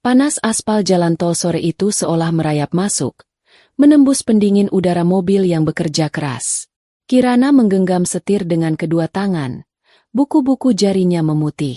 Panas aspal jalan tol sore itu seolah merayap masuk, menembus pendingin udara mobil yang bekerja keras. Kirana menggenggam setir dengan kedua tangan, buku-buku jarinya memutih.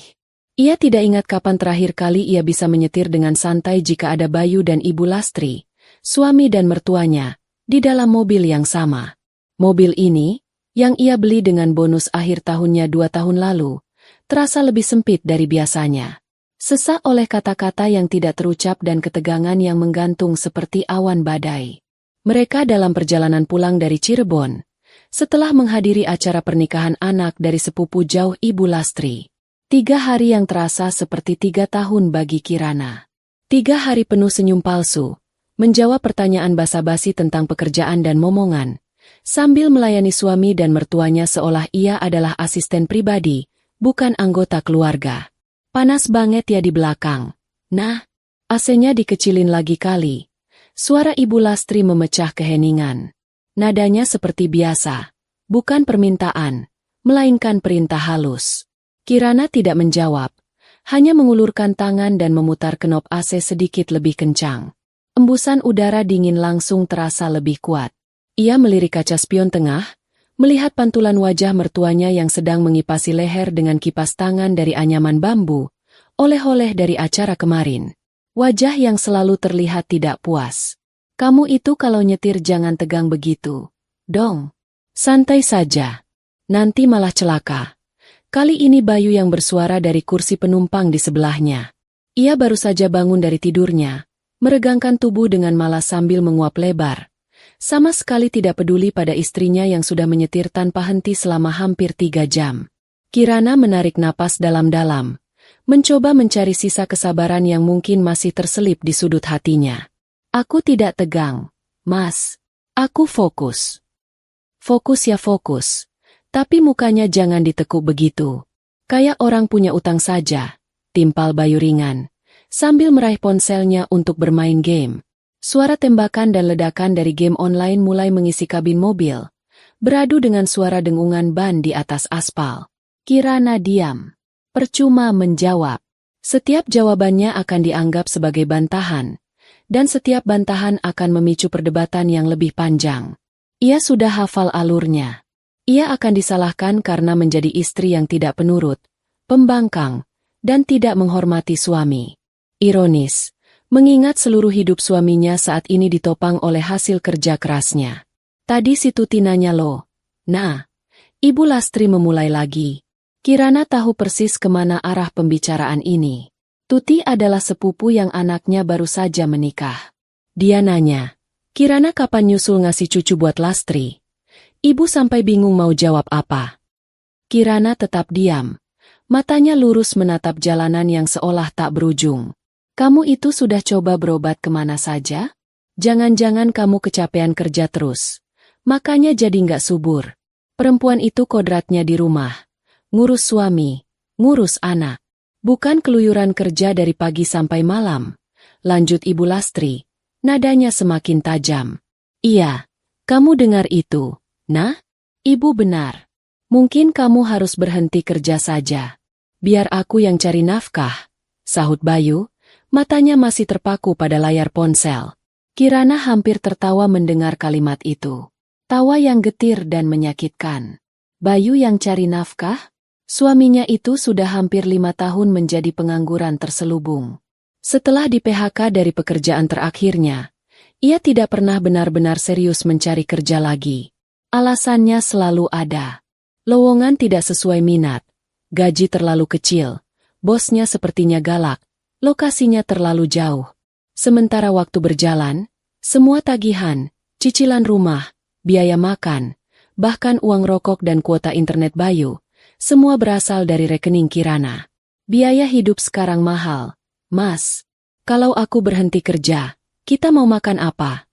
Ia tidak ingat kapan terakhir kali ia bisa menyetir dengan santai jika ada Bayu dan Ibu Lastri, suami dan mertuanya, di dalam mobil yang sama. Mobil ini, yang ia beli dengan bonus akhir tahunnya 2 tahun lalu, terasa lebih sempit dari biasanya. Sesak oleh kata-kata yang tidak terucap dan ketegangan yang menggantung seperti awan badai. Mereka dalam perjalanan pulang dari Cirebon, setelah menghadiri acara pernikahan anak dari sepupu jauh Ibu Lastri. 3 hari yang terasa seperti 3 tahun bagi Kirana. 3 hari penuh senyum palsu, menjawab pertanyaan basa-basi tentang pekerjaan dan momongan, sambil melayani suami dan mertuanya seolah ia adalah asisten pribadi, bukan anggota keluarga. Panas banget ya di belakang. Nah, AC-nya dikecilin lagi kali. Suara Ibu Lastri memecah keheningan. Nadanya seperti biasa, bukan permintaan, melainkan perintah halus. Kirana tidak menjawab, hanya mengulurkan tangan dan memutar knop AC sedikit lebih kencang. Embusan udara dingin langsung terasa lebih kuat. Ia melirik kaca spion tengah, melihat pantulan wajah mertuanya yang sedang mengipasi leher dengan kipas tangan dari anyaman bambu, oleh-oleh dari acara kemarin. Wajah yang selalu terlihat tidak puas. Kamu itu kalau nyetir jangan tegang begitu, dong. Santai saja. Nanti malah celaka. Kali ini Bayu yang bersuara dari kursi penumpang di sebelahnya. Ia baru saja bangun dari tidurnya, meregangkan tubuh dengan malas sambil menguap lebar. Sama sekali tidak peduli pada istrinya yang sudah menyetir tanpa henti selama hampir 3 jam. Kirana menarik napas dalam-dalam, mencoba mencari sisa kesabaran yang mungkin masih terselip di sudut hatinya. Aku tidak tegang, Mas. Aku fokus. Fokus ya fokus. Tapi mukanya jangan ditekuk begitu. Kayak orang punya utang saja, timpal Bayu ringan, sambil meraih ponselnya untuk bermain game. Suara tembakan dan ledakan dari game online mulai mengisi kabin mobil, beradu dengan suara dengungan ban di atas aspal. Kirana diam. Percuma menjawab. Setiap jawabannya akan dianggap sebagai bantahan, dan setiap bantahan akan memicu perdebatan yang lebih panjang. Ia sudah hafal alurnya. Ia akan disalahkan karena menjadi istri yang tidak penurut, pembangkang, dan tidak menghormati suami. Ironis, mengingat seluruh hidup suaminya saat ini ditopang oleh hasil kerja kerasnya. Tadi si Tuti nanya loh. Nah, Ibu Lastri memulai lagi. Kirana tahu persis kemana arah pembicaraan ini. Tuti adalah sepupu yang anaknya baru saja menikah. Dia nanya, Kirana kapan nyusul ngasih cucu buat Lastri? Ibu sampai bingung mau jawab apa. Kirana tetap diam. Matanya lurus menatap jalanan yang seolah tak berujung. Kamu itu sudah coba berobat kemana saja? Jangan-jangan kamu kecapean kerja terus. Makanya jadi nggak subur. Perempuan itu kodratnya di rumah. Ngurus suami, ngurus anak. Bukan keluyuran kerja dari pagi sampai malam. Lanjut Ibu Lastri. Nadanya semakin tajam. Iya, kamu dengar itu. Nah, Ibu benar. Mungkin kamu harus berhenti kerja saja. Biar aku yang cari nafkah, sahut Bayu, matanya masih terpaku pada layar ponsel. Kirana hampir tertawa mendengar kalimat itu. Tawa yang getir dan menyakitkan. Bayu yang cari nafkah? Suaminya itu sudah hampir 5 tahun menjadi pengangguran terselubung. Setelah di-PHK dari pekerjaan terakhirnya, ia tidak pernah benar-benar serius mencari kerja lagi. Alasannya selalu ada. Lowongan tidak sesuai minat, gaji terlalu kecil, bosnya sepertinya galak, lokasinya terlalu jauh. Sementara waktu berjalan, semua tagihan, cicilan rumah, biaya makan, bahkan uang rokok dan kuota internet Bayu, semua berasal dari rekening Kirana. Biaya hidup sekarang mahal. Mas, kalau aku berhenti kerja, kita mau makan apa?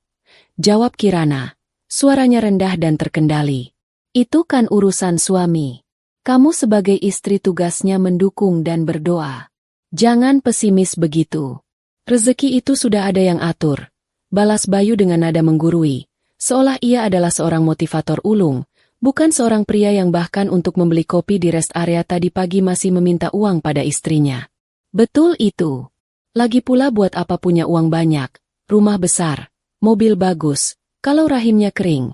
Jawab Kirana. Suaranya rendah dan terkendali. Itu kan urusan suami. Kamu sebagai istri tugasnya mendukung dan berdoa. Jangan pesimis begitu. Rezeki itu sudah ada yang atur. Balas Bayu dengan nada menggurui. Seolah ia adalah seorang motivator ulung, bukan seorang pria yang bahkan untuk membeli kopi di rest area tadi pagi masih meminta uang pada istrinya. Betul itu. Lagi pula buat apa punya uang banyak, rumah besar, mobil bagus, kalau rahimnya kering.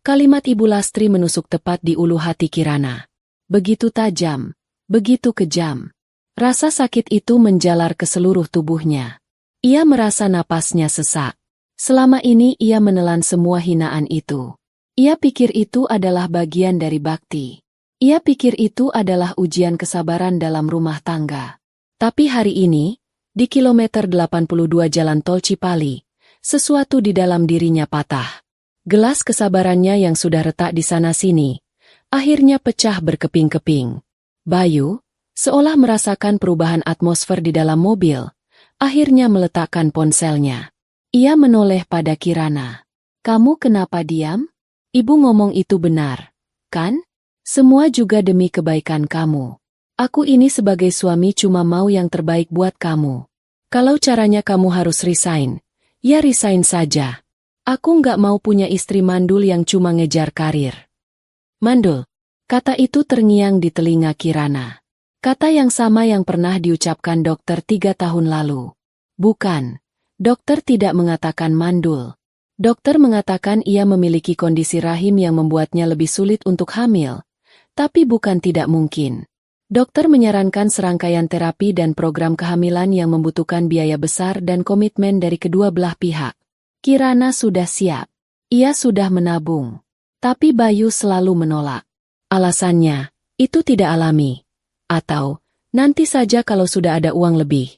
Kalimat Ibu Lastri menusuk tepat di ulu hati Kirana. Begitu tajam, begitu kejam. Rasa sakit itu menjalar ke seluruh tubuhnya. Ia merasa napasnya sesak. Selama ini ia menelan semua hinaan itu. Ia pikir itu adalah bagian dari bakti. Ia pikir itu adalah ujian kesabaran dalam rumah tangga. Tapi hari ini, di kilometer 82 Jalan Tol Cipali, sesuatu di dalam dirinya patah. Gelas kesabarannya yang sudah retak di sana-sini, akhirnya pecah berkeping-keping. Bayu, seolah merasakan perubahan atmosfer di dalam mobil, akhirnya meletakkan ponselnya. Ia menoleh pada Kirana. "Kamu kenapa diam? Ibu ngomong itu benar, kan? Semua juga demi kebaikan kamu. Aku ini sebagai suami cuma mau yang terbaik buat kamu. Kalau caranya kamu harus resign, ya resign saja. Aku nggak mau punya istri mandul yang cuma ngejar karir." Mandul. Kata itu terngiang di telinga Kirana. Kata yang sama yang pernah diucapkan dokter 3 tahun lalu. Bukan, dokter tidak mengatakan mandul. Dokter mengatakan ia memiliki kondisi rahim yang membuatnya lebih sulit untuk hamil. Tapi bukan tidak mungkin. Dokter menyarankan serangkaian terapi dan program kehamilan yang membutuhkan biaya besar dan komitmen dari kedua belah pihak. Kirana sudah siap. Ia sudah menabung. Tapi Bayu selalu menolak. Alasannya, itu tidak alami. Atau, nanti saja kalau sudah ada uang lebih.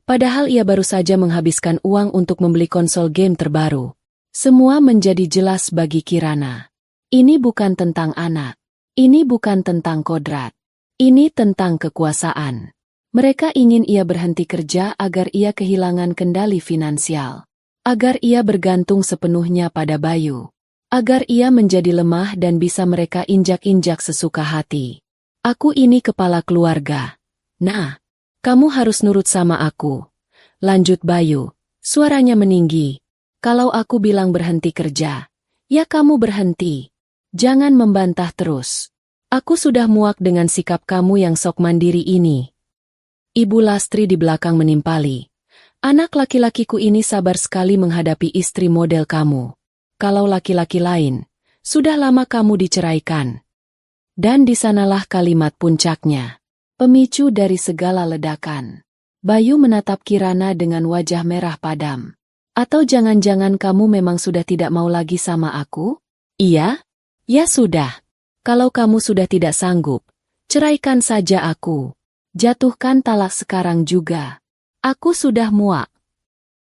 Padahal ia baru saja menghabiskan uang untuk membeli konsol game terbaru. Semua menjadi jelas bagi Kirana. Ini bukan tentang anak. Ini bukan tentang kodrat. Ini tentang kekuasaan. Mereka ingin ia berhenti kerja agar ia kehilangan kendali finansial. Agar ia bergantung sepenuhnya pada Bayu. Agar ia menjadi lemah dan bisa mereka injak-injak sesuka hati. "Aku ini kepala keluarga. Nah, kamu harus nurut sama aku," lanjut Bayu. Suaranya meninggi. "Kalau aku bilang berhenti kerja, ya kamu berhenti. Jangan membantah terus. Aku sudah muak dengan sikap kamu yang sok mandiri ini." Ibu Lastri di belakang menimpali. "Anak laki-lakiku ini sabar sekali menghadapi istri model kamu. Kalau laki-laki lain, sudah lama kamu diceraikan." Dan di sanalah kalimat puncaknya. Pemicu dari segala ledakan. Bayu menatap Kirana dengan wajah merah padam. "Atau jangan-jangan kamu memang sudah tidak mau lagi sama aku?" "Iya? Ya sudah. Kalau kamu sudah tidak sanggup, ceraikan saja aku. Jatuhkan talak sekarang juga. Aku sudah muak."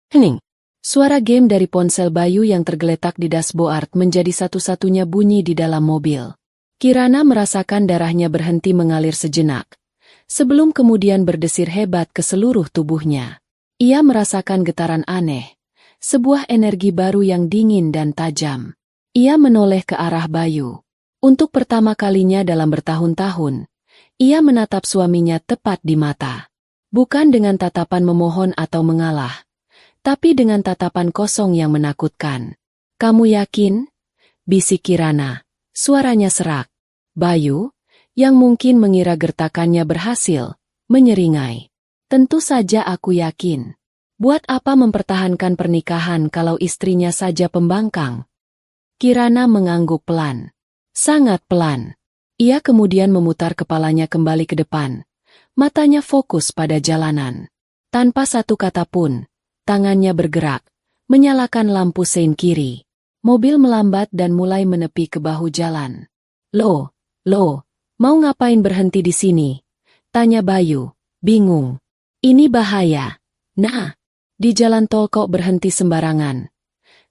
Hening. Suara game dari ponsel Bayu yang tergeletak di dashboard menjadi satu-satunya bunyi di dalam mobil. Kirana merasakan darahnya berhenti mengalir sejenak, sebelum kemudian berdesir hebat ke seluruh tubuhnya. Ia merasakan getaran aneh, sebuah energi baru yang dingin dan tajam. Ia menoleh ke arah Bayu. Untuk pertama kalinya dalam bertahun-tahun, ia menatap suaminya tepat di mata. Bukan dengan tatapan memohon atau mengalah, tapi dengan tatapan kosong yang menakutkan. "Kamu yakin?" bisik Kirana. Suaranya serak. Bayu, yang mungkin mengira gertakannya berhasil, menyeringai. "Tentu saja aku yakin. Buat apa mempertahankan pernikahan kalau istrinya saja pembangkang?" Kirana mengangguk pelan. Sangat pelan. Ia kemudian memutar kepalanya kembali ke depan. Matanya fokus pada jalanan. Tanpa satu kata pun, tangannya bergerak, menyalakan lampu sein kiri. Mobil melambat dan mulai menepi ke bahu jalan. Lo, mau ngapain berhenti di sini?" tanya Bayu, bingung. "Ini bahaya." "Nah, di jalan tol kok berhenti sembarangan?"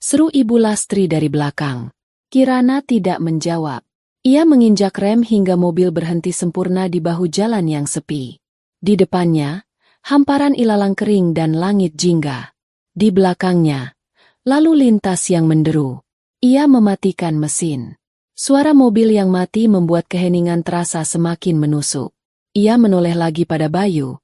seru Ibu Lastri dari belakang. Kirana tidak menjawab. Ia menginjak rem hingga mobil berhenti sempurna di bahu jalan yang sepi. Di depannya, hamparan ilalang kering dan langit jingga. Di belakangnya, lalu lintas yang menderu. Ia mematikan mesin. Suara mobil yang mati membuat keheningan terasa semakin menusuk. Ia menoleh lagi pada Bayu,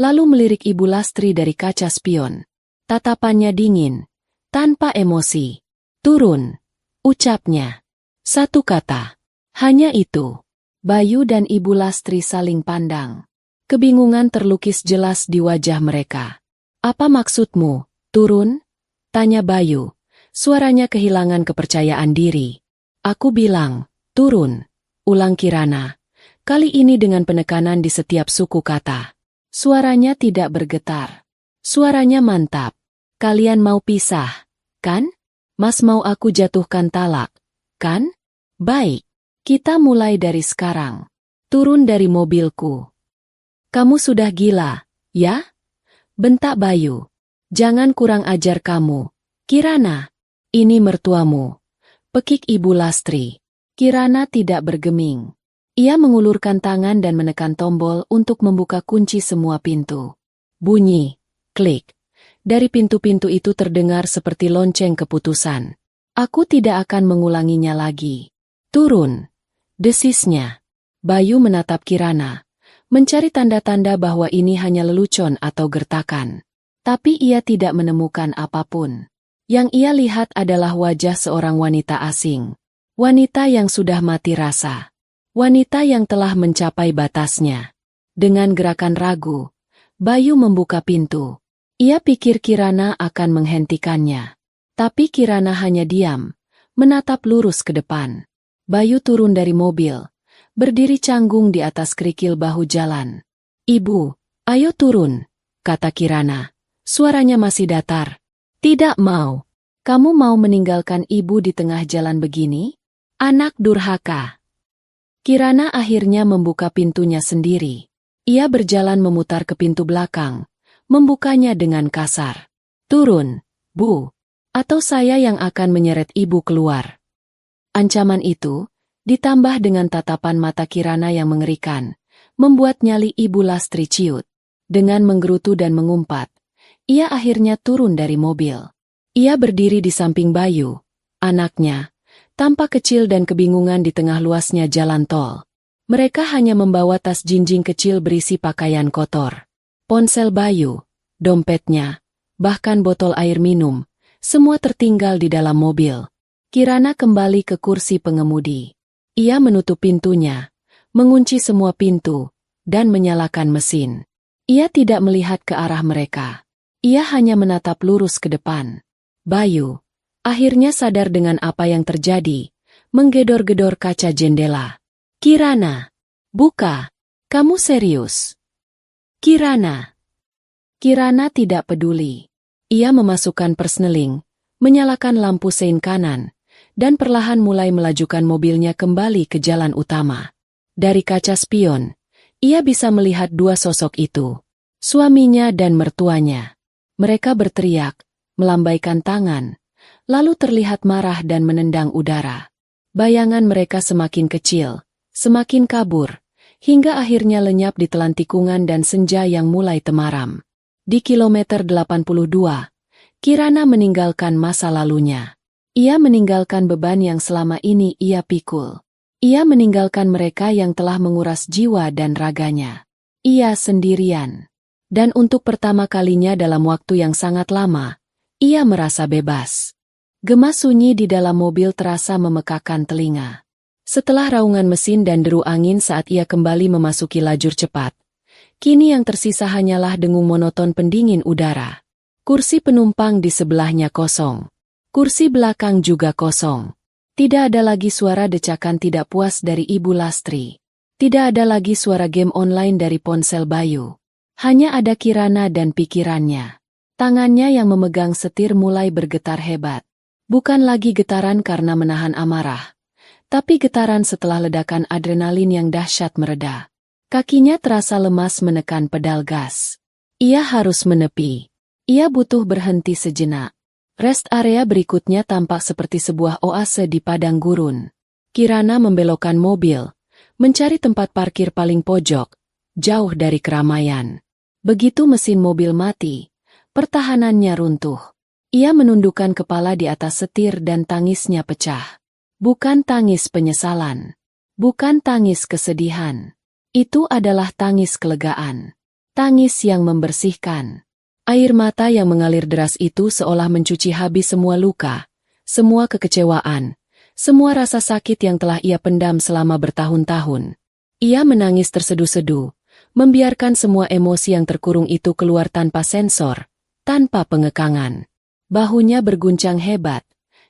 lalu melirik Ibu Lastri dari kaca spion. Tatapannya dingin, tanpa emosi. "Turun," ucapnya. Satu kata. Hanya itu. Bayu dan Ibu Lastri saling pandang. Kebingungan terlukis jelas di wajah mereka. Apa maksudmu, turun? Tanya Bayu. Suaranya kehilangan kepercayaan diri. Aku bilang, turun. Ulang Kirana. Kali ini dengan penekanan di setiap suku kata. Suaranya tidak bergetar. Suaranya mantap. Kalian mau pisah, kan? Mas mau aku jatuhkan talak, kan? Baik. Kita mulai dari sekarang. Turun dari mobilku. Kamu sudah gila, ya? Bentak Bayu. Jangan kurang ajar kamu. Kirana, ini mertuamu. Pekik Ibu Lastri. Kirana tidak bergeming. Ia mengulurkan tangan dan menekan tombol untuk membuka kunci semua pintu. Bunyi, klik. Dari pintu-pintu itu terdengar seperti lonceng keputusan. Aku tidak akan mengulanginya lagi. Turun. Desisnya. Bayu menatap Kirana, mencari tanda-tanda bahwa ini hanya lelucon atau gertakan. Tapi ia tidak menemukan apapun. Yang ia lihat adalah wajah seorang wanita asing. Wanita yang sudah mati rasa. Wanita yang telah mencapai batasnya. Dengan gerakan ragu, Bayu membuka pintu. Ia pikir Kirana akan menghentikannya. Tapi Kirana hanya diam, menatap lurus ke depan. Bayu turun dari mobil, berdiri canggung di atas kerikil bahu jalan. Ibu, ayo turun, kata Kirana. Suaranya masih datar. Tidak mau. Kamu mau meninggalkan ibu di tengah jalan begini? Anak durhaka. Kirana akhirnya membuka pintunya sendiri. Ia berjalan memutar ke pintu belakang, membukanya dengan kasar. Turun, Bu, atau saya yang akan menyeret ibu keluar. Ancaman itu, ditambah dengan tatapan mata Kirana yang mengerikan, membuat nyali Ibu Lastri ciut. Dengan menggerutu dan mengumpat, ia akhirnya turun dari mobil. Ia berdiri di samping Bayu, anaknya, tampak kecil dan kebingungan di tengah luasnya jalan tol. Mereka hanya membawa tas jinjing kecil berisi pakaian kotor. Ponsel Bayu, dompetnya, bahkan botol air minum, semua tertinggal di dalam mobil. Kirana kembali ke kursi pengemudi. Ia menutup pintunya, mengunci semua pintu, dan menyalakan mesin. Ia tidak melihat ke arah mereka. Ia hanya menatap lurus ke depan. Bayu, akhirnya sadar dengan apa yang terjadi, menggedor-gedor kaca jendela. Kirana, buka. Kamu serius? Kirana. Kirana tidak peduli. Ia memasukkan persneling, menyalakan lampu sein kanan, dan perlahan mulai melajukan mobilnya kembali ke jalan utama. Dari kaca spion, ia bisa melihat dua sosok itu, suaminya dan mertuanya. Mereka berteriak, melambaikan tangan, lalu terlihat marah dan menendang udara. Bayangan mereka semakin kecil, semakin kabur, hingga akhirnya lenyap di telan tikungan dan senja yang mulai temaram. Di kilometer 82, Kirana meninggalkan masa lalunya. Ia meninggalkan beban yang selama ini ia pikul. Ia meninggalkan mereka yang telah menguras jiwa dan raganya. Ia sendirian. Dan untuk pertama kalinya dalam waktu yang sangat lama, ia merasa bebas. Gema sunyi di dalam mobil terasa memekakan telinga. Setelah raungan mesin dan deru angin saat ia kembali memasuki lajur cepat, kini yang tersisa hanyalah dengung monoton pendingin udara. Kursi penumpang di sebelahnya kosong. Kursi belakang juga kosong. Tidak ada lagi suara decakan tidak puas dari Ibu Lastri. Tidak ada lagi suara game online dari ponsel Bayu. Hanya ada Kirana dan pikirannya. Tangannya yang memegang setir mulai bergetar hebat. Bukan lagi getaran karena menahan amarah, tapi getaran setelah ledakan adrenalin yang dahsyat mereda. Kakinya terasa lemas menekan pedal gas. Ia harus menepi. Ia butuh berhenti sejenak. Rest area berikutnya tampak seperti sebuah oase di padang gurun. Kirana membelokkan mobil, mencari tempat parkir paling pojok, jauh dari keramaian. Begitu mesin mobil mati, pertahanannya runtuh. Ia menundukkan kepala di atas setir dan tangisnya pecah. Bukan tangis penyesalan. Bukan tangis kesedihan. Itu adalah tangis kelegaan. Tangis yang membersihkan. Air mata yang mengalir deras itu seolah mencuci habis semua luka, semua kekecewaan, semua rasa sakit yang telah ia pendam selama bertahun-tahun. Ia menangis terseduh-seduh, membiarkan semua emosi yang terkurung itu keluar tanpa sensor, tanpa pengekangan. Bahunya berguncang hebat,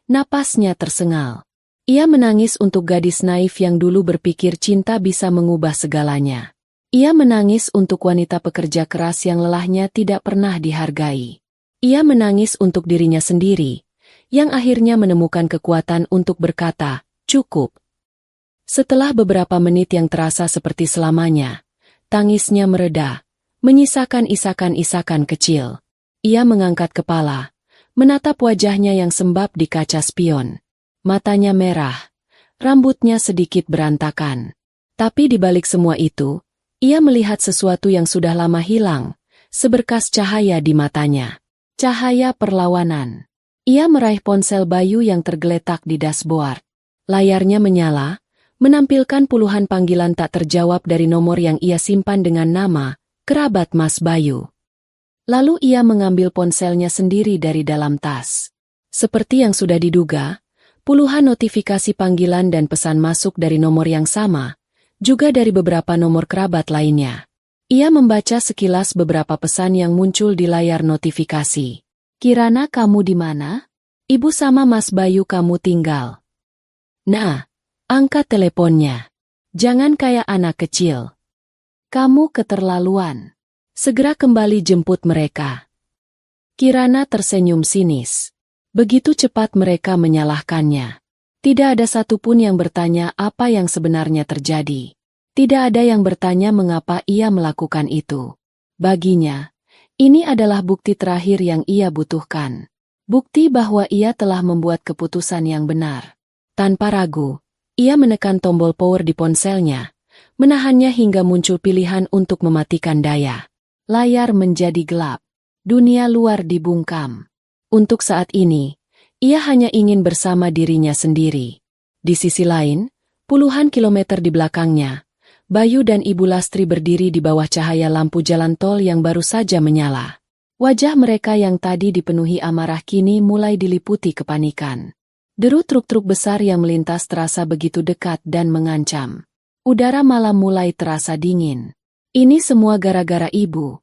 napasnya tersengal. Ia menangis untuk gadis naif yang dulu berpikir cinta bisa mengubah segalanya. Ia menangis untuk wanita pekerja keras yang lelahnya tidak pernah dihargai. Ia menangis untuk dirinya sendiri, yang akhirnya menemukan kekuatan untuk berkata, "Cukup." Setelah beberapa menit yang terasa seperti selamanya, tangisnya mereda, menyisakan isakan-isakan kecil. Ia mengangkat kepala, menatap wajahnya yang sembab di kaca spion. Matanya merah, rambutnya sedikit berantakan. Tapi di balik semua itu, ia melihat sesuatu yang sudah lama hilang, seberkas cahaya di matanya. Cahaya perlawanan. Ia meraih ponsel Bayu yang tergeletak di dashboard. Layarnya menyala, menampilkan puluhan panggilan tak terjawab dari nomor yang ia simpan dengan nama, kerabat Mas Bayu. Lalu ia mengambil ponselnya sendiri dari dalam tas. Seperti yang sudah diduga, puluhan notifikasi panggilan dan pesan masuk dari nomor yang sama, juga dari beberapa nomor kerabat lainnya. Ia membaca sekilas beberapa pesan yang muncul di layar notifikasi. "Kirana, kamu di mana? Ibu sama Mas Bayu kamu tinggal." "Nah, angkat teleponnya. Jangan kayak anak kecil. Kamu keterlaluan. Segera kembali jemput mereka." Kirana tersenyum sinis. Begitu cepat mereka menyalahkannya. Tidak ada satupun yang bertanya apa yang sebenarnya terjadi. Tidak ada yang bertanya mengapa ia melakukan itu. Baginya, ini adalah bukti terakhir yang ia butuhkan. Bukti bahwa ia telah membuat keputusan yang benar. Tanpa ragu, ia menekan tombol power di ponselnya, menahannya hingga muncul pilihan untuk mematikan daya. Layar menjadi gelap. Dunia luar dibungkam. Untuk saat ini, ia hanya ingin bersama dirinya sendiri. Di sisi lain, puluhan kilometer di belakangnya, Bayu dan Ibu Lastri berdiri di bawah cahaya lampu jalan tol yang baru saja menyala. Wajah mereka yang tadi dipenuhi amarah kini mulai diliputi kepanikan. Deru truk-truk besar yang melintas terasa begitu dekat dan mengancam. Udara malam mulai terasa dingin. "Ini semua gara-gara ibu,"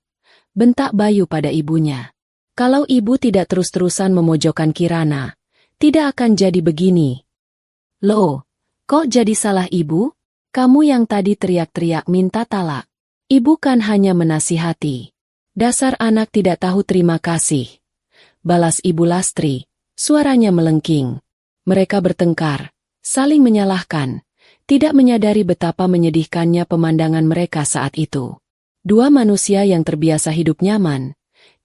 bentak Bayu pada ibunya. "Kalau ibu tidak terus-terusan memojokkan Kirana, tidak akan jadi begini." "Loh, kok jadi salah ibu? Kamu yang tadi teriak-teriak minta talak. Ibu kan hanya menasihati." "Dasar anak tidak tahu terima kasih," balas Ibu Lastri, suaranya melengking. Mereka bertengkar, saling menyalahkan, tidak menyadari betapa menyedihkannya pemandangan mereka saat itu. Dua manusia yang terbiasa hidup nyaman,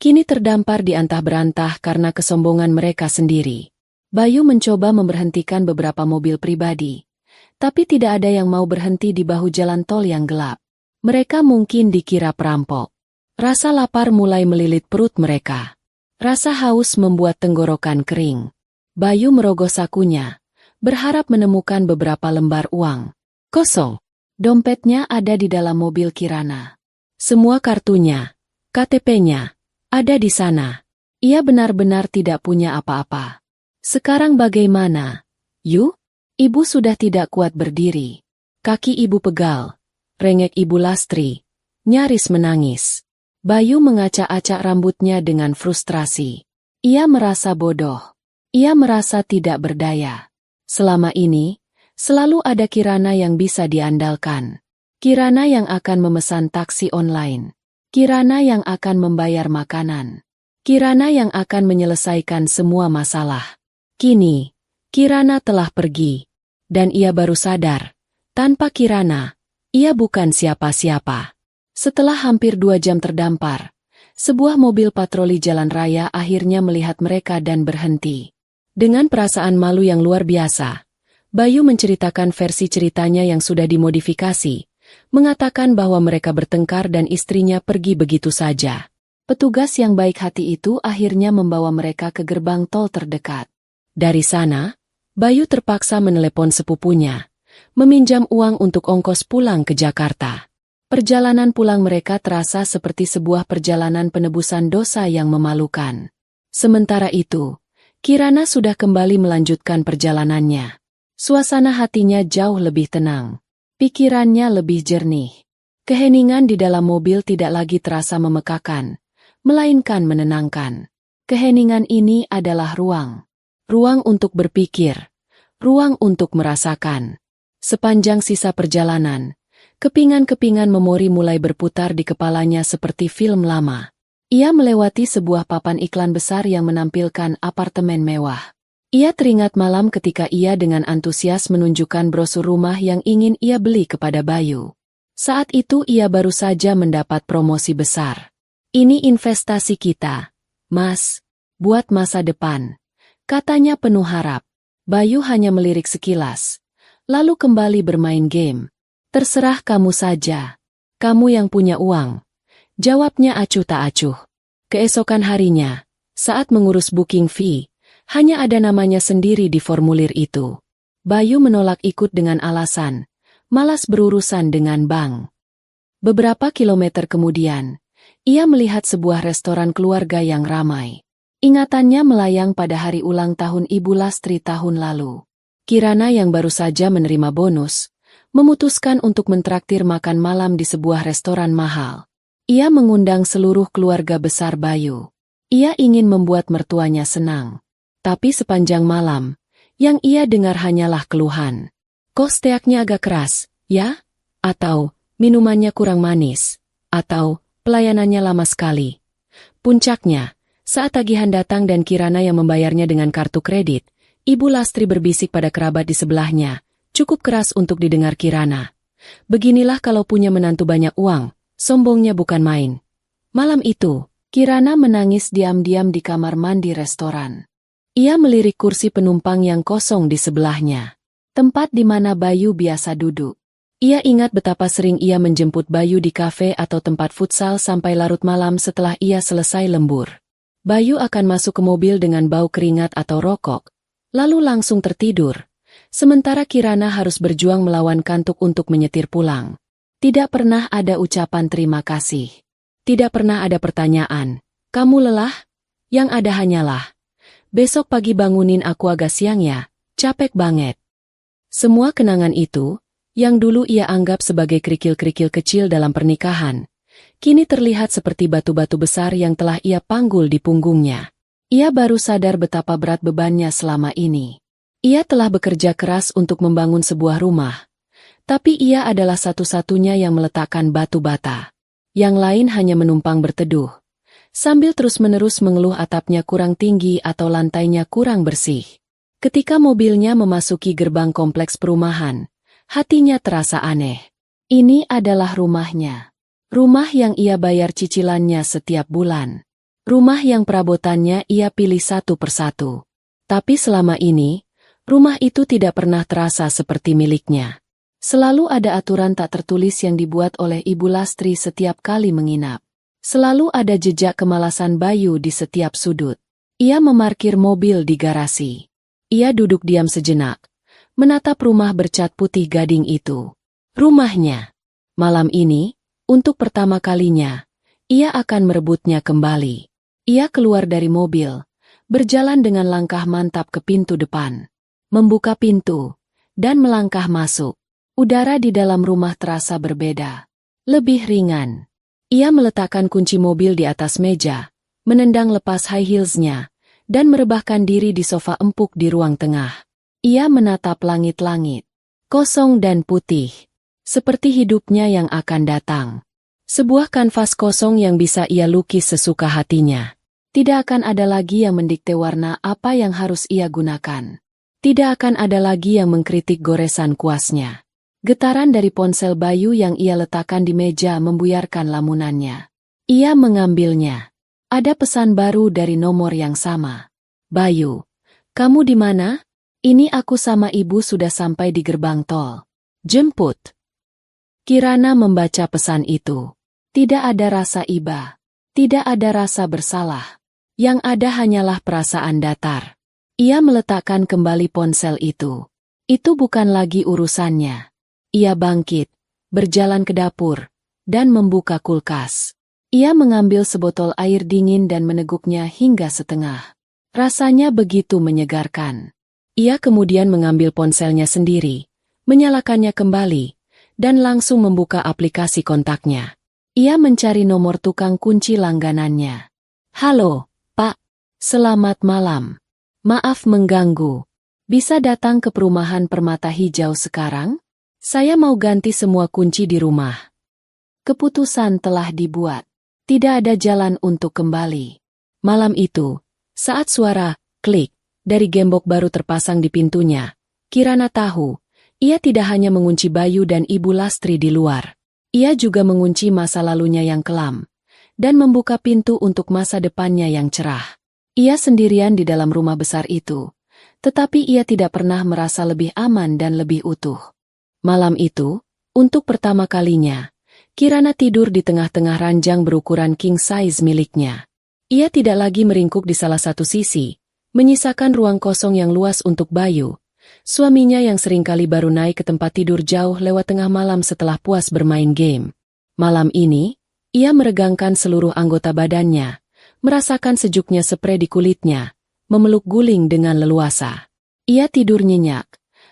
kini terdampar di antah-berantah karena kesombongan mereka sendiri. Bayu mencoba memberhentikan beberapa mobil pribadi, tapi tidak ada yang mau berhenti di bahu jalan tol yang gelap. Mereka mungkin dikira perampok. Rasa lapar mulai melilit perut mereka. Rasa haus membuat tenggorokan kering. Bayu merogoh sakunya, berharap menemukan beberapa lembar uang. Kosong. Dompetnya ada di dalam mobil Kirana. Semua kartunya, KTP-nya, ada di sana. Ia benar-benar tidak punya apa-apa. Sekarang bagaimana? "Yu?" Ibu sudah tidak kuat berdiri. Kaki ibu pegal. Rengek Ibu Lastri. Nyaris menangis. Bayu mengacak-acak rambutnya dengan frustrasi. Ia merasa bodoh. Ia merasa tidak berdaya. Selama ini, selalu ada Kirana yang bisa diandalkan. Kirana yang akan memesan taksi online. Kirana yang akan membayar makanan. Kirana yang akan menyelesaikan semua masalah. Kini, Kirana telah pergi. Dan ia baru sadar, tanpa Kirana, ia bukan siapa-siapa. Setelah hampir 2 jam terdampar, sebuah mobil patroli jalan raya akhirnya melihat mereka dan berhenti. Dengan perasaan malu yang luar biasa, Bayu menceritakan versi ceritanya yang sudah dimodifikasi, mengatakan bahwa mereka bertengkar dan istrinya pergi begitu saja. Petugas yang baik hati itu akhirnya membawa mereka ke gerbang tol terdekat. Dari sana, Bayu terpaksa menelepon sepupunya, meminjam uang untuk ongkos pulang ke Jakarta. Perjalanan pulang mereka terasa seperti sebuah perjalanan penebusan dosa yang memalukan. Sementara itu, Kirana sudah kembali melanjutkan perjalanannya. Suasana hatinya jauh lebih tenang. Pikirannya lebih jernih. Keheningan di dalam mobil tidak lagi terasa memekakan, melainkan menenangkan. Keheningan ini adalah ruang. Ruang untuk berpikir. Ruang untuk merasakan. Sepanjang sisa perjalanan, kepingan-kepingan memori mulai berputar di kepalanya seperti film lama. Ia melewati sebuah papan iklan besar yang menampilkan apartemen mewah. Ia teringat malam ketika ia dengan antusias menunjukkan brosur rumah yang ingin ia beli kepada Bayu. Saat itu ia baru saja mendapat promosi besar. "Ini investasi kita, Mas, buat masa depan," katanya penuh harap. Bayu hanya melirik sekilas, lalu kembali bermain game. "Terserah kamu saja. Kamu yang punya uang," jawabnya acuh tak acuh. Keesokan harinya, saat mengurus booking fee, hanya ada namanya sendiri di formulir itu. Bayu menolak ikut dengan alasan, malas berurusan dengan bank. Beberapa kilometer kemudian, ia melihat sebuah restoran keluarga yang ramai. Ingatannya melayang pada hari ulang tahun Ibu Lastri tahun lalu. Kirana yang baru saja menerima bonus, memutuskan untuk mentraktir makan malam di sebuah restoran mahal. Ia mengundang seluruh keluarga besar Bayu. Ia ingin membuat mertuanya senang. Tapi sepanjang malam, yang ia dengar hanyalah keluhan. "Kok steaknya agak keras, ya?" Atau, "Minumannya kurang manis." Atau, "Pelayanannya lama sekali." Puncaknya, saat tagihan datang dan Kirana yang membayarnya dengan kartu kredit, Ibu Lastri berbisik pada kerabat di sebelahnya, cukup keras untuk didengar Kirana. "Beginilah kalau punya menantu banyak uang, sombongnya bukan main." Malam itu, Kirana menangis diam-diam di kamar mandi restoran. Ia melirik kursi penumpang yang kosong di sebelahnya, tempat di mana Bayu biasa duduk. Ia ingat betapa sering ia menjemput Bayu di kafe atau tempat futsal sampai larut malam setelah ia selesai lembur. Bayu akan masuk ke mobil dengan bau keringat atau rokok, lalu langsung tertidur, sementara Kirana harus berjuang melawan kantuk untuk menyetir pulang. Tidak pernah ada ucapan terima kasih. Tidak pernah ada pertanyaan, "Kamu lelah?" Yang ada hanyalah, "Besok pagi bangunin aku agak siang ya, capek banget." Semua kenangan itu, yang dulu ia anggap sebagai kerikil-kerikil kecil dalam pernikahan, kini terlihat seperti batu-batu besar yang telah ia panggul di punggungnya. Ia baru sadar betapa berat bebannya selama ini. Ia telah bekerja keras untuk membangun sebuah rumah, tapi ia adalah satu-satunya yang meletakkan batu bata. Yang lain hanya menumpang berteduh, sambil terus-menerus mengeluh atapnya kurang tinggi atau lantainya kurang bersih. Ketika mobilnya memasuki gerbang kompleks perumahan, hatinya terasa aneh. Ini adalah rumahnya. Rumah yang ia bayar cicilannya setiap bulan. Rumah yang perabotannya ia pilih satu persatu. Tapi selama ini, rumah itu tidak pernah terasa seperti miliknya. Selalu ada aturan tak tertulis yang dibuat oleh Ibu Lastri setiap kali menginap. Selalu ada jejak kemalasan Bayu di setiap sudut. Ia memarkir mobil di garasi. Ia duduk diam sejenak, menatap rumah bercat putih gading itu. Rumahnya. Malam ini, untuk pertama kalinya, ia akan merebutnya kembali. Ia keluar dari mobil, berjalan dengan langkah mantap ke pintu depan. Membuka pintu, dan melangkah masuk. Udara di dalam rumah terasa berbeda. Lebih ringan. Ia meletakkan kunci mobil di atas meja, menendang lepas high heels-nya, dan merebahkan diri di sofa empuk di ruang tengah. Ia menatap langit-langit, kosong dan putih, seperti hidupnya yang akan datang. Sebuah kanvas kosong yang bisa ia lukis sesuka hatinya. Tidak akan ada lagi yang mendikte warna apa yang harus ia gunakan. Tidak akan ada lagi yang mengkritik goresan kuasnya. Getaran dari ponsel Bayu yang ia letakkan di meja membuyarkan lamunannya. Ia mengambilnya. Ada pesan baru dari nomor yang sama. "Bayu, kamu di mana? Ini aku sama ibu sudah sampai di gerbang tol. Jemput." Kirana membaca pesan itu. Tidak ada rasa iba. Tidak ada rasa bersalah. Yang ada hanyalah perasaan datar. Ia meletakkan kembali ponsel itu. Itu bukan lagi urusannya. Ia bangkit, berjalan ke dapur, dan membuka kulkas. Ia mengambil sebotol air dingin dan meneguknya hingga setengah. Rasanya begitu menyegarkan. Ia kemudian mengambil ponselnya sendiri, menyalakannya kembali, dan langsung membuka aplikasi kontaknya. Ia mencari nomor tukang kunci langganannya. Halo, Pak. Selamat malam. Maaf mengganggu. Bisa datang ke perumahan Permata Hijau sekarang? Saya mau ganti semua kunci di rumah. Keputusan telah dibuat. Tidak ada jalan untuk kembali. Malam itu, saat suara klik dari gembok baru terpasang di pintunya, Kirana tahu, ia tidak hanya mengunci Bayu dan Ibu Lastri di luar. Ia juga mengunci masa lalunya yang kelam dan membuka pintu untuk masa depannya yang cerah. Ia sendirian di dalam rumah besar itu, tetapi ia tidak pernah merasa lebih aman dan lebih utuh. Malam itu, untuk pertama kalinya, Kirana tidur di tengah-tengah ranjang berukuran king size miliknya. Ia tidak lagi meringkuk di salah satu sisi, menyisakan ruang kosong yang luas untuk Bayu, suaminya yang seringkali baru naik ke tempat tidur jauh lewat tengah malam setelah puas bermain game. Malam ini, ia meregangkan seluruh anggota badannya, merasakan sejuknya spray di kulitnya, memeluk guling dengan leluasa. Ia tidur nyenyak,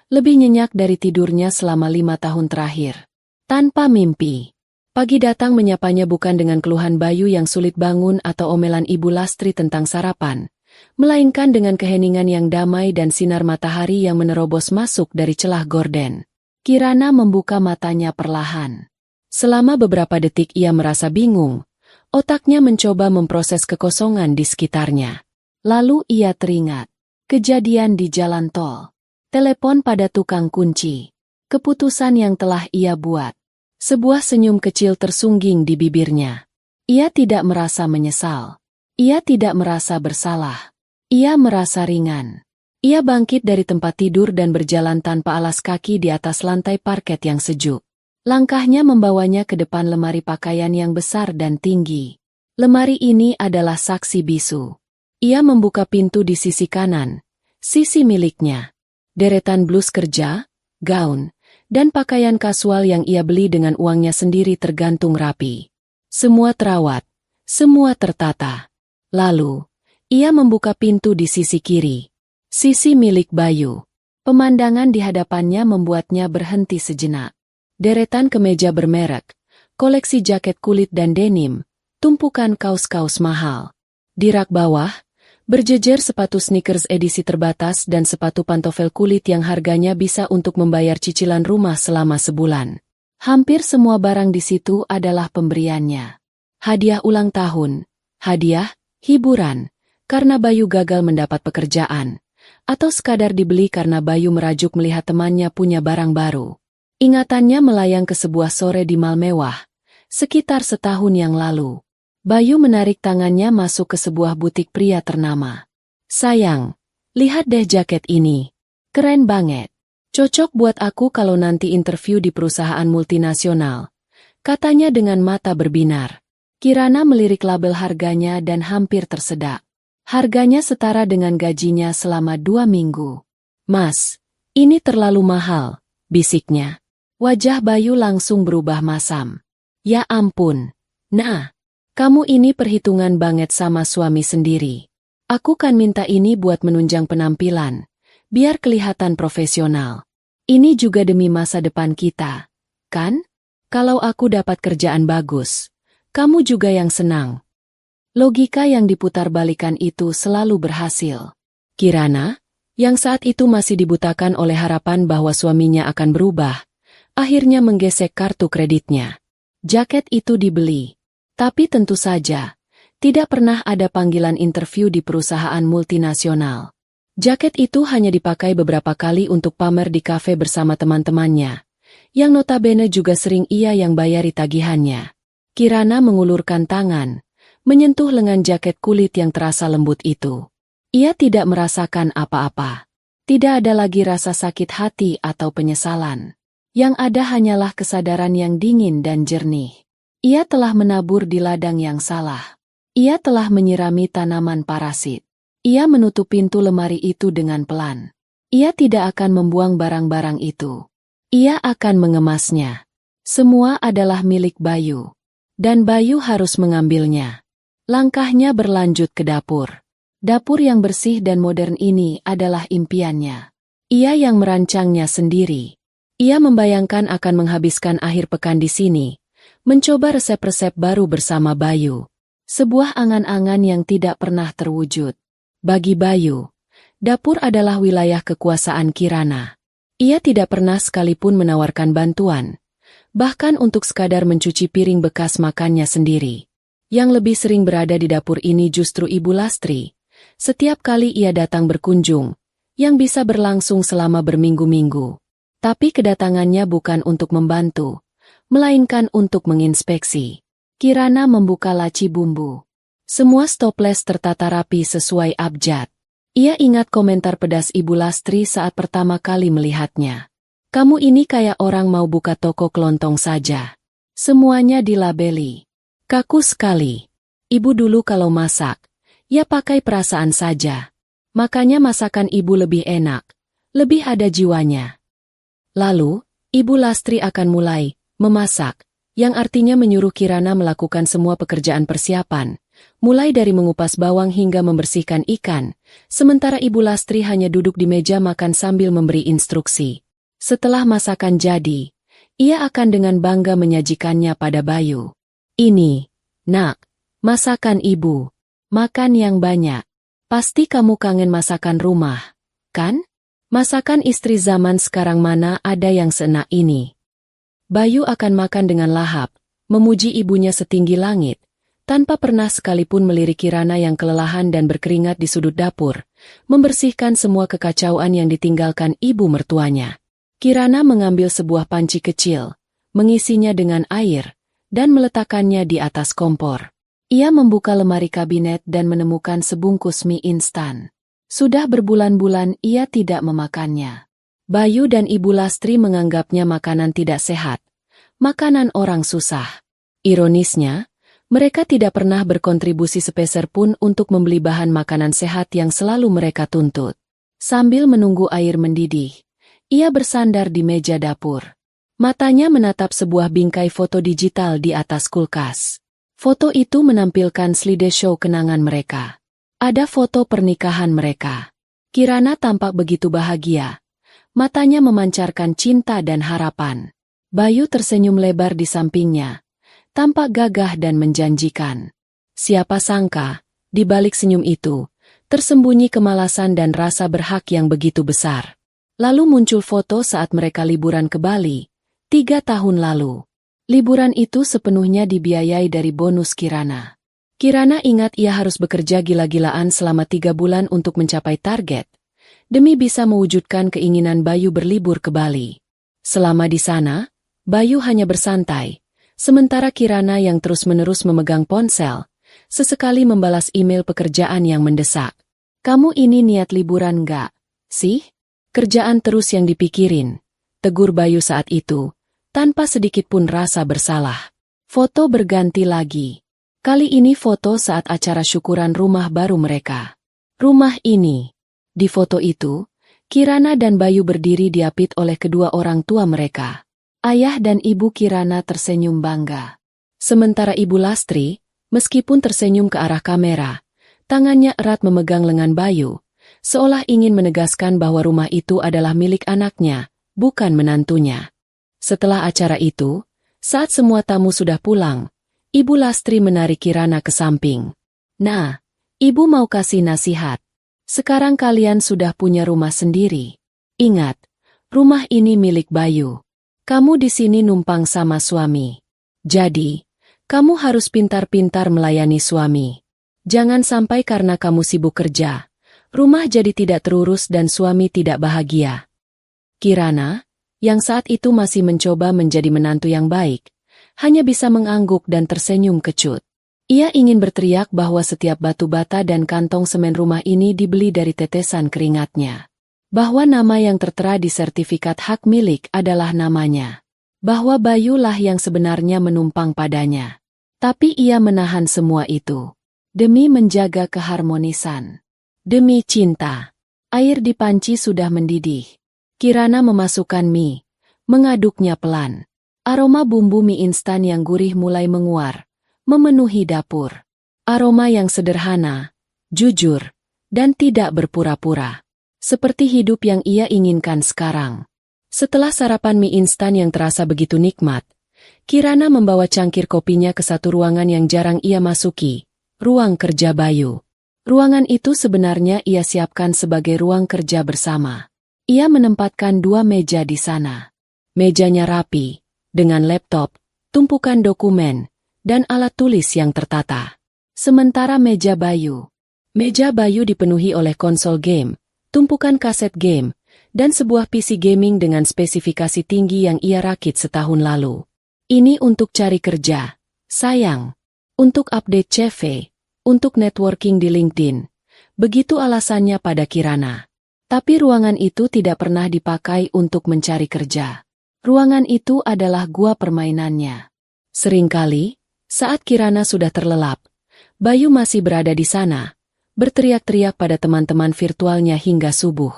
lebih nyenyak dari tidurnya selama 5 tahun terakhir. Tanpa mimpi. Pagi datang menyapanya bukan dengan keluhan Bayu yang sulit bangun atau omelan Ibu Lastri tentang sarapan, melainkan dengan keheningan yang damai dan sinar matahari yang menerobos masuk dari celah gorden. Kirana membuka matanya perlahan. Selama beberapa detik ia merasa bingung, otaknya mencoba memproses kekosongan di sekitarnya. Lalu ia teringat. Kejadian di jalan tol. Telepon pada tukang kunci. Keputusan yang telah ia buat. Sebuah senyum kecil tersungging di bibirnya. Ia tidak merasa menyesal. Ia tidak merasa bersalah. Ia merasa ringan. Ia bangkit dari tempat tidur dan berjalan tanpa alas kaki di atas lantai parket yang sejuk. Langkahnya membawanya ke depan lemari pakaian yang besar dan tinggi. Lemari ini adalah saksi bisu. Ia membuka pintu di sisi kanan, sisi miliknya. Deretan blus kerja, gaun, dan pakaian kasual yang ia beli dengan uangnya sendiri tergantung rapi. Semua terawat, semua tertata. Lalu, ia membuka pintu di sisi kiri, sisi milik Bayu. Pemandangan di hadapannya membuatnya berhenti sejenak. Deretan kemeja bermerek, koleksi jaket kulit dan denim, tumpukan kaos-kaos mahal. Di rak bawah, berjejer sepatu sneakers edisi terbatas dan sepatu pantofel kulit yang harganya bisa untuk membayar cicilan rumah selama sebulan. Hampir semua barang di situ adalah pemberiannya. Hadiah ulang tahun, hadiah, hiburan, karena Bayu gagal mendapat pekerjaan, atau sekadar dibeli karena Bayu merajuk melihat temannya punya barang baru. Ingatannya melayang ke sebuah sore di mal mewah, sekitar setahun yang lalu. Bayu menarik tangannya masuk ke sebuah butik pria ternama. Sayang, lihat deh jaket ini. Keren banget. Cocok buat aku kalau nanti interview di perusahaan multinasional. Katanya dengan mata berbinar. Kirana melirik label harganya dan hampir tersedak. Harganya setara dengan gajinya selama 2 minggu. Mas, ini terlalu mahal, bisiknya. Wajah Bayu langsung berubah masam. Ya ampun, nah. Kamu ini perhitungan banget sama suami sendiri. Aku kan minta ini buat menunjang penampilan, biar kelihatan profesional. Ini juga demi masa depan kita, kan? Kalau aku dapat kerjaan bagus, kamu juga yang senang. Logika yang diputar-balikan itu selalu berhasil. Kirana, yang saat itu masih dibutakan oleh harapan bahwa suaminya akan berubah, akhirnya menggesek kartu kreditnya. Jaket itu dibeli. Tapi tentu saja, tidak pernah ada panggilan interview di perusahaan multinasional. Jaket itu hanya dipakai beberapa kali untuk pamer di kafe bersama teman-temannya, yang notabene juga sering ia yang bayari tagihannya. Kirana mengulurkan tangan, menyentuh lengan jaket kulit yang terasa lembut itu. Ia tidak merasakan apa-apa. Tidak ada lagi rasa sakit hati atau penyesalan. Yang ada hanyalah kesadaran yang dingin dan jernih. Ia telah menabur di ladang yang salah. Ia telah menyirami tanaman parasit. Ia menutup pintu lemari itu dengan pelan. Ia tidak akan membuang barang-barang itu. Ia akan mengemasnya. Semua adalah milik Bayu. Dan Bayu harus mengambilnya. Langkahnya berlanjut ke dapur. Dapur yang bersih dan modern ini adalah impiannya. Ia yang merancangnya sendiri. Ia membayangkan akan menghabiskan akhir pekan di sini. Mencoba resep-resep baru bersama Bayu. Sebuah angan-angan yang tidak pernah terwujud. Bagi Bayu, dapur adalah wilayah kekuasaan Kirana. Ia tidak pernah sekalipun menawarkan bantuan, bahkan untuk sekadar mencuci piring bekas makannya sendiri. Yang lebih sering berada di dapur ini justru Ibu Lastri. Setiap kali ia datang berkunjung, yang bisa berlangsung selama berminggu-minggu. Tapi kedatangannya bukan untuk membantu, melainkan untuk menginspeksi. Kirana membuka laci bumbu. Semua stoples tertata rapi sesuai abjad. Ia ingat komentar pedas Ibu Lastri saat pertama kali melihatnya. Kamu ini kayak orang mau buka toko kelontong saja. Semuanya dilabeli. Kaku sekali. Ibu dulu kalau masak, ya pakai perasaan saja. Makanya masakan ibu lebih enak, lebih ada jiwanya. Lalu, Ibu Lastri akan mulai memasak, yang artinya menyuruh Kirana melakukan semua pekerjaan persiapan, mulai dari mengupas bawang hingga membersihkan ikan, sementara Ibu Lastri hanya duduk di meja makan sambil memberi instruksi. Setelah masakan jadi, ia akan dengan bangga menyajikannya pada Bayu. Ini, nak, masakan ibu. Makan yang banyak. Pasti kamu kangen masakan rumah, kan? Masakan istri zaman sekarang mana ada yang seenak ini. Bayu akan makan dengan lahap, memuji ibunya setinggi langit, tanpa pernah sekalipun melirik Kirana yang kelelahan dan berkeringat di sudut dapur, membersihkan semua kekacauan yang ditinggalkan ibu mertuanya. Kirana mengambil sebuah panci kecil, mengisinya dengan air, dan meletakkannya di atas kompor. Ia membuka lemari kabinet dan menemukan sebungkus mie instan. Sudah berbulan-bulan ia tidak memakannya. Bayu dan Ibu Lastri menganggapnya makanan tidak sehat, makanan orang susah. Ironisnya, mereka tidak pernah berkontribusi sepeser pun untuk membeli bahan makanan sehat yang selalu mereka tuntut. Sambil menunggu air mendidih, ia bersandar di meja dapur. Matanya menatap sebuah bingkai foto digital di atas kulkas. Foto itu menampilkan slideshow kenangan mereka. Ada foto pernikahan mereka. Kirana tampak begitu bahagia. Matanya memancarkan cinta dan harapan. Bayu tersenyum lebar di sampingnya. Tampak gagah dan menjanjikan. Siapa sangka, di balik senyum itu, tersembunyi kemalasan dan rasa berhak yang begitu besar. Lalu muncul foto saat mereka liburan ke Bali, 3 tahun lalu. Liburan itu sepenuhnya dibiayai dari bonus Kirana. Kirana ingat ia harus bekerja gila-gilaan selama 3 bulan untuk mencapai target, demi bisa mewujudkan keinginan Bayu berlibur ke Bali. Selama di sana, Bayu hanya bersantai, sementara Kirana yang terus-menerus memegang ponsel, sesekali membalas email pekerjaan yang mendesak. Kamu ini niat liburan nggak, sih? Kerjaan terus yang dipikirin, tegur Bayu saat itu, tanpa sedikit pun rasa bersalah. Foto berganti lagi. Kali ini foto saat acara syukuran rumah baru mereka. Rumah ini. Di foto itu, Kirana dan Bayu berdiri diapit oleh kedua orang tua mereka. Ayah dan ibu Kirana tersenyum bangga. Sementara Ibu Lastri, meskipun tersenyum ke arah kamera, tangannya erat memegang lengan Bayu, seolah ingin menegaskan bahwa rumah itu adalah milik anaknya, bukan menantunya. Setelah acara itu, saat semua tamu sudah pulang, Ibu Lastri menarik Kirana ke samping. Nah, Ibu mau kasih nasihat. Sekarang kalian sudah punya rumah sendiri. Ingat, rumah ini milik Bayu. Kamu di sini numpang sama suami. Jadi, kamu harus pintar-pintar melayani suami. Jangan sampai karena kamu sibuk kerja, rumah jadi tidak terurus dan suami tidak bahagia. Kirana, yang saat itu masih mencoba menjadi menantu yang baik, hanya bisa mengangguk dan tersenyum kecut. Ia ingin berteriak bahwa setiap batu bata dan kantong semen rumah ini dibeli dari tetesan keringatnya. Bahwa nama yang tertera di sertifikat hak milik adalah namanya. Bahwa Bayu lah yang sebenarnya menumpang padanya. Tapi ia menahan semua itu. Demi menjaga keharmonisan. Demi cinta. Air di panci sudah mendidih. Kirana memasukkan mie, mengaduknya pelan. Aroma bumbu mie instan yang gurih mulai menguar, memenuhi dapur. Aroma yang sederhana, jujur, dan tidak berpura-pura. Seperti hidup yang ia inginkan sekarang. Setelah sarapan mie instan yang terasa begitu nikmat, Kirana membawa cangkir kopinya ke satu ruangan yang jarang ia masuki, Ruang kerja Bayu. Ruangan itu sebenarnya ia siapkan sebagai ruang kerja bersama. Ia menempatkan 2 meja di sana. Mejanya rapi, dengan laptop, tumpukan dokumen, dan alat tulis yang tertata. Sementara meja Bayu dipenuhi oleh konsol game, tumpukan kaset game, dan sebuah PC gaming dengan spesifikasi tinggi yang ia rakit setahun lalu. Ini untuk cari kerja, sayang. Untuk update CV, untuk networking di LinkedIn. Begitu alasannya pada Kirana. Tapi ruangan itu tidak pernah dipakai untuk mencari kerja. Ruangan itu adalah gua permainannya. Seringkali, saat Kirana sudah terlelap, Bayu masih berada di sana, berteriak-teriak pada teman-teman virtualnya hingga subuh.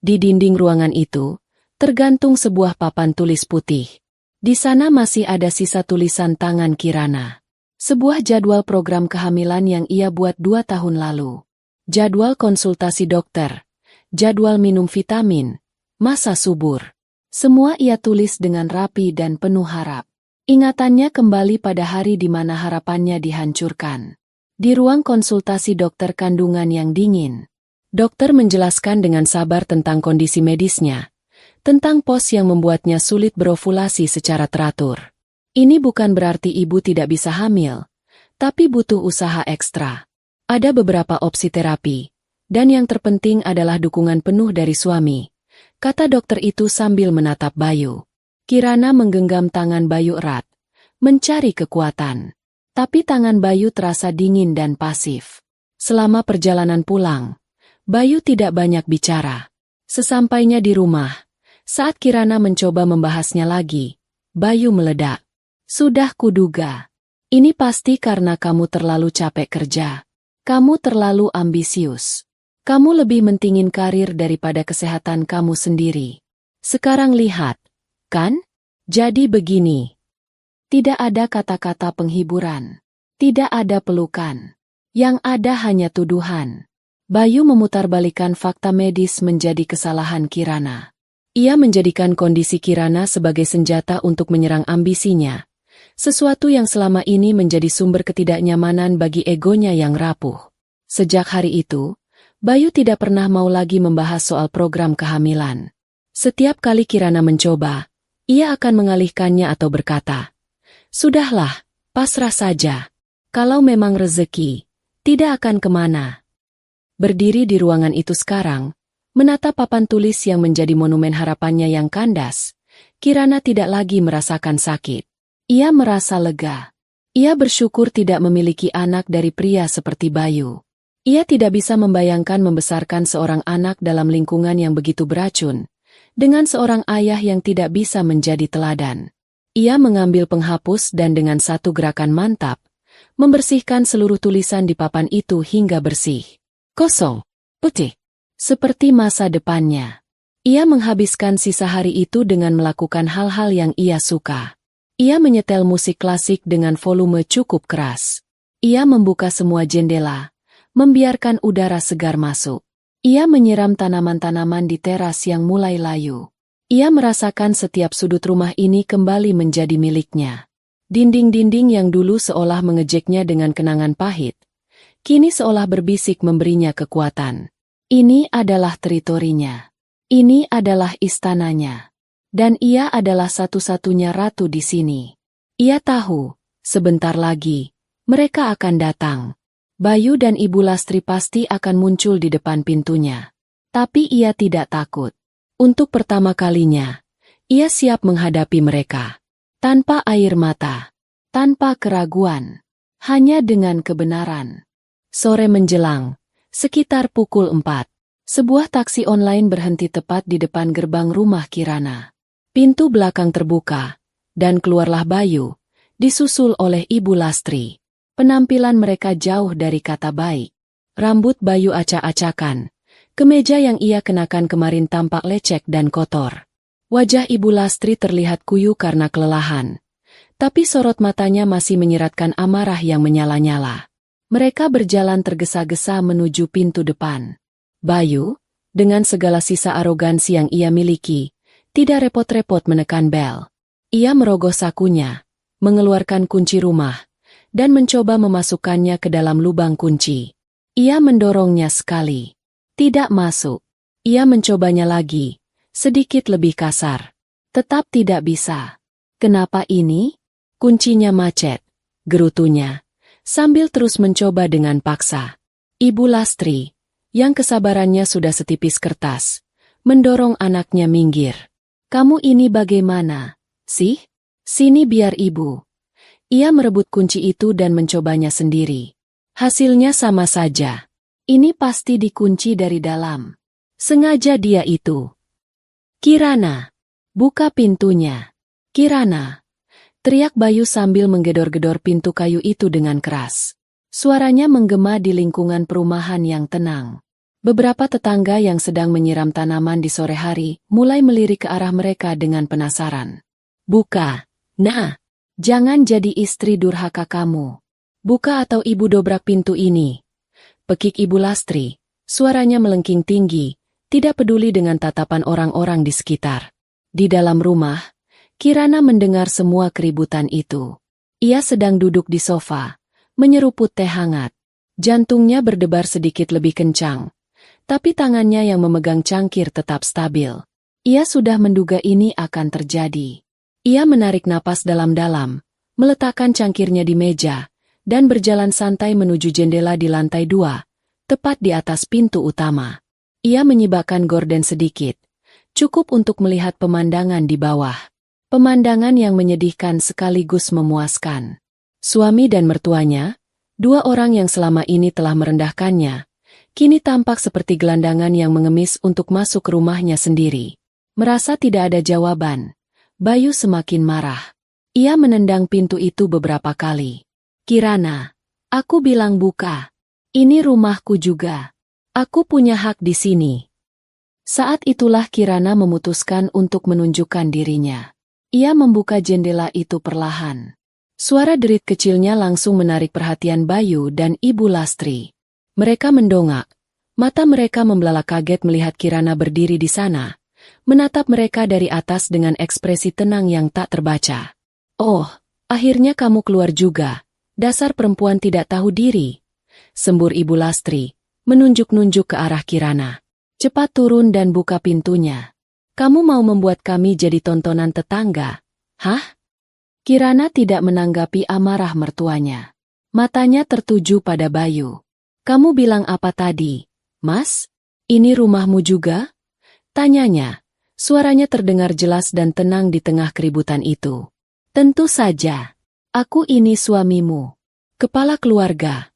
Di dinding ruangan itu, tergantung sebuah papan tulis putih. Di sana masih ada sisa tulisan tangan Kirana. Sebuah jadwal program kehamilan yang ia buat 2 tahun lalu. Jadwal konsultasi dokter. Jadwal minum vitamin. Masa subur. Semua ia tulis dengan rapi dan penuh harap. Ingatannya kembali pada hari di mana harapannya dihancurkan. Di ruang konsultasi dokter kandungan yang dingin. Dokter menjelaskan dengan sabar tentang kondisi medisnya. Tentang pos yang membuatnya sulit berovulasi secara teratur. Ini bukan berarti ibu tidak bisa hamil, tapi butuh usaha ekstra. Ada beberapa opsi terapi, dan yang terpenting adalah dukungan penuh dari suami, kata dokter itu sambil menatap Bayu. Kirana menggenggam tangan Bayu erat, mencari kekuatan. Tapi tangan Bayu terasa dingin dan pasif. Selama perjalanan pulang, Bayu tidak banyak bicara. Sesampainya di rumah, saat Kirana mencoba membahasnya lagi, Bayu meledak. Sudah kuduga. Ini pasti karena kamu terlalu capek kerja. Kamu terlalu ambisius. Kamu lebih mentingin karir daripada kesehatan kamu sendiri. Sekarang lihat, kan? Jadi begini. Tidak ada kata-kata penghiburan. Tidak ada pelukan. Yang ada hanya tuduhan. Bayu memutarbalikkan fakta medis menjadi kesalahan Kirana. Ia menjadikan kondisi Kirana sebagai senjata untuk menyerang ambisinya. Sesuatu yang selama ini menjadi sumber ketidaknyamanan bagi egonya yang rapuh. Sejak hari itu, Bayu tidak pernah mau lagi membahas soal program kehamilan. Setiap kali Kirana mencoba, ia akan mengalihkannya atau berkata, "Sudahlah, pasrah saja. Kalau memang rezeki, tidak akan kemana." Berdiri di ruangan itu sekarang, menatap papan tulis yang menjadi monumen harapannya yang kandas, Kirana tidak lagi merasakan sakit. Ia merasa lega. Ia bersyukur tidak memiliki anak dari pria seperti Bayu. Ia tidak bisa membayangkan membesarkan seorang anak dalam lingkungan yang begitu beracun, dengan seorang ayah yang tidak bisa menjadi teladan. Ia mengambil penghapus dan dengan satu gerakan mantap, membersihkan seluruh tulisan di papan itu hingga bersih. Kosong, putih, seperti masa depannya. Ia menghabiskan sisa hari itu dengan melakukan hal-hal yang ia suka. Ia menyetel musik klasik dengan volume cukup keras. Ia membuka semua jendela, membiarkan udara segar masuk. Ia menyiram tanaman-tanaman di teras yang mulai layu. Ia merasakan setiap sudut rumah ini kembali menjadi miliknya. Dinding-dinding yang dulu seolah mengejeknya dengan kenangan pahit, kini seolah berbisik memberinya kekuatan. Ini adalah teritorinya. Ini adalah istananya. Dan ia adalah satu-satunya ratu di sini. Ia tahu, sebentar lagi, mereka akan datang. Bayu dan Ibu Lastri pasti akan muncul di depan pintunya. Tapi ia tidak takut. Untuk pertama kalinya, ia siap menghadapi mereka. Tanpa air mata. Tanpa keraguan. Hanya dengan kebenaran. Sore menjelang, sekitar pukul 4. Sebuah taksi online berhenti tepat di depan gerbang rumah Kirana. Pintu belakang terbuka, dan keluarlah Bayu, disusul oleh Ibu Lastri. Penampilan mereka jauh dari kata baik. Rambut Bayu acak-acakan. Kemeja yang ia kenakan kemarin tampak lecek dan kotor. Wajah Ibu Lastri terlihat kuyu karena kelelahan. Tapi sorot matanya masih menyiratkan amarah yang menyala-nyala. Mereka berjalan tergesa-gesa menuju pintu depan. Bayu, dengan segala sisa arogansi yang ia miliki, tidak repot-repot menekan bel. Ia merogoh sakunya, mengeluarkan kunci rumah, dan mencoba memasukkannya ke dalam lubang kunci. Ia mendorongnya sekali. Tidak masuk. Ia mencobanya lagi, sedikit lebih kasar. Tetap tidak bisa. Kenapa ini? Kuncinya macet, gerutunya, sambil terus mencoba dengan paksa. Ibu Lastri, yang kesabarannya sudah setipis kertas, mendorong anaknya minggir. Kamu ini bagaimana, sih? Sini biar ibu. Ia merebut kunci itu dan mencobanya sendiri. Hasilnya sama saja. Ini pasti dikunci dari dalam. Sengaja dia itu. Kirana, buka pintunya. Kirana, teriak Bayu sambil menggedor-gedor pintu kayu itu dengan keras. Suaranya menggema di lingkungan perumahan yang tenang. Beberapa tetangga yang sedang menyiram tanaman di sore hari mulai melirik ke arah mereka dengan penasaran. Buka, nah, jangan jadi istri durhaka kamu. Buka atau ibu dobrak pintu ini. Pekik Ibu Lastri, suaranya melengking tinggi, tidak peduli dengan tatapan orang-orang di sekitar. Di dalam rumah, Kirana mendengar semua keributan itu. Ia sedang duduk di sofa, menyeruput teh hangat. Jantungnya berdebar sedikit lebih kencang, tapi tangannya yang memegang cangkir tetap stabil. Ia sudah menduga ini akan terjadi. Ia menarik napas dalam-dalam, meletakkan cangkirnya di meja, dan berjalan santai menuju jendela di lantai 2, tepat di atas pintu utama. Ia menyibakkan gorden sedikit, cukup untuk melihat pemandangan di bawah. Pemandangan yang menyedihkan sekaligus memuaskan. Suami dan mertuanya, dua orang yang selama ini telah merendahkannya, kini tampak seperti gelandangan yang mengemis untuk masuk ke rumahnya sendiri. Merasa tidak ada jawaban, Bayu semakin marah. Ia menendang pintu itu beberapa kali. Kirana, aku bilang buka. Ini rumahku juga. Aku punya hak di sini. Saat itulah Kirana memutuskan untuk menunjukkan dirinya. Ia membuka jendela itu perlahan. Suara derit kecilnya langsung menarik perhatian Bayu dan Ibu Lastri. Mereka mendongak. Mata mereka membelalak kaget melihat Kirana berdiri di sana, menatap mereka dari atas dengan ekspresi tenang yang tak terbaca. Oh, akhirnya kamu keluar juga. Dasar perempuan tidak tahu diri. Sembur Ibu Lastri, menunjuk-nunjuk ke arah Kirana. Cepat turun dan buka pintunya. Kamu mau membuat kami jadi tontonan tetangga? Hah? Kirana tidak menanggapi amarah mertuanya. Matanya tertuju pada Bayu. Kamu bilang apa tadi, Mas? Ini rumahmu juga? Tanyanya. Suaranya terdengar jelas dan tenang di tengah keributan itu. Tentu saja. Aku ini suamimu. Kepala keluarga.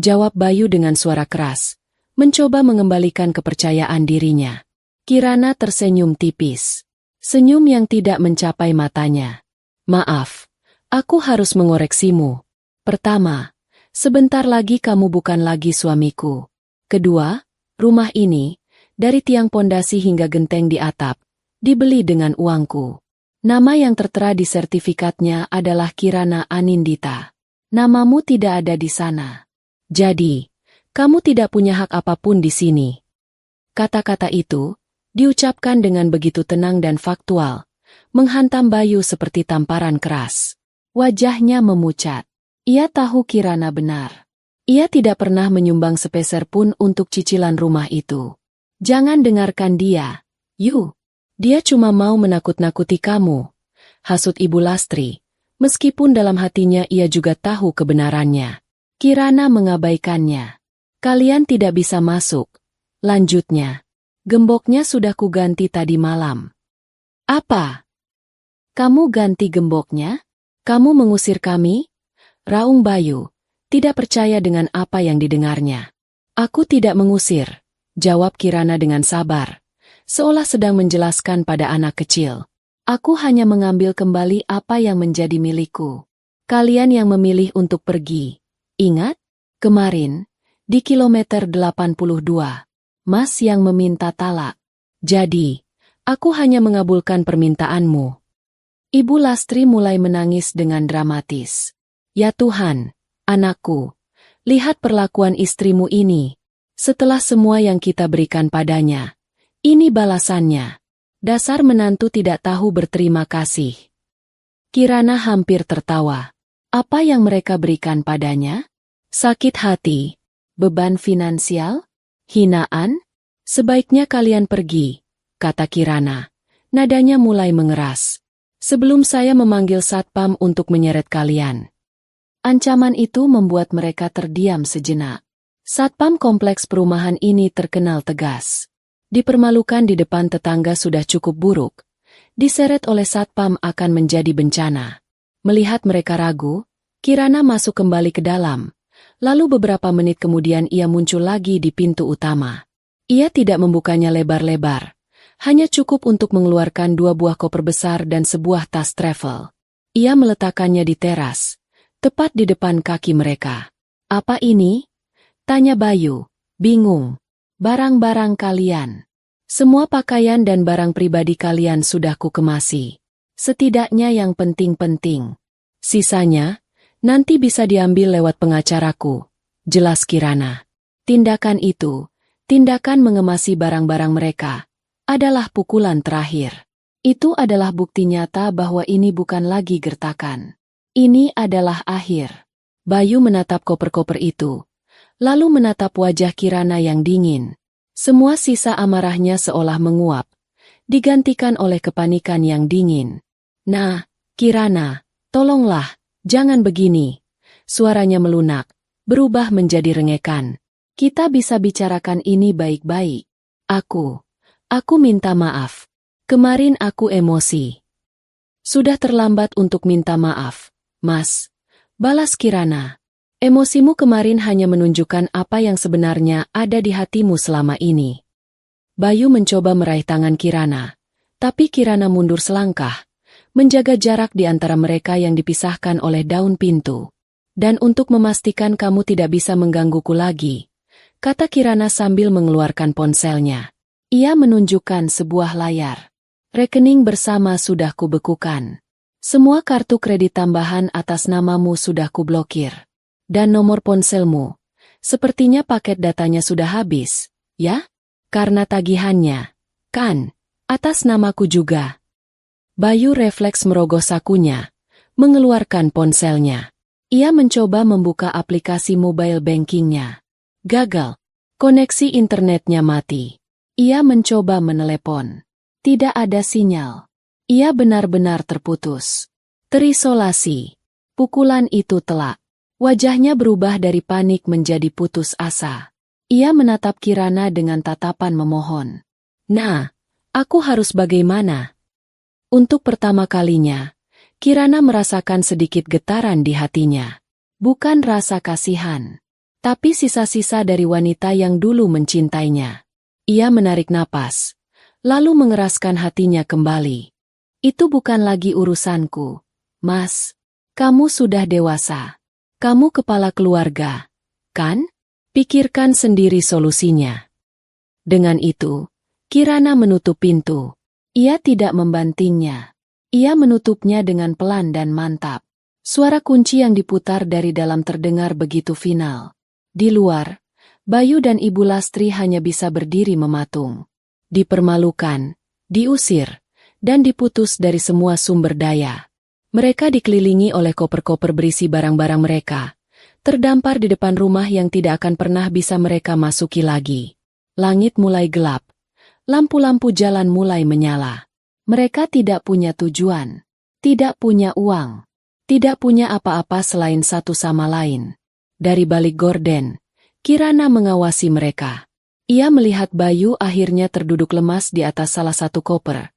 Jawab Bayu dengan suara keras, mencoba mengembalikan kepercayaan dirinya. Kirana tersenyum tipis. Senyum yang tidak mencapai matanya. Maaf, aku harus mengoreksimu. Pertama, sebentar lagi kamu bukan lagi suamiku. Kedua, rumah ini, dari tiang pondasi hingga genteng di atap, dibeli dengan uangku. Nama yang tertera di sertifikatnya adalah Kirana Anindita. Namamu tidak ada di sana. Jadi, kamu tidak punya hak apapun di sini. Kata-kata itu diucapkan dengan begitu tenang dan faktual, menghantam Bayu seperti tamparan keras. Wajahnya memucat. Ia tahu Kirana benar. Ia tidak pernah menyumbang sepeser pun untuk cicilan rumah itu. Jangan dengarkan dia, Yu. Dia cuma mau menakut-nakuti kamu. Hasut Ibu Lastri, meskipun dalam hatinya ia juga tahu kebenarannya. Kirana mengabaikannya. Kalian tidak bisa masuk. Lanjutnya. Gemboknya sudah kuganti tadi malam. Apa? Kamu ganti gemboknya? Kamu mengusir kami? Raung Bayu, tidak percaya dengan apa yang didengarnya. Aku tidak mengusir, jawab Kirana dengan sabar, seolah sedang menjelaskan pada anak kecil. Aku hanya mengambil kembali apa yang menjadi milikku. Kalian yang memilih untuk pergi. Ingat? Kemarin, di kilometer 82, Mas yang meminta talak. Jadi, aku hanya mengabulkan permintaanmu. Ibu Lastri mulai menangis dengan dramatis. Ya Tuhan, anakku, lihat perlakuan istrimu ini. Setelah semua yang kita berikan padanya, ini balasannya. Dasar menantu tidak tahu berterima kasih. Kirana hampir tertawa. Apa yang mereka berikan padanya? Sakit hati, beban finansial, hinaan? Sebaiknya kalian pergi, kata Kirana. Nadanya mulai mengeras. Sebelum saya memanggil satpam untuk menyeret kalian. Ancaman itu membuat mereka terdiam sejenak. Satpam kompleks perumahan ini terkenal tegas. Dipermalukan di depan tetangga sudah cukup buruk. Diseret oleh satpam akan menjadi bencana. Melihat mereka ragu, Kirana masuk kembali ke dalam. Lalu beberapa menit kemudian ia muncul lagi di pintu utama. Ia tidak membukanya lebar-lebar. Hanya cukup untuk mengeluarkan 2 buah koper besar dan sebuah tas travel. Ia meletakkannya di teras, tepat di depan kaki mereka. Apa ini? Tanya Bayu, bingung. Barang-barang kalian. Semua pakaian dan barang pribadi kalian sudah kukemasi. Setidaknya yang penting-penting. Sisanya, nanti bisa diambil lewat pengacaraku, jelas Kirana. Tindakan itu, tindakan mengemasi barang-barang mereka, adalah pukulan terakhir. Itu adalah bukti nyata bahwa ini bukan lagi gertakan. Ini adalah akhir. Bayu menatap koper-koper itu, lalu menatap wajah Kirana yang dingin. Semua sisa amarahnya seolah menguap, digantikan oleh kepanikan yang dingin. Nah, Kirana, tolonglah, jangan begini. Suaranya melunak, berubah menjadi rengekan. Kita bisa bicarakan ini baik-baik. Aku minta maaf. Kemarin aku emosi. Sudah terlambat untuk minta maaf, Mas. Balas Kirana. Emosimu kemarin hanya menunjukkan apa yang sebenarnya ada di hatimu selama ini. Bayu mencoba meraih tangan Kirana. Tapi Kirana mundur selangkah, menjaga jarak di antara mereka yang dipisahkan oleh daun pintu. Dan untuk memastikan kamu tidak bisa menggangguku lagi, kata Kirana sambil mengeluarkan ponselnya. Ia menunjukkan sebuah layar. Rekening bersama sudah kubekukan. Semua kartu kredit tambahan atas namamu sudah kublokir. Dan nomor ponselmu. Sepertinya paket datanya sudah habis, ya? Karena tagihannya, kan, atas namaku juga. Bayu refleks merogoh sakunya, mengeluarkan ponselnya. Ia mencoba membuka aplikasi mobile bankingnya. Gagal. Koneksi internetnya mati. Ia mencoba menelepon. Tidak ada sinyal. Ia benar-benar terputus. Terisolasi. Pukulan itu telak. Wajahnya berubah dari panik menjadi putus asa. Ia menatap Kirana dengan tatapan memohon. Nah, aku harus bagaimana? Untuk pertama kalinya, Kirana merasakan sedikit getaran di hatinya. Bukan rasa kasihan, tapi sisa-sisa dari wanita yang dulu mencintainya. Ia menarik napas, lalu mengeraskan hatinya kembali. Itu bukan lagi urusanku, Mas. Kamu sudah dewasa. Kamu kepala keluarga, kan? Pikirkan sendiri solusinya. Dengan itu, Kirana menutup pintu. Ia tidak membantingnya. Ia menutupnya dengan pelan dan mantap. Suara kunci yang diputar dari dalam terdengar begitu final. Di luar, Bayu dan Ibu Lastri hanya bisa berdiri mematung. Dipermalukan, diusir, dan diputus dari semua sumber daya. Mereka dikelilingi oleh koper-koper berisi barang-barang mereka, terdampar di depan rumah yang tidak akan pernah bisa mereka masuki lagi. Langit mulai gelap. Lampu-lampu jalan mulai menyala. Mereka tidak punya tujuan, tidak punya uang, tidak punya apa-apa selain satu sama lain. Dari balik gorden, Kirana mengawasi mereka. Ia melihat Bayu akhirnya terduduk lemas di atas salah satu koper,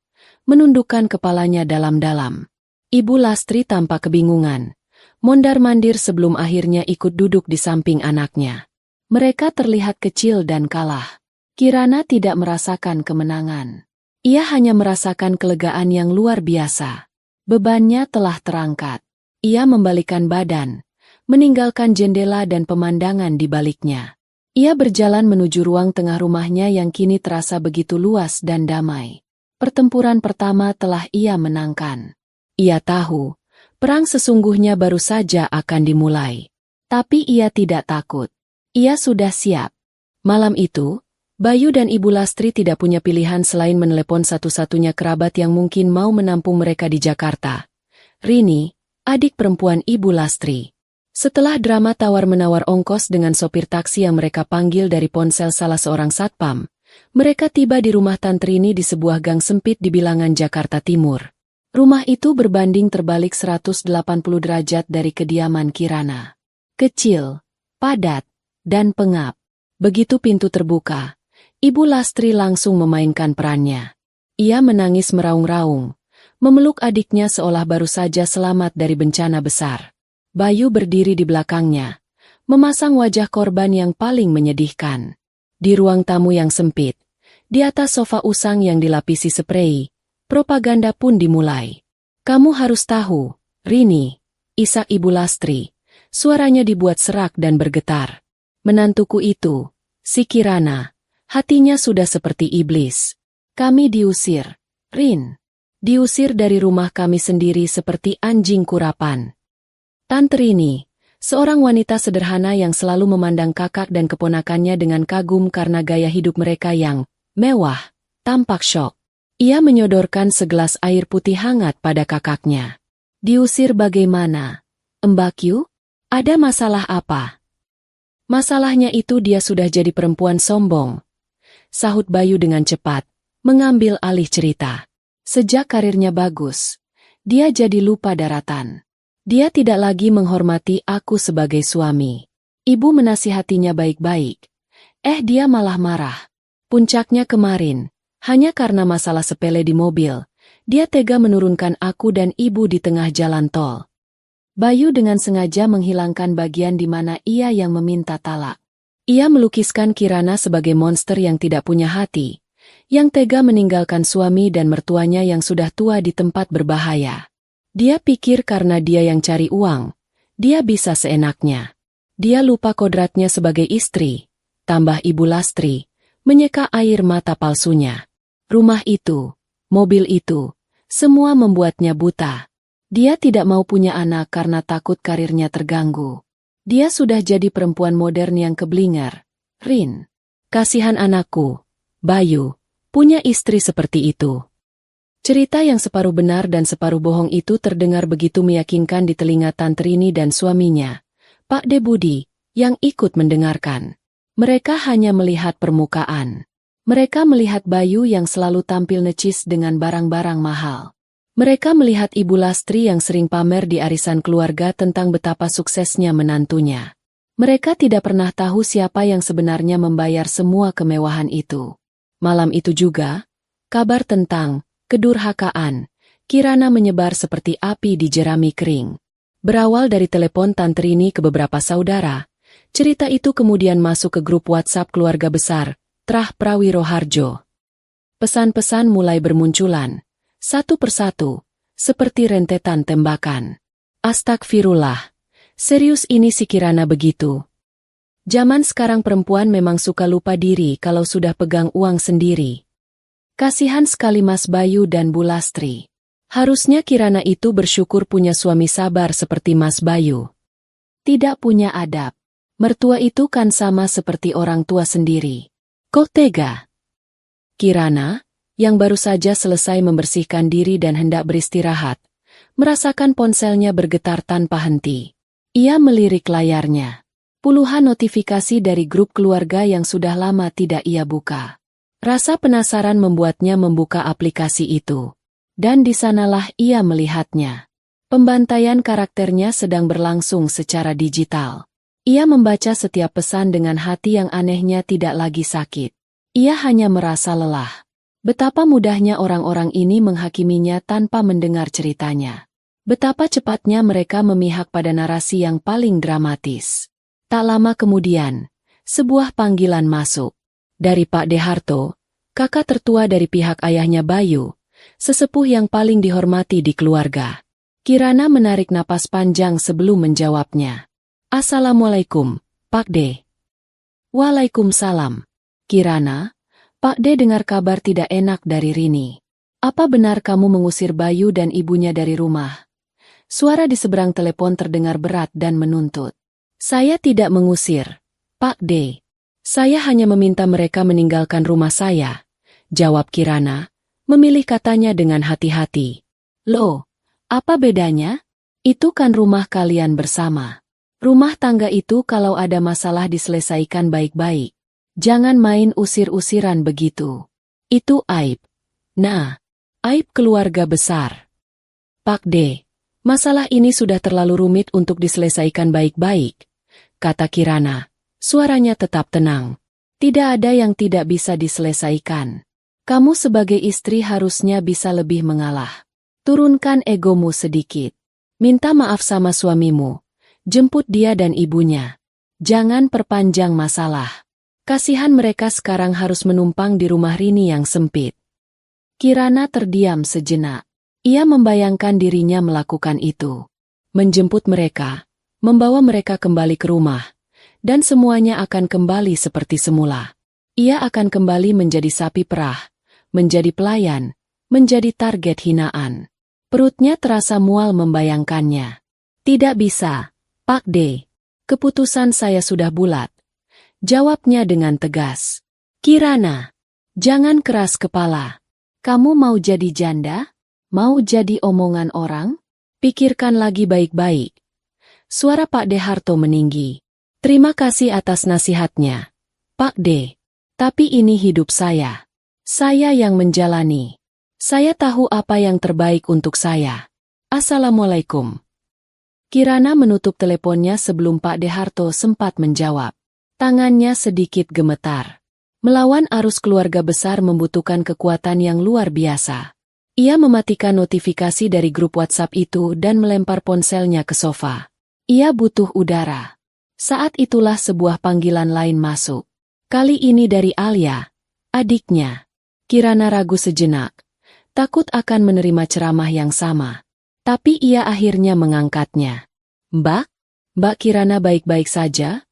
menundukkan kepalanya dalam-dalam. Ibu Lastri tampak kebingungan, mondar-mandir sebelum akhirnya ikut duduk di samping anaknya. Mereka terlihat kecil dan kalah. Kirana tidak merasakan kemenangan. Ia hanya merasakan kelegaan yang luar biasa. Bebannya telah terangkat. Ia membalikkan badan, meninggalkan jendela dan pemandangan di baliknya. Ia berjalan menuju ruang tengah rumahnya yang kini terasa begitu luas dan damai. Pertempuran pertama telah ia menangkan. Ia tahu, perang sesungguhnya baru saja akan dimulai. Tapi ia tidak takut. Ia sudah siap. Malam itu, Bayu dan Ibu Lastri tidak punya pilihan selain menelepon satu-satunya kerabat yang mungkin mau menampung mereka di Jakarta. Rini, adik perempuan Ibu Lastri. Setelah drama tawar-menawar ongkos dengan sopir taksi yang mereka panggil dari ponsel salah seorang satpam, mereka tiba di rumah Tante Rini di sebuah gang sempit di bilangan Jakarta Timur. Rumah itu berbanding terbalik 180 derajat dari kediaman Kirana. Kecil, padat, dan pengap. Begitu pintu terbuka, Ibu Lastri langsung memainkan perannya. Ia menangis meraung-raung, memeluk adiknya seolah baru saja selamat dari bencana besar. Bayu berdiri di belakangnya, memasang wajah korban yang paling menyedihkan. Di ruang tamu yang sempit, di atas sofa usang yang dilapisi sprei, propaganda pun dimulai. Kamu harus tahu, Rini, isak Ibu Lastri. Suaranya dibuat serak dan bergetar. Menantuku itu, si Kirana, hatinya sudah seperti iblis. Kami diusir, Rin. Diusir dari rumah kami sendiri seperti anjing kurapan. Tante Rini, seorang wanita sederhana yang selalu memandang kakak dan keponakannya dengan kagum karena gaya hidup mereka yang mewah, tampak syok. Ia menyodorkan segelas air putih hangat pada kakaknya. Diusir bagaimana? Mbak Yu? Ada masalah apa? Masalahnya itu dia sudah jadi perempuan sombong. Sahut Bayu dengan cepat, mengambil alih cerita. Sejak karirnya bagus, dia jadi lupa daratan. Dia tidak lagi menghormati aku sebagai suami. Ibu menasihatinya baik-baik. Dia malah marah. Puncaknya kemarin, hanya karena masalah sepele di mobil, dia tega menurunkan aku dan ibu di tengah jalan tol. Bayu dengan sengaja menghilangkan bagian di mana ia yang meminta talak. Ia melukiskan Kirana sebagai monster yang tidak punya hati, yang tega meninggalkan suami dan mertuanya yang sudah tua di tempat berbahaya. Dia pikir karena dia yang cari uang, dia bisa seenaknya. Dia lupa kodratnya sebagai istri, tambah Ibu Lastri, menyeka air mata palsunya. Rumah itu, mobil itu, semua membuatnya buta. Dia tidak mau punya anak karena takut karirnya terganggu. Dia sudah jadi perempuan modern yang keblinger. Rin, kasihan anakku, Bayu, punya istri seperti itu. Cerita yang separuh benar dan separuh bohong itu terdengar begitu meyakinkan di telinga Tante Rini dan suaminya, Pak De Budi, yang ikut mendengarkan. Mereka hanya melihat permukaan. Mereka melihat Bayu yang selalu tampil necis dengan barang-barang mahal. Mereka melihat Ibu Lastri yang sering pamer di arisan keluarga tentang betapa suksesnya menantunya. Mereka tidak pernah tahu siapa yang sebenarnya membayar semua kemewahan itu. Malam itu juga, kabar tentang kedurhakaan Kirana menyebar seperti api di jerami kering. Berawal dari telepon Tante Rini ke beberapa saudara, cerita itu kemudian masuk ke grup WhatsApp keluarga besar, Trah Prawiro Harjo. Pesan-pesan mulai bermunculan, satu persatu, seperti rentetan tembakan. Astagfirullah, serius ini si Kirana begitu? Zaman sekarang perempuan memang suka lupa diri kalau sudah pegang uang sendiri. Kasihan sekali Mas Bayu dan Bu Lastri. Harusnya Kirana itu bersyukur punya suami sabar seperti Mas Bayu. Tidak punya adab. Mertua itu kan sama seperti orang tua sendiri. Kok tega? Kirana, yang baru saja selesai membersihkan diri dan hendak beristirahat, merasakan ponselnya bergetar tanpa henti. Ia melirik layarnya. Puluhan notifikasi dari grup keluarga yang sudah lama tidak ia buka. Rasa penasaran membuatnya membuka aplikasi itu. Dan di sanalah ia melihatnya. Pembantaian karakternya sedang berlangsung secara digital. Ia membaca setiap pesan dengan hati yang anehnya tidak lagi sakit. Ia hanya merasa lelah. Betapa mudahnya orang-orang ini menghakiminya tanpa mendengar ceritanya. Betapa cepatnya mereka memihak pada narasi yang paling dramatis. Tak lama kemudian, sebuah panggilan masuk. Dari Pak Deharto, kakak tertua dari pihak ayahnya Bayu, sesepuh yang paling dihormati di keluarga. Kirana menarik napas panjang sebelum menjawabnya. Assalamualaikum, Pak De. Waalaikumsalam. Kirana, Pak De dengar kabar tidak enak dari Rini. Apa benar kamu mengusir Bayu dan ibunya dari rumah? Suara di seberang telepon terdengar berat dan menuntut. Saya tidak mengusir, Pak De. Saya hanya meminta mereka meninggalkan rumah saya, jawab Kirana, memilih katanya dengan hati-hati. Loh, apa bedanya? Itu kan rumah kalian bersama. Rumah tangga itu kalau ada masalah diselesaikan baik-baik. Jangan main usir-usiran begitu. Itu aib. Nah, aib keluarga besar. Pak D, masalah ini sudah terlalu rumit untuk diselesaikan baik-baik, kata Kirana. Suaranya tetap tenang. Tidak ada yang tidak bisa diselesaikan. Kamu sebagai istri harusnya bisa lebih mengalah. Turunkan egomu sedikit. Minta maaf sama suamimu. Jemput dia dan ibunya. Jangan perpanjang masalah. Kasihan mereka sekarang harus menumpang di rumah Rini yang sempit. Kirana terdiam sejenak. Ia membayangkan dirinya melakukan itu. Menjemput mereka, membawa mereka kembali ke rumah. Dan semuanya akan kembali seperti semula. Ia akan kembali menjadi sapi perah, menjadi pelayan, menjadi target hinaan. Perutnya terasa mual membayangkannya. Tidak bisa, Pak D. Keputusan saya sudah bulat. Jawabnya dengan tegas. Kirana, jangan keras kepala. Kamu mau jadi janda? Mau jadi omongan orang? Pikirkan lagi baik-baik. Suara Pak D. Harto meninggi. Terima kasih atas nasihatnya, Pak D. Tapi ini hidup saya. Saya yang menjalani. Saya tahu apa yang terbaik untuk saya. Assalamualaikum. Kirana menutup teleponnya sebelum Pak D. Harto sempat menjawab. Tangannya sedikit gemetar. Melawan arus keluarga besar membutuhkan kekuatan yang luar biasa. Ia mematikan notifikasi dari grup WhatsApp itu dan melempar ponselnya ke sofa. Ia butuh udara. Saat itulah sebuah panggilan lain masuk. Kali ini dari Alia, adiknya. Kirana ragu sejenak, takut akan menerima ceramah yang sama. Tapi ia akhirnya mengangkatnya. Mbak? Mbak Kirana baik-baik saja?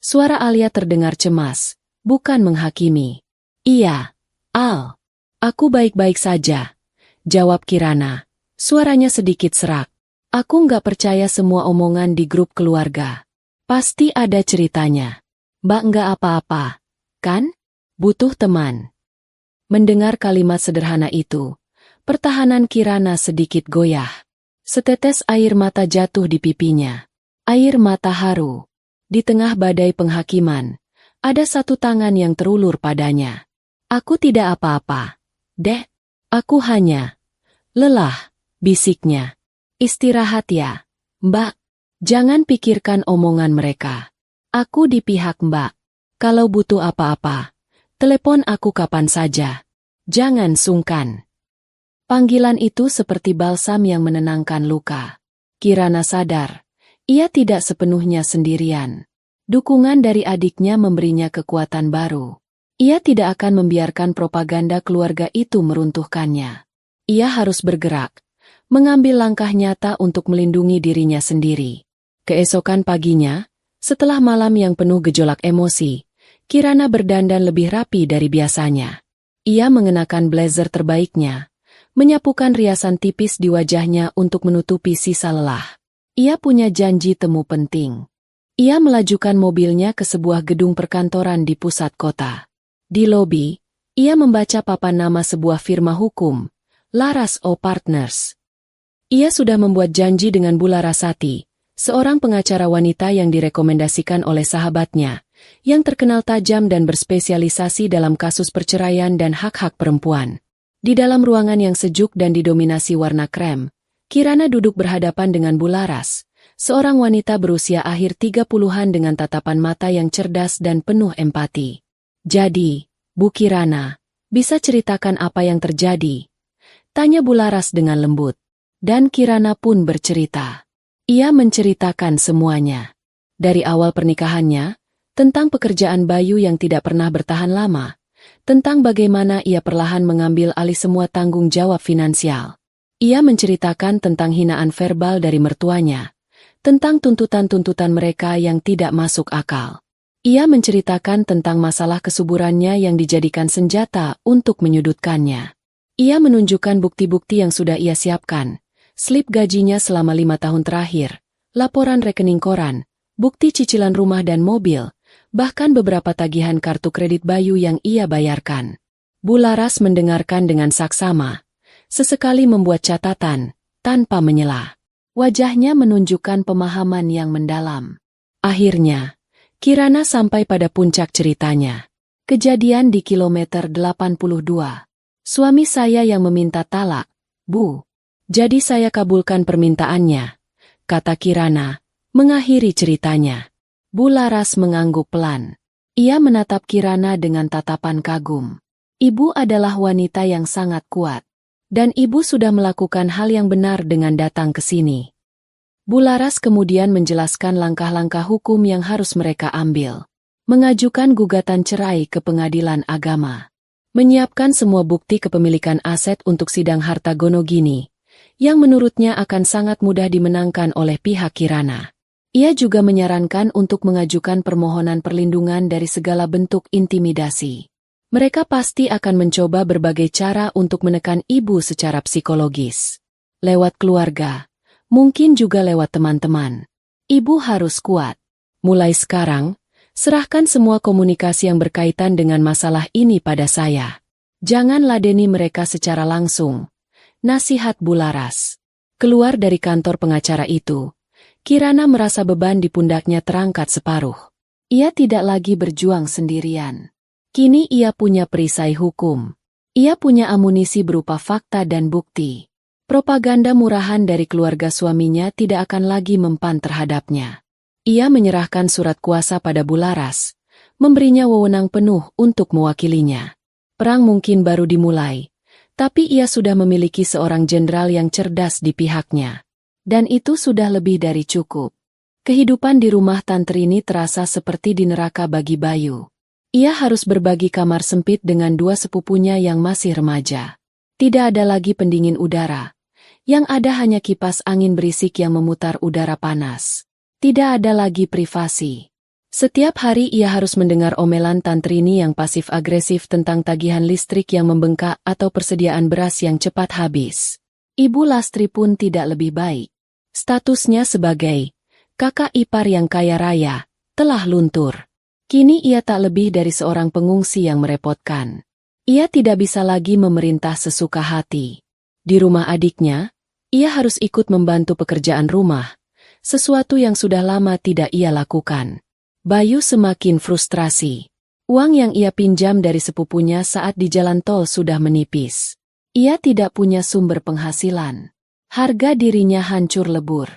Suara Alia terdengar cemas, bukan menghakimi. Iya, Al. Aku baik-baik saja. Jawab Kirana. Suaranya sedikit serak. Aku nggak percaya semua omongan di grup keluarga. Pasti ada ceritanya. Mbak nggak apa-apa, kan? Butuh teman. Mendengar kalimat sederhana itu, pertahanan Kirana sedikit goyah. Setetes air mata jatuh di pipinya. Air mata haru. Di tengah badai penghakiman, ada satu tangan yang terulur padanya. Aku tidak apa-apa, Dek. Aku hanya lelah, bisiknya. Istirahat ya, Mbak. Jangan pikirkan omongan mereka. Aku di pihak Mbak. Kalau butuh apa-apa, telepon aku kapan saja. Jangan sungkan. Panggilan itu seperti balsam yang menenangkan luka. Kirana sadar, ia tidak sepenuhnya sendirian. Dukungan dari adiknya memberinya kekuatan baru. Ia tidak akan membiarkan propaganda keluarga itu meruntuhkannya. Ia harus bergerak, mengambil langkah nyata untuk melindungi dirinya sendiri. Keesokan paginya, setelah malam yang penuh gejolak emosi, Kirana berdandan lebih rapi dari biasanya. Ia mengenakan blazer terbaiknya, menyapukan riasan tipis di wajahnya untuk menutupi sisa lelah. Ia punya janji temu penting. Ia melajukan mobilnya ke sebuah gedung perkantoran di pusat kota. Di lobi, ia membaca papan nama sebuah firma hukum, Laras O Partners. Ia sudah membuat janji dengan Bu Larasati, seorang pengacara wanita yang direkomendasikan oleh sahabatnya, yang terkenal tajam dan berspesialisasi dalam kasus perceraian dan hak-hak perempuan. Di dalam ruangan yang sejuk dan didominasi warna krem, Kirana duduk berhadapan dengan Bu Laras, seorang wanita berusia akhir 30-an dengan tatapan mata yang cerdas dan penuh empati. Jadi, Bu Kirana, bisa ceritakan apa yang terjadi? Tanya Bu Laras dengan lembut. Dan Kirana pun bercerita. Ia menceritakan semuanya. Dari awal pernikahannya, tentang pekerjaan Bayu yang tidak pernah bertahan lama, tentang bagaimana ia perlahan mengambil alih semua tanggung jawab finansial. Ia menceritakan tentang hinaan verbal dari mertuanya, tentang tuntutan-tuntutan mereka yang tidak masuk akal. Ia menceritakan tentang masalah kesuburannya yang dijadikan senjata untuk menyudutkannya. Ia menunjukkan bukti-bukti yang sudah ia siapkan. Slip gajinya selama 5 tahun terakhir, laporan rekening koran, bukti cicilan rumah dan mobil, bahkan beberapa tagihan kartu kredit Bayu yang ia bayarkan. Bu Laras mendengarkan dengan saksama, sesekali membuat catatan, tanpa menyela. Wajahnya menunjukkan pemahaman yang mendalam. Akhirnya, Kirana sampai pada puncak ceritanya. Kejadian di kilometer 82. Suami saya yang meminta talak, Bu. Jadi saya kabulkan permintaannya, kata Kirana, mengakhiri ceritanya. Bu Laras mengangguk pelan. Ia menatap Kirana dengan tatapan kagum. Ibu adalah wanita yang sangat kuat. Dan ibu sudah melakukan hal yang benar dengan datang ke sini. Bu Laras kemudian menjelaskan langkah-langkah hukum yang harus mereka ambil. Mengajukan gugatan cerai ke pengadilan agama. Menyiapkan semua bukti kepemilikan aset untuk sidang harta gonogini, yang menurutnya akan sangat mudah dimenangkan oleh pihak Kirana. Ia juga menyarankan untuk mengajukan permohonan perlindungan dari segala bentuk intimidasi. Mereka pasti akan mencoba berbagai cara untuk menekan ibu secara psikologis. Lewat keluarga. Mungkin juga lewat teman-teman. Ibu harus kuat. Mulai sekarang, serahkan semua komunikasi yang berkaitan dengan masalah ini pada saya. Jangan ladeni mereka secara langsung. Nasihat Bu Laras. Keluar dari kantor pengacara itu, Kirana merasa beban di pundaknya terangkat separuh. Ia tidak lagi berjuang sendirian. Kini ia punya perisai hukum. Ia punya amunisi berupa fakta dan bukti. Propaganda murahan dari keluarga suaminya tidak akan lagi mempan terhadapnya. Ia menyerahkan surat kuasa pada Bu Laras, memberinya wewenang penuh untuk mewakilinya. Perang mungkin baru dimulai, tapi ia sudah memiliki seorang jenderal yang cerdas di pihaknya. Dan itu sudah lebih dari cukup. Kehidupan di rumah Tante Rini terasa seperti di neraka bagi Bayu. Ia harus berbagi kamar sempit dengan dua sepupunya yang masih remaja. Tidak ada lagi pendingin udara. Yang ada hanya kipas angin berisik yang memutar udara panas. Tidak ada lagi privasi. Setiap hari ia harus mendengar omelan Tante Rini yang pasif-agresif tentang tagihan listrik yang membengkak atau persediaan beras yang cepat habis. Ibu Lastri pun tidak lebih baik. Statusnya sebagai kakak ipar yang kaya raya telah luntur. Kini ia tak lebih dari seorang pengungsi yang merepotkan. Ia tidak bisa lagi memerintah sesuka hati. Di rumah adiknya, ia harus ikut membantu pekerjaan rumah, sesuatu yang sudah lama tidak ia lakukan. Bayu semakin frustrasi. Uang yang ia pinjam dari sepupunya saat di jalan tol sudah menipis. Ia tidak punya sumber penghasilan. Harga dirinya hancur lebur.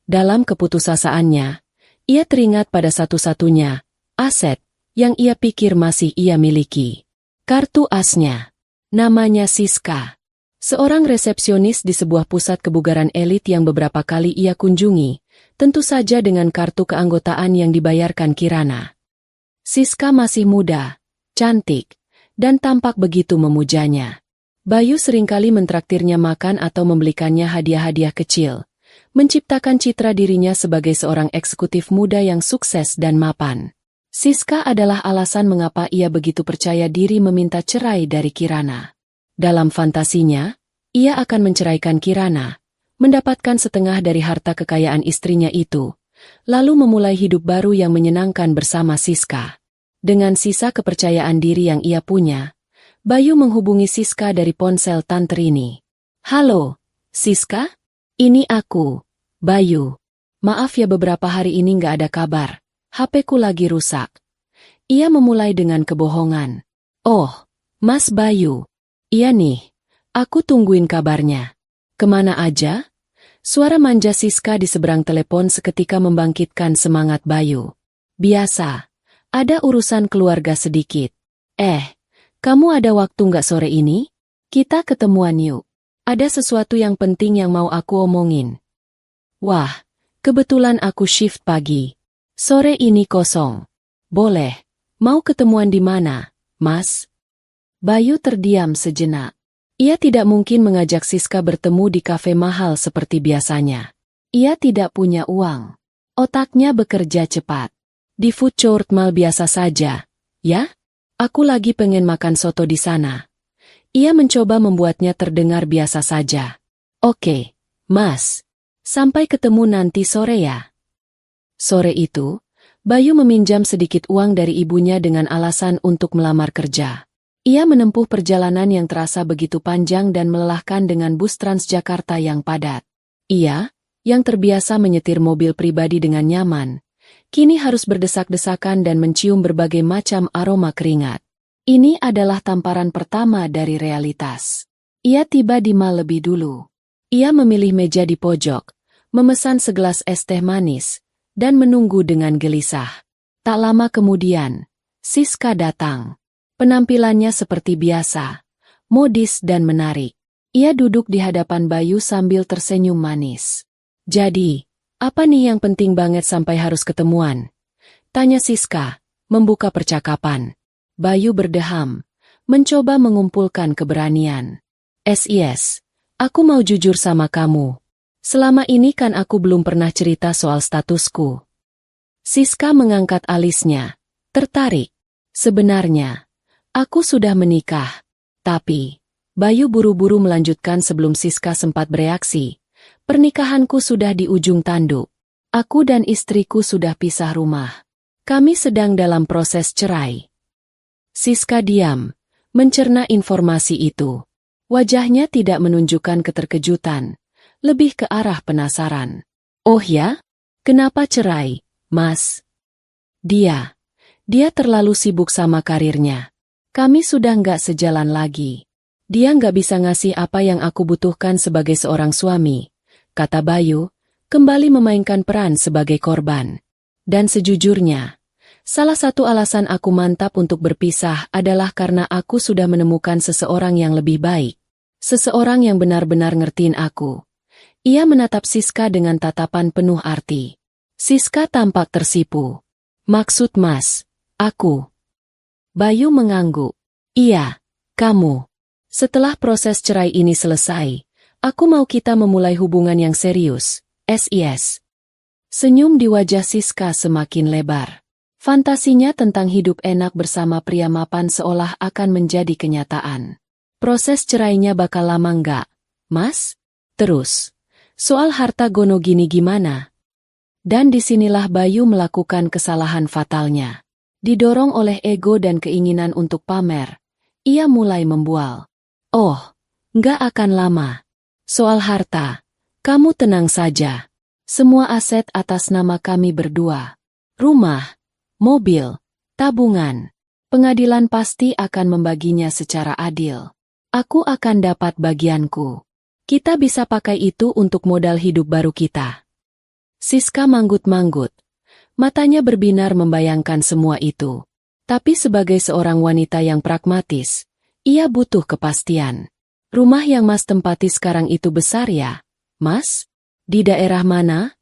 Dalam keputusasaan,nya ia teringat pada satu-satunya aset yang ia pikir masih ia miliki. Kartu asnya. Namanya Siska. Seorang resepsionis di sebuah pusat kebugaran elit yang beberapa kali ia kunjungi, tentu saja dengan kartu keanggotaan yang dibayarkan Kirana. Siska masih muda, cantik, dan tampak begitu memujanya. Bayu seringkali mentraktirnya makan atau membelikannya hadiah-hadiah kecil, menciptakan citra dirinya sebagai seorang eksekutif muda yang sukses dan mapan. Siska adalah alasan mengapa ia begitu percaya diri meminta cerai dari Kirana. Dalam fantasinya, ia akan menceraikan Kirana, mendapatkan setengah dari harta kekayaan istrinya itu, lalu memulai hidup baru yang menyenangkan bersama Siska. Dengan sisa kepercayaan diri yang ia punya, Bayu menghubungi Siska dari ponsel Tante Rini. Halo, Siska? Ini aku, Bayu. Maaf ya beberapa hari ini nggak ada kabar. HP-ku lagi rusak. Ia memulai dengan kebohongan. Oh, Mas Bayu. Iya nih, aku tungguin kabarnya. Kemana aja? Suara manja Siska di seberang telepon seketika membangkitkan semangat Bayu. Biasa, ada urusan keluarga sedikit. Kamu ada waktu nggak sore ini? Kita ketemuan yuk. Ada sesuatu yang penting yang mau aku omongin. Wah, kebetulan aku shift pagi. Sore ini kosong. Boleh. Mau ketemuan di mana, Mas? Bayu terdiam sejenak. Ia tidak mungkin mengajak Siska bertemu di kafe mahal seperti biasanya. Ia tidak punya uang. Otaknya bekerja cepat. Di food court mall biasa saja, ya? Aku lagi pengen makan soto di sana. Ia mencoba membuatnya terdengar biasa saja. Oke, Mas. Sampai ketemu nanti sore ya. Sore itu, Bayu meminjam sedikit uang dari ibunya dengan alasan untuk melamar kerja. Ia menempuh perjalanan yang terasa begitu panjang dan melelahkan dengan bus Transjakarta yang padat. Ia yang terbiasa menyetir mobil pribadi dengan nyaman, kini harus berdesak-desakan dan mencium berbagai macam aroma keringat. Ini adalah tamparan pertama dari realitas. Ia tiba di mal lebih dulu. Ia memilih meja di pojok, memesan segelas es teh manis, dan menunggu dengan gelisah. Tak lama kemudian, Siska datang. Penampilannya seperti biasa, modis dan menarik. Ia duduk di hadapan Bayu sambil tersenyum manis. "Jadi, apa nih yang penting banget sampai harus ketemuan?" tanya Siska, membuka percakapan. Bayu berdeham, mencoba mengumpulkan keberanian. "SIS, aku mau jujur sama kamu. Selama ini kan aku belum pernah cerita soal statusku." Siska mengangkat alisnya, tertarik. "Sebenarnya, aku sudah menikah." Tapi, Bayu buru-buru melanjutkan sebelum Siska sempat bereaksi. "Pernikahanku sudah di ujung tanduk. Aku dan istriku sudah pisah rumah. Kami sedang dalam proses cerai." Siska diam, mencerna informasi itu. Wajahnya tidak menunjukkan keterkejutan, lebih ke arah penasaran. "Oh ya? Kenapa cerai, Mas?" Dia terlalu sibuk sama karirnya. Kami sudah nggak sejalan lagi. Dia nggak bisa ngasih apa yang aku butuhkan sebagai seorang suami, kata Bayu, kembali memainkan peran sebagai korban. Dan sejujurnya, salah satu alasan aku mantap untuk berpisah adalah karena aku sudah menemukan seseorang yang lebih baik. Seseorang yang benar-benar ngertiin aku. Ia menatap Siska dengan tatapan penuh arti. Siska tampak tersipu. "Maksud Mas, aku?" Bayu mengangguk. "Iya, kamu. Setelah proses cerai ini selesai, aku mau kita memulai hubungan yang serius, SIS." Senyum di wajah Siska semakin lebar. Fantasinya tentang hidup enak bersama pria mapan seolah akan menjadi kenyataan. "Proses cerainya bakal lama nggak, Mas? Terus, soal harta gono gini gimana?" Dan disinilah Bayu melakukan kesalahan fatalnya. Didorong oleh ego dan keinginan untuk pamer, ia mulai membual. "Oh, nggak akan lama. Soal harta, kamu tenang saja. Semua aset atas nama kami berdua. Rumah, mobil, tabungan. Pengadilan pasti akan membaginya secara adil. Aku akan dapat bagianku. Kita bisa pakai itu untuk modal hidup baru kita." Siska manggut-manggut. Matanya berbinar membayangkan semua itu. Tapi sebagai seorang wanita yang pragmatis, ia butuh kepastian. "Rumah yang Mas tempati sekarang itu besar ya, Mas? Di daerah mana?"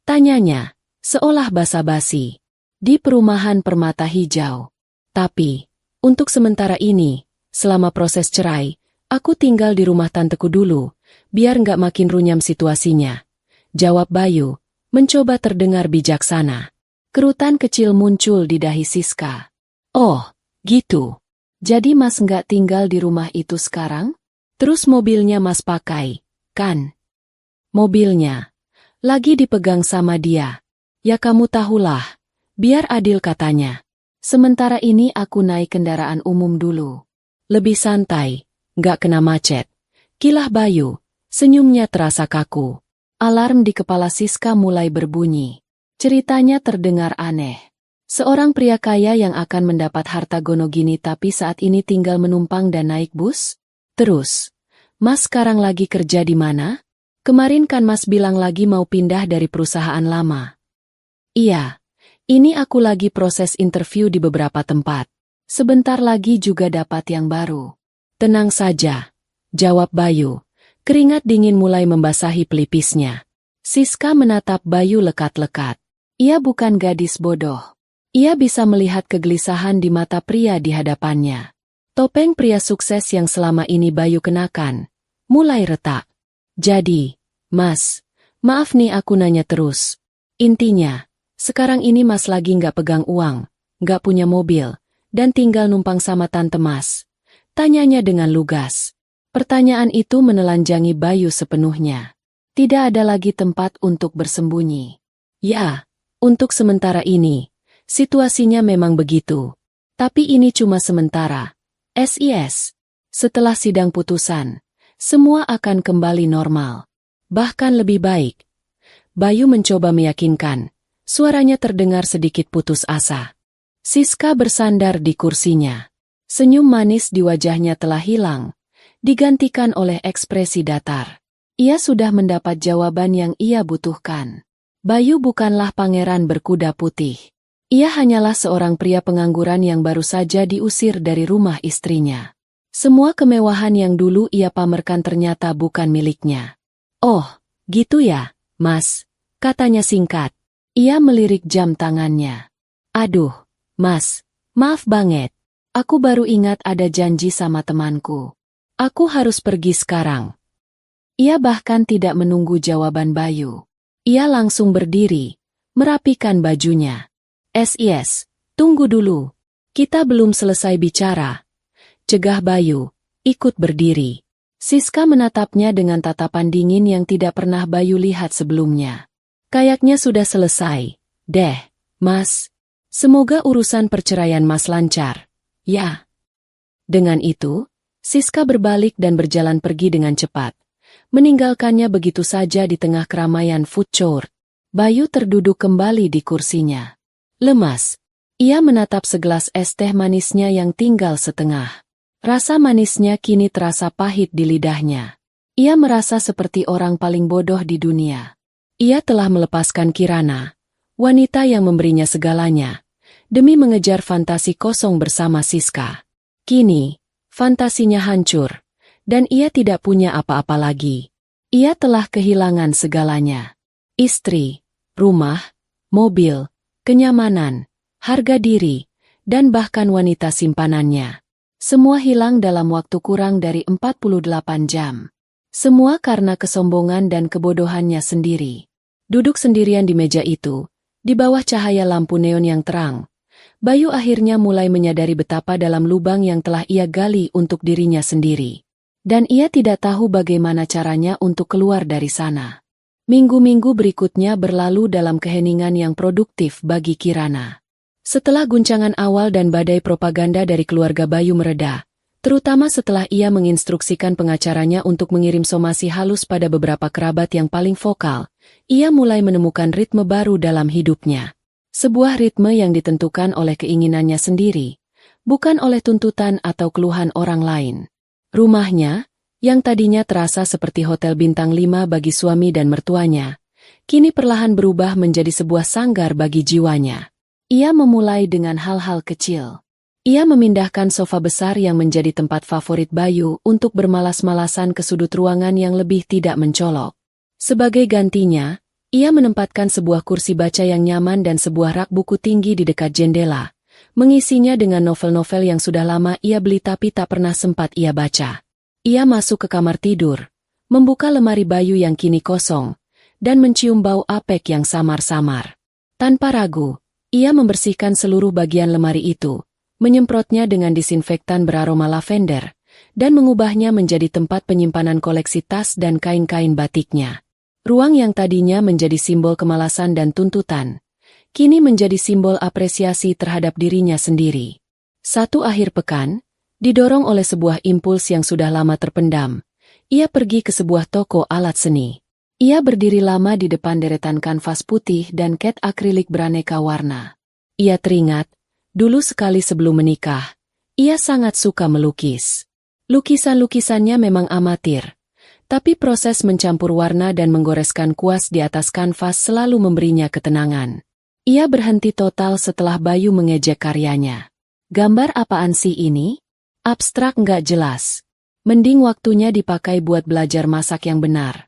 tanyanya, seolah basa-basi. "Di perumahan Permata Hijau. Tapi, untuk sementara ini, selama proses cerai, aku tinggal di rumah tanteku dulu, biar nggak makin runyam situasinya," jawab Bayu, mencoba terdengar bijaksana. Kerutan kecil muncul di dahi Siska. "Oh, gitu. Jadi Mas nggak tinggal di rumah itu sekarang? Terus mobilnya Mas pakai, kan?" "Mobilnya lagi dipegang sama dia. Ya kamu tahulah, biar adil," katanya. "Sementara ini aku naik kendaraan umum dulu. Lebih santai, nggak kena macet." Kilah Bayu, senyumnya terasa kaku. Alarm di kepala Siska mulai berbunyi. Ceritanya terdengar aneh. Seorang pria kaya yang akan mendapat harta gono gini tapi saat ini tinggal menumpang dan naik bus? Terus, Mas sekarang lagi kerja di mana? Kemarin kan Mas bilang lagi mau pindah dari perusahaan lama. Iya, ini aku lagi proses interview di beberapa tempat. Sebentar lagi juga dapat yang baru. Tenang saja, jawab Bayu. Keringat dingin mulai membasahi pelipisnya. Siska menatap Bayu lekat-lekat. Ia bukan gadis bodoh. Ia bisa melihat kegelisahan di mata pria di hadapannya. Topeng pria sukses yang selama ini Bayu kenakan mulai retak. "Jadi, Mas, maaf nih aku nanya terus. Intinya, sekarang ini Mas lagi nggak pegang uang, nggak punya mobil, dan tinggal numpang sama tante Mas?" tanyanya dengan lugas. Pertanyaan itu menelanjangi Bayu sepenuhnya. Tidak ada lagi tempat untuk bersembunyi. "Ya, untuk sementara ini, situasinya memang begitu. Tapi ini cuma sementara. SIS. Setelah sidang putusan, semua akan kembali normal. Bahkan lebih baik. Bayu mencoba meyakinkan. Suaranya terdengar sedikit putus asa. Siska bersandar di kursinya. Senyum manis di wajahnya telah hilang, digantikan oleh ekspresi datar. Ia sudah mendapat jawaban yang ia butuhkan. Bayu bukanlah pangeran berkuda putih. Ia hanyalah seorang pria pengangguran yang baru saja diusir dari rumah istrinya. Semua kemewahan yang dulu ia pamerkan ternyata bukan miliknya. "Oh, gitu ya, Mas," katanya singkat. Ia melirik jam tangannya. "Aduh, Mas, maaf banget. Aku baru ingat ada janji sama temanku. Aku harus pergi sekarang." Ia bahkan tidak menunggu jawaban Bayu. Ia langsung berdiri, merapikan bajunya. "Yes, tunggu dulu. Kita belum selesai bicara," cegah Bayu, ikut berdiri. Siska menatapnya dengan tatapan dingin yang tidak pernah Bayu lihat sebelumnya. "Kayaknya sudah selesai, deh, Mas. Semoga urusan perceraian Mas lancar, ya." Dengan itu, Siska berbalik dan berjalan pergi dengan cepat, meninggalkannya begitu saja di tengah keramaian food court. Bayu terduduk kembali di kursinya. Lemas, ia menatap segelas es teh manisnya yang tinggal setengah. Rasa manisnya kini terasa pahit di lidahnya. Ia merasa seperti orang paling bodoh di dunia. Ia telah melepaskan Kirana, wanita yang memberinya segalanya, demi mengejar fantasi kosong bersama Siska. Kini, fantasinya hancur, dan ia tidak punya apa-apa lagi. Ia telah kehilangan segalanya. Istri, rumah, mobil, kenyamanan, harga diri, dan bahkan wanita simpanannya. Semua hilang dalam waktu kurang dari 48 jam. Semua karena kesombongan dan kebodohannya sendiri. Duduk sendirian di meja itu, di bawah cahaya lampu neon yang terang, Bayu akhirnya mulai menyadari betapa dalam lubang yang telah ia gali untuk dirinya sendiri. Dan ia tidak tahu bagaimana caranya untuk keluar dari sana. Minggu-minggu berikutnya berlalu dalam keheningan yang produktif bagi Kirana. Setelah guncangan awal dan badai propaganda dari keluarga Bayu mereda, terutama setelah ia menginstruksikan pengacaranya untuk mengirim somasi halus pada beberapa kerabat yang paling vokal, ia mulai menemukan ritme baru dalam hidupnya. Sebuah ritme yang ditentukan oleh keinginannya sendiri, bukan oleh tuntutan atau keluhan orang lain. Rumahnya, yang tadinya terasa seperti hotel bintang 5 bagi suami dan mertuanya, kini perlahan berubah menjadi sebuah sanggar bagi jiwanya. Ia memulai dengan hal-hal kecil. Ia memindahkan sofa besar yang menjadi tempat favorit Bayu untuk bermalas-malasan ke sudut ruangan yang lebih tidak mencolok. Sebagai gantinya, ia menempatkan sebuah kursi baca yang nyaman dan sebuah rak buku tinggi di dekat jendela, mengisinya dengan novel-novel yang sudah lama ia beli tapi tak pernah sempat ia baca. Ia masuk ke kamar tidur, membuka lemari Bayu yang kini kosong, dan mencium bau apek yang samar-samar. Tanpa ragu, ia membersihkan seluruh bagian lemari itu, menyemprotnya dengan disinfektan beraroma lavender, dan mengubahnya menjadi tempat penyimpanan koleksi tas dan kain-kain batiknya. Ruang yang tadinya menjadi simbol kemalasan dan tuntutan, kini menjadi simbol apresiasi terhadap dirinya sendiri. Satu akhir pekan, didorong oleh sebuah impuls yang sudah lama terpendam, ia pergi ke sebuah toko alat seni. Ia berdiri lama di depan deretan kanvas putih dan cat akrilik beraneka warna. Ia teringat, dulu sekali sebelum menikah, ia sangat suka melukis. Lukisan-lukisannya memang amatir, tapi proses mencampur warna dan menggoreskan kuas di atas kanvas selalu memberinya ketenangan. Ia berhenti total setelah Bayu mengejek karyanya. Gambar apaan sih ini? Abstrak nggak jelas. Mending waktunya dipakai buat belajar masak yang benar.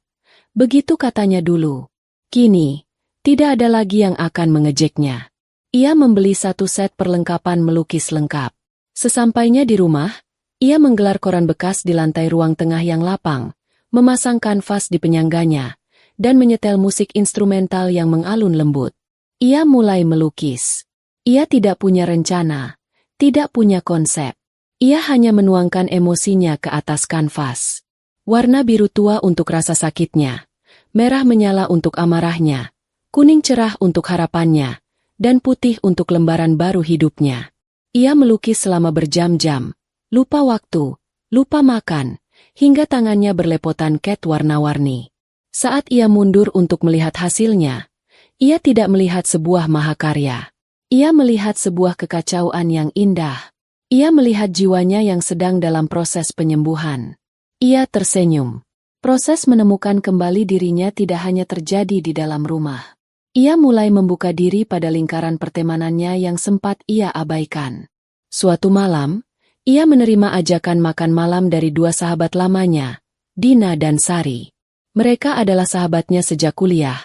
Begitu katanya dulu. Kini, tidak ada lagi yang akan mengejeknya. Ia membeli satu set perlengkapan melukis lengkap. Sesampainya di rumah, ia menggelar koran bekas di lantai ruang tengah yang lapang, memasang kanvas di penyangganya, dan menyetel musik instrumental yang mengalun lembut. Ia mulai melukis. Ia tidak punya rencana, tidak punya konsep. Ia hanya menuangkan emosinya ke atas kanvas. Warna biru tua untuk rasa sakitnya, merah menyala untuk amarahnya, kuning cerah untuk harapannya, dan putih untuk lembaran baru hidupnya. Ia melukis selama berjam-jam, lupa waktu, lupa makan, hingga tangannya berlepotan cat warna-warni. Saat ia mundur untuk melihat hasilnya, ia tidak melihat sebuah mahakarya. Ia melihat sebuah kekacauan yang indah. Ia melihat jiwanya yang sedang dalam proses penyembuhan. Ia tersenyum. Proses menemukan kembali dirinya tidak hanya terjadi di dalam rumah. Ia mulai membuka diri pada lingkaran pertemanannya yang sempat ia abaikan. Suatu malam, ia menerima ajakan makan malam dari dua sahabat lamanya, Dina dan Sari. Mereka adalah sahabatnya sejak kuliah,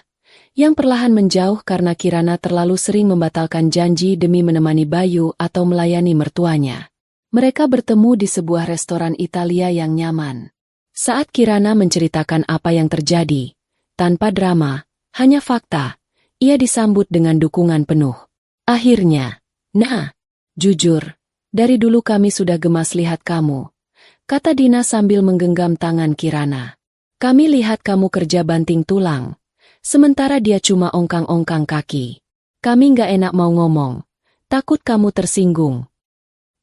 yang perlahan menjauh karena Kirana terlalu sering membatalkan janji demi menemani Bayu atau melayani mertuanya. Mereka bertemu di sebuah restoran Italia yang nyaman. Saat Kirana menceritakan apa yang terjadi, tanpa drama, hanya fakta, ia disambut dengan dukungan penuh. Akhirnya, "Nah, jujur, dari dulu kami sudah gemas lihat kamu," kata Dina sambil menggenggam tangan Kirana. "Kami lihat kamu kerja banting tulang, sementara dia cuma ongkang-ongkang kaki. Kami nggak enak mau ngomong, takut kamu tersinggung."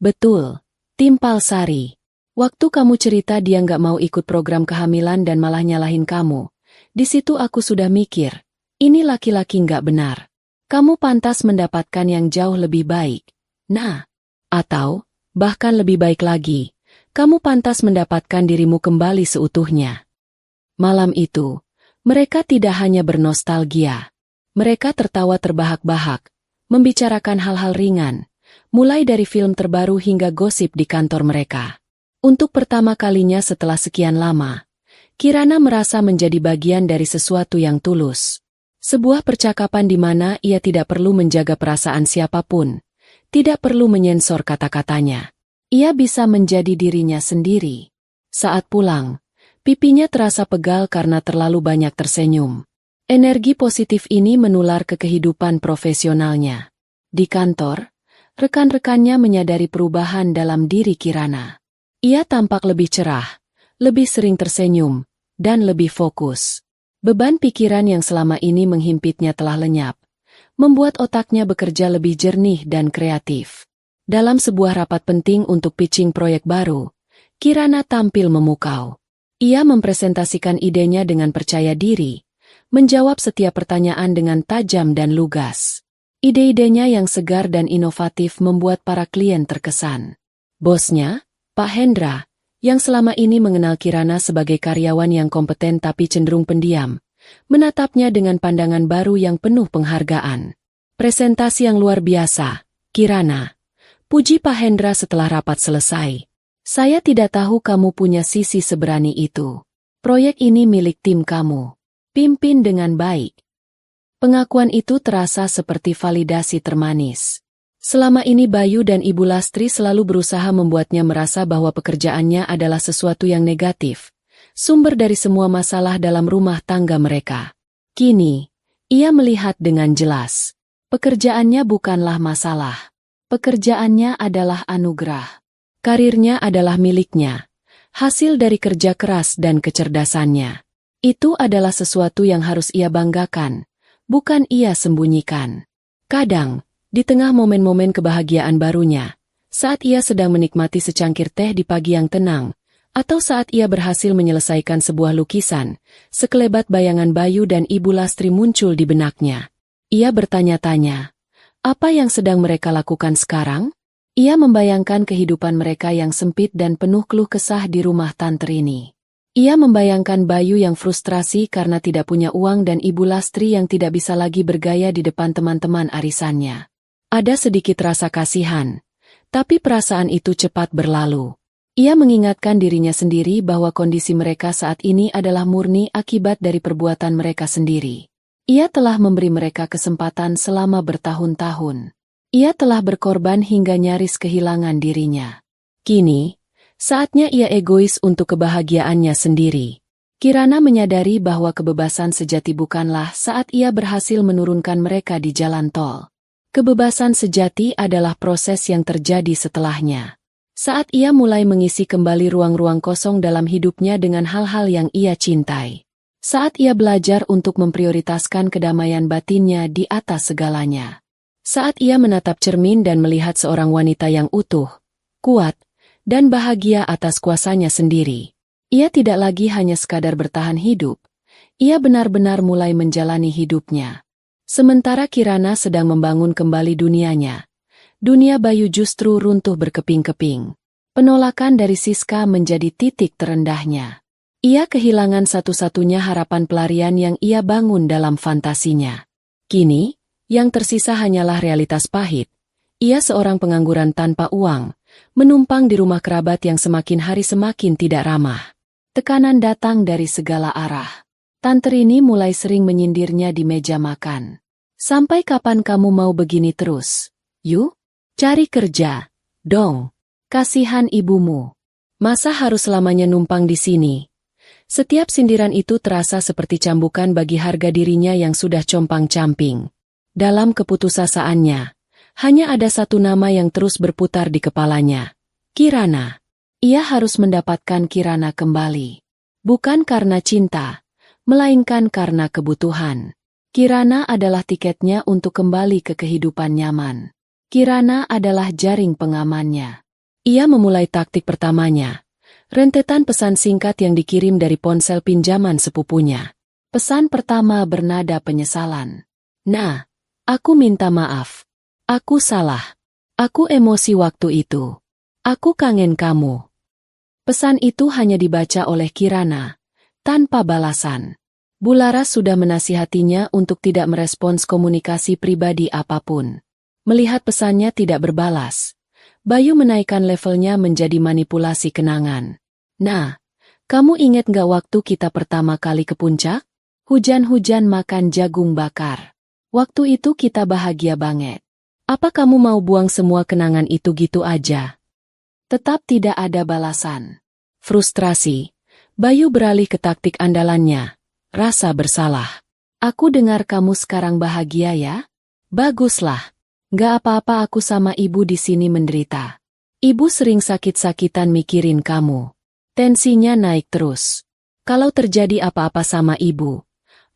"Betul," timpal Sari. "Waktu kamu cerita dia nggak mau ikut program kehamilan dan malah nyalahin kamu, di situ aku sudah mikir, ini laki-laki nggak benar. Kamu pantas mendapatkan yang jauh lebih baik. Nah, atau, bahkan lebih baik lagi, kamu pantas mendapatkan dirimu kembali seutuhnya." Malam itu, mereka tidak hanya bernostalgia. Mereka tertawa terbahak-bahak, membicarakan hal-hal ringan, mulai dari film terbaru hingga gosip di kantor mereka. Untuk pertama kalinya setelah sekian lama, Kirana merasa menjadi bagian dari sesuatu yang tulus. Sebuah percakapan di mana ia tidak perlu menjaga perasaan siapapun, tidak perlu menyensor kata-katanya. Ia bisa menjadi dirinya sendiri. Saat pulang, pipinya terasa pegal karena terlalu banyak tersenyum. Energi positif ini menular ke kehidupan profesionalnya. Di kantor, rekan-rekannya menyadari perubahan dalam diri Kirana. Ia tampak lebih cerah, lebih sering tersenyum, dan lebih fokus. Beban pikiran yang selama ini menghimpitnya telah lenyap, membuat otaknya bekerja lebih jernih dan kreatif. Dalam sebuah rapat penting untuk pitching proyek baru, Kirana tampil memukau. Ia mempresentasikan idenya dengan percaya diri, menjawab setiap pertanyaan dengan tajam dan lugas. Ide-idenya yang segar dan inovatif membuat para klien terkesan. Bosnya, Pak Hendra, yang selama ini mengenal Kirana sebagai karyawan yang kompeten tapi cenderung pendiam, menatapnya dengan pandangan baru yang penuh penghargaan. "Presentasi yang luar biasa, Kirana," puji Pak Hendra setelah rapat selesai. "Saya tidak tahu kamu punya sisi seberani itu. Proyek ini milik tim kamu. Pimpin dengan baik." Pengakuan itu terasa seperti validasi termanis. Selama ini Bayu dan Ibu Lastri selalu berusaha membuatnya merasa bahwa pekerjaannya adalah sesuatu yang negatif, sumber dari semua masalah dalam rumah tangga mereka. Kini, ia melihat dengan jelas. Pekerjaannya bukanlah masalah. Pekerjaannya adalah anugerah. Karirnya adalah miliknya, hasil dari kerja keras dan kecerdasannya. Itu adalah sesuatu yang harus ia banggakan, bukan ia sembunyikan. Kadang, di tengah momen-momen kebahagiaan barunya, saat ia sedang menikmati secangkir teh di pagi yang tenang, atau saat ia berhasil menyelesaikan sebuah lukisan, sekelebat bayangan Bayu dan Ibu Lastri muncul di benaknya. Ia bertanya-tanya, apa yang sedang mereka lakukan sekarang? Ia membayangkan kehidupan mereka yang sempit dan penuh keluh kesah di rumah tante ini. Ia membayangkan Bayu yang frustrasi karena tidak punya uang dan Ibu Lastri yang tidak bisa lagi bergaya di depan teman-teman arisannya. Ada sedikit rasa kasihan, tapi perasaan itu cepat berlalu. Ia mengingatkan dirinya sendiri bahwa kondisi mereka saat ini adalah murni akibat dari perbuatan mereka sendiri. Ia telah memberi mereka kesempatan selama bertahun-tahun. Ia telah berkorban hingga nyaris kehilangan dirinya. Kini, saatnya ia egois untuk kebahagiaannya sendiri. Kirana menyadari bahwa kebebasan sejati bukanlah saat ia berhasil menurunkan mereka di jalan tol. Kebebasan sejati adalah proses yang terjadi setelahnya. Saat ia mulai mengisi kembali ruang-ruang kosong dalam hidupnya dengan hal-hal yang ia cintai. Saat ia belajar untuk memprioritaskan kedamaian batinnya di atas segalanya. Saat ia menatap cermin dan melihat seorang wanita yang utuh, kuat, dan bahagia atas kuasanya sendiri. Ia tidak lagi hanya sekadar bertahan hidup. Ia benar-benar mulai menjalani hidupnya. Sementara Kirana sedang membangun kembali dunianya. Dunia Bayu justru runtuh berkeping-keping. Penolakan dari Siska menjadi titik terendahnya. Ia kehilangan satu-satunya harapan pelarian yang ia bangun dalam fantasinya. Kini, yang tersisa hanyalah realitas pahit. Ia seorang pengangguran tanpa uang, menumpang di rumah kerabat yang semakin hari semakin tidak ramah. Tekanan datang dari segala arah. Tante Rini mulai sering menyindirnya di meja makan. Sampai kapan kamu mau begini terus? Yuk, cari kerja, dong. Kasihan ibumu. Masa harus selamanya numpang di sini? Setiap sindiran itu terasa seperti cambukan bagi harga dirinya yang sudah compang-camping. Dalam keputusasaannya, hanya ada satu nama yang terus berputar di kepalanya. Kirana. Ia harus mendapatkan Kirana kembali. Bukan karena cinta, melainkan karena kebutuhan. Kirana adalah tiketnya untuk kembali ke kehidupan nyaman. Kirana adalah jaring pengamannya. Ia memulai taktik pertamanya. Rentetan pesan singkat yang dikirim dari ponsel pinjaman sepupunya. Pesan pertama bernada penyesalan. Nah, aku minta maaf. Aku salah. Aku emosi waktu itu. Aku kangen kamu. Pesan itu hanya dibaca oleh Kirana, tanpa balasan. Bularas sudah menasihatinya untuk tidak merespons komunikasi pribadi apapun. Melihat pesannya tidak berbalas, Bayu menaikkan levelnya menjadi manipulasi kenangan. Nah, kamu ingat gak waktu kita pertama kali ke puncak? Hujan-hujan makan jagung bakar. Waktu itu kita bahagia banget. Apa kamu mau buang semua kenangan itu gitu aja? Tetap tidak ada balasan. Frustrasi, Bayu beralih ke taktik andalannya. Rasa bersalah. Aku dengar kamu sekarang bahagia ya? Baguslah. Gak apa-apa aku sama ibu di sini menderita. Ibu sering sakit-sakitan mikirin kamu. Tensinya naik terus. Kalau terjadi apa-apa sama ibu,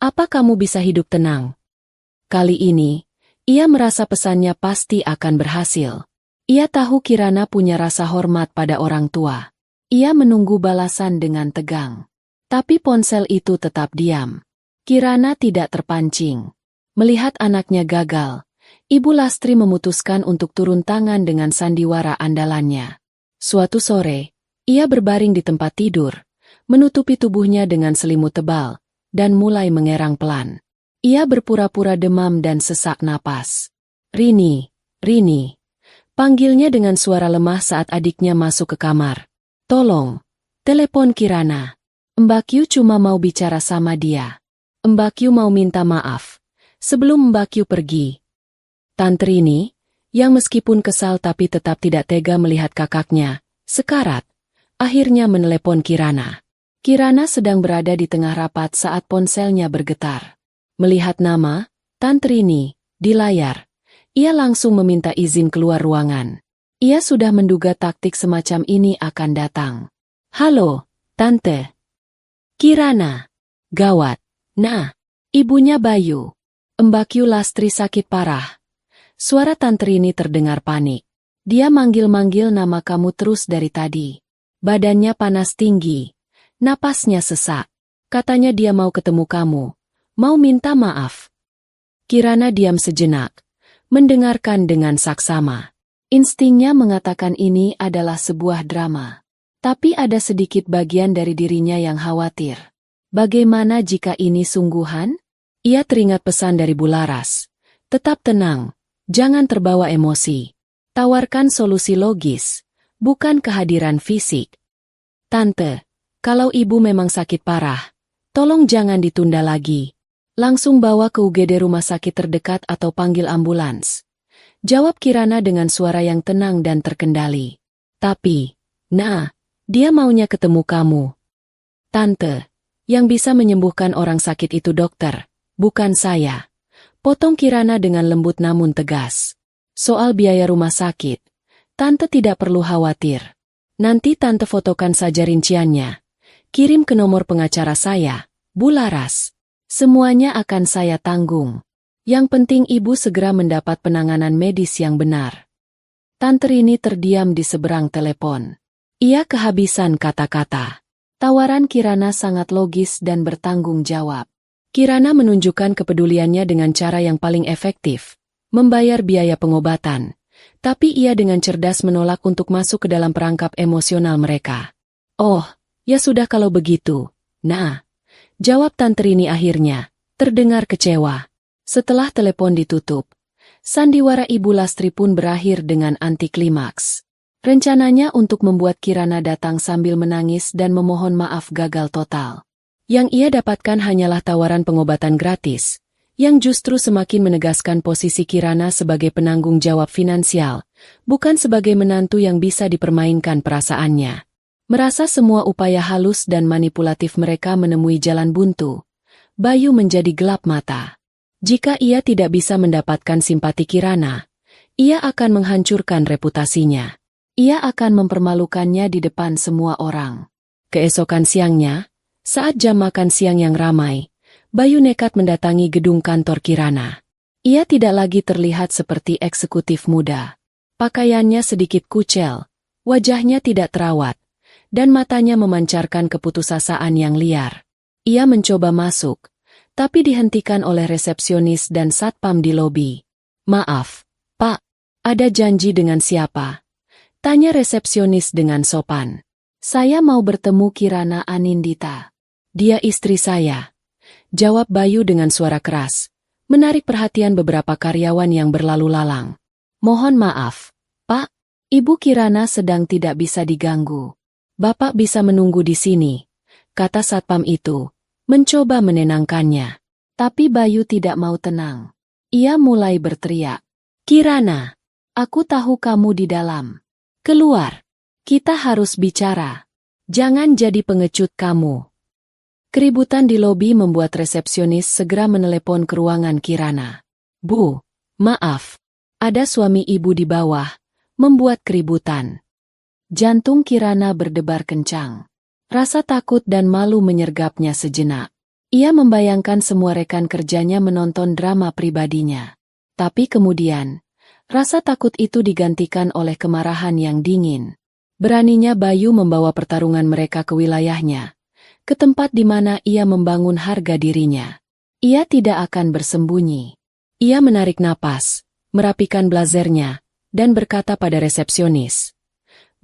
apa kamu bisa hidup tenang? Kali ini, ia merasa pesannya pasti akan berhasil. Ia tahu Kirana punya rasa hormat pada orang tua. Ia menunggu balasan dengan tegang. Tapi ponsel itu tetap diam. Kirana tidak terpancing. Melihat anaknya gagal, Ibu Lastri memutuskan untuk turun tangan dengan sandiwara andalannya. Suatu sore, ia berbaring di tempat tidur, menutupi tubuhnya dengan selimut tebal, dan mulai mengerang pelan. Ia berpura-pura demam dan sesak napas. Rini, Rini. Panggilnya dengan suara lemah saat adiknya masuk ke kamar. Tolong, telepon Kirana. Mbak Yu cuma mau bicara sama dia. Mbak Yu mau minta maaf. Sebelum Mbak Yu pergi. Tante Rini, yang meskipun kesal tapi tetap tidak tega melihat kakaknya, sekarat, akhirnya menelepon Kirana. Kirana sedang berada di tengah rapat saat ponselnya bergetar. Melihat nama, Tante Rini, di layar, ia langsung meminta izin keluar ruangan. Ia sudah menduga taktik semacam ini akan datang. Halo, Tante. Kirana. Gawat. Nah, ibunya Bayu. Mbak Yu Lastri sakit parah. Suara Tante Rini terdengar panik. Dia manggil-manggil nama kamu terus dari tadi. Badannya panas tinggi. Napasnya sesak. Katanya dia mau ketemu kamu. Mau minta maaf. Kirana diam sejenak. Mendengarkan dengan saksama. Instingnya mengatakan ini adalah sebuah drama. Tapi ada sedikit bagian dari dirinya yang khawatir. Bagaimana jika ini sungguhan? Ia teringat pesan dari Bularas. Tetap tenang. Jangan terbawa emosi. Tawarkan solusi logis, bukan kehadiran fisik. Tante, kalau ibu memang sakit parah, tolong jangan ditunda lagi. Langsung bawa ke UGD rumah sakit terdekat atau panggil ambulans. Jawab Kirana dengan suara yang tenang dan terkendali. Tapi, dia maunya ketemu kamu. Tante, yang bisa menyembuhkan orang sakit itu dokter, bukan saya. Potong Kirana dengan lembut namun tegas. Soal biaya rumah sakit, Tante tidak perlu khawatir. Nanti Tante fotokan saja rinciannya. Kirim ke nomor pengacara saya, Bularas. Semuanya akan saya tanggung. Yang penting ibu segera mendapat penanganan medis yang benar. Tante Rini terdiam di seberang telepon. Ia kehabisan kata-kata. Tawaran Kirana sangat logis dan bertanggung jawab. Kirana menunjukkan kepeduliannya dengan cara yang paling efektif, membayar biaya pengobatan. Tapi ia dengan cerdas menolak untuk masuk ke dalam perangkap emosional mereka. Oh, ya sudah kalau begitu. Nah, jawab Tante Rini akhirnya, terdengar kecewa. Setelah telepon ditutup, sandiwara Ibu Lastri pun berakhir dengan antiklimaks. Rencananya untuk membuat Kirana datang sambil menangis dan memohon maaf gagal total. Yang ia dapatkan hanyalah tawaran pengobatan gratis, yang justru semakin menegaskan posisi Kirana sebagai penanggung jawab finansial, bukan sebagai menantu yang bisa dipermainkan perasaannya. Merasa semua upaya halus dan manipulatif mereka menemui jalan buntu, Bayu menjadi gelap mata. Jika ia tidak bisa mendapatkan simpati Kirana, ia akan menghancurkan reputasinya. Ia akan mempermalukannya di depan semua orang. Keesokan siangnya, saat jam makan siang yang ramai, Bayu nekat mendatangi gedung kantor Kirana. Ia tidak lagi terlihat seperti eksekutif muda. Pakaiannya sedikit kucel, wajahnya tidak terawat, dan matanya memancarkan keputusasaan yang liar. Ia mencoba masuk, tapi dihentikan oleh resepsionis dan satpam di lobi. "Maaf, Pak, ada janji dengan siapa?" tanya resepsionis dengan sopan. "Saya mau bertemu Kirana Anindita. Dia istri saya," jawab Bayu dengan suara keras, menarik perhatian beberapa karyawan yang berlalu lalang. "Mohon maaf, Pak, Ibu Kirana sedang tidak bisa diganggu. Bapak bisa menunggu di sini," kata satpam itu, mencoba menenangkannya. Tapi Bayu tidak mau tenang. Ia mulai berteriak, "Kirana, aku tahu kamu di dalam. Keluar, kita harus bicara. Jangan jadi pengecut kamu." Keributan di lobi membuat resepsionis segera menelepon ke ruangan Kirana. "Bu, maaf, ada suami ibu di bawah, membuat keributan." Jantung Kirana berdebar kencang. Rasa takut dan malu menyergapnya sejenak. Ia membayangkan semua rekan kerjanya menonton drama pribadinya. Tapi kemudian, rasa takut itu digantikan oleh kemarahan yang dingin. Beraninya Bayu membawa pertarungan mereka ke wilayahnya, ke tempat di mana ia membangun harga dirinya. Ia tidak akan bersembunyi. Ia menarik napas, merapikan blazernya, dan berkata pada resepsionis,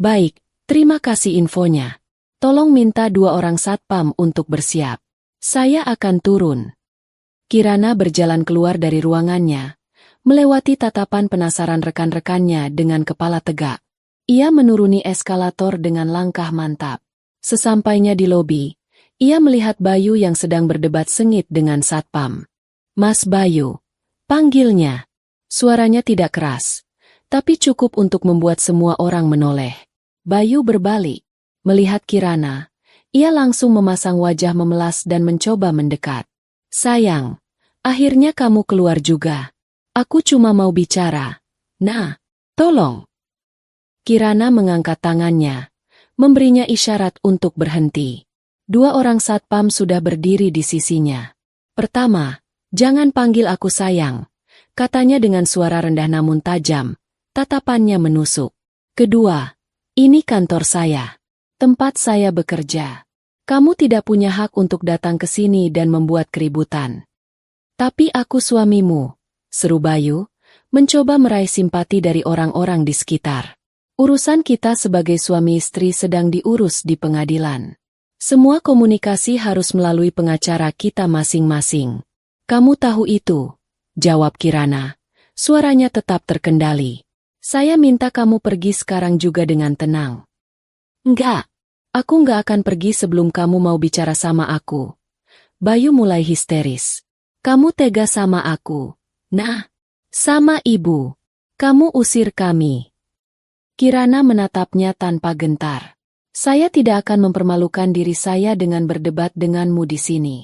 "Baik, terima kasih infonya. Tolong minta 2 orang satpam untuk bersiap. Saya akan turun." Kirana berjalan keluar dari ruangannya, melewati tatapan penasaran rekan-rekannya dengan kepala tegak. Ia menuruni eskalator dengan langkah mantap. Sesampainya di lobi, ia melihat Bayu yang sedang berdebat sengit dengan satpam. "Mas Bayu," panggilnya. Suaranya tidak keras, tapi cukup untuk membuat semua orang menoleh. Bayu berbalik. Melihat Kirana, ia langsung memasang wajah memelas dan mencoba mendekat. "Sayang, akhirnya kamu keluar juga. Aku cuma mau bicara. Nah, tolong." Kirana mengangkat tangannya, memberinya isyarat untuk berhenti. 2 orang satpam sudah berdiri di sisinya. "Pertama, jangan panggil aku sayang," katanya dengan suara rendah namun tajam, tatapannya menusuk. "Kedua, ini kantor saya. Tempat saya bekerja. Kamu tidak punya hak untuk datang ke sini dan membuat keributan." "Tapi aku suamimu," seru Bayu, mencoba meraih simpati dari orang-orang di sekitar. "Urusan kita sebagai suami istri sedang diurus di pengadilan. Semua komunikasi harus melalui pengacara kita masing-masing. Kamu tahu itu," jawab Kirana. Suaranya tetap terkendali. "Saya minta kamu pergi sekarang juga dengan tenang." "Enggak, aku enggak akan pergi sebelum kamu mau bicara sama aku." Bayu mulai histeris. "Kamu tega sama aku. Nah, sama ibu. Kamu usir kami." Kirana menatapnya tanpa gentar. "Saya tidak akan mempermalukan diri saya dengan berdebat denganmu di sini."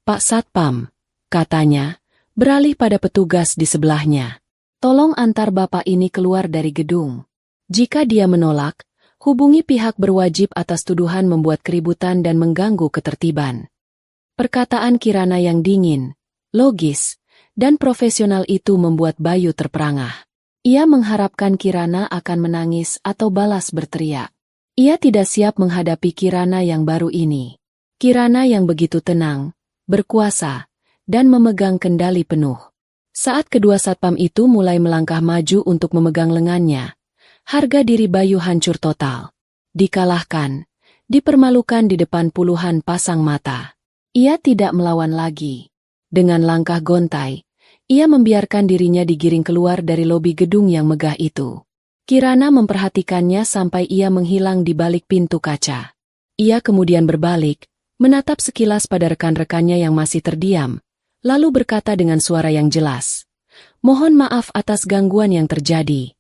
"Pak Satpam," katanya, beralih pada petugas di sebelahnya. "Tolong antar bapak ini keluar dari gedung. Jika dia menolak, hubungi pihak berwajib atas tuduhan membuat keributan dan mengganggu ketertiban." Perkataan Kirana yang dingin, logis, dan profesional itu membuat Bayu terperangah. Ia mengharapkan Kirana akan menangis atau balas berteriak. Ia tidak siap menghadapi Kirana yang baru ini. Kirana yang begitu tenang, berkuasa, dan memegang kendali penuh. Saat kedua satpam itu mulai melangkah maju untuk memegang lengannya, harga diri Bayu hancur total. Dikalahkan, dipermalukan di depan puluhan pasang mata. Ia tidak melawan lagi. Dengan langkah gontai, ia membiarkan dirinya digiring keluar dari lobi gedung yang megah itu. Kirana memperhatikannya sampai ia menghilang di balik pintu kaca. Ia kemudian berbalik, menatap sekilas pada rekan-rekannya yang masih terdiam, lalu berkata dengan suara yang jelas, "Mohon maaf atas gangguan yang terjadi."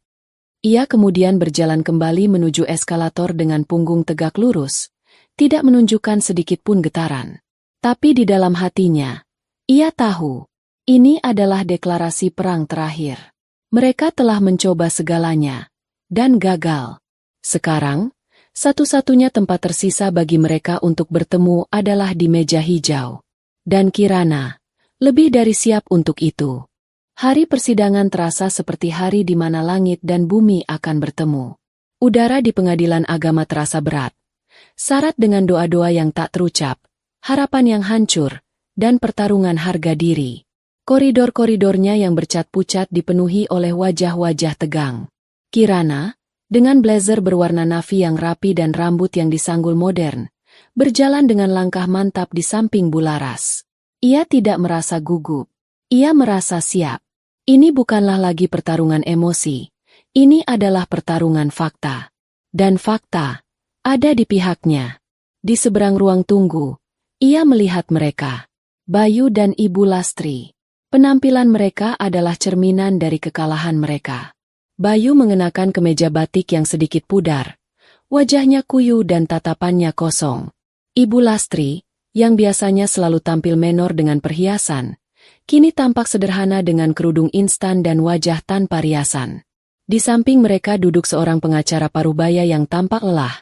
Ia kemudian berjalan kembali menuju eskalator dengan punggung tegak lurus, tidak menunjukkan sedikit pun getaran. Tapi di dalam hatinya, ia tahu, ini adalah deklarasi perang terakhir. Mereka telah mencoba segalanya, dan gagal. Sekarang, satu-satunya tempat tersisa bagi mereka untuk bertemu adalah di meja hijau. Dan Kirana lebih dari siap untuk itu. Hari persidangan terasa seperti hari di mana langit dan bumi akan bertemu. Udara di pengadilan agama terasa berat, syarat dengan doa-doa yang tak terucap, harapan yang hancur, dan pertarungan harga diri. Koridor-koridornya yang bercat pucat dipenuhi oleh wajah-wajah tegang. Kirana, dengan blazer berwarna navy yang rapi dan rambut yang disanggul modern, berjalan dengan langkah mantap di samping Bularas. Ia tidak merasa gugup. Ia merasa siap. Ini bukanlah lagi pertarungan emosi. Ini adalah pertarungan fakta. Dan fakta ada di pihaknya. Di seberang ruang tunggu, ia melihat mereka. Bayu dan Ibu Lastri. Penampilan mereka adalah cerminan dari kekalahan mereka. Bayu mengenakan kemeja batik yang sedikit pudar. Wajahnya kuyu dan tatapannya kosong. Ibu Lastri, yang biasanya selalu tampil menor dengan perhiasan, kini tampak sederhana dengan kerudung instan dan wajah tanpa riasan. Di samping mereka duduk seorang pengacara parubaya yang tampak lelah,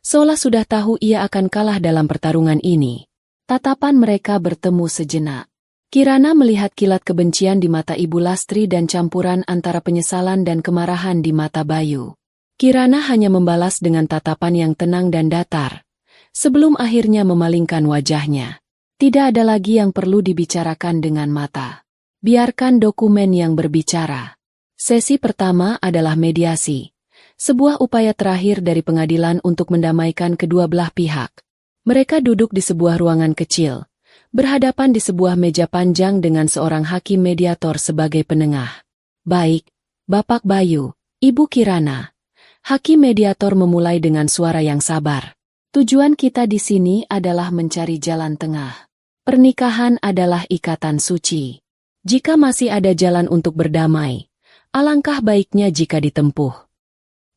seolah sudah tahu ia akan kalah dalam pertarungan ini. Tatapan mereka bertemu sejenak. Kirana melihat kilat kebencian di mata Ibu Lastri dan campuran antara penyesalan dan kemarahan di mata Bayu. Kirana hanya membalas dengan tatapan yang tenang dan datar, sebelum akhirnya memalingkan wajahnya. Tidak ada lagi yang perlu dibicarakan dengan mata. Biarkan dokumen yang berbicara. Sesi pertama adalah mediasi. Sebuah upaya terakhir dari pengadilan untuk mendamaikan kedua belah pihak. Mereka duduk di sebuah ruangan kecil, berhadapan di sebuah meja panjang dengan seorang hakim mediator sebagai penengah. "Baik, Bapak Bayu, Ibu Kirana." Hakim mediator memulai dengan suara yang sabar. "Tujuan kita di sini adalah mencari jalan tengah. Pernikahan adalah ikatan suci. Jika masih ada jalan untuk berdamai, alangkah baiknya jika ditempuh."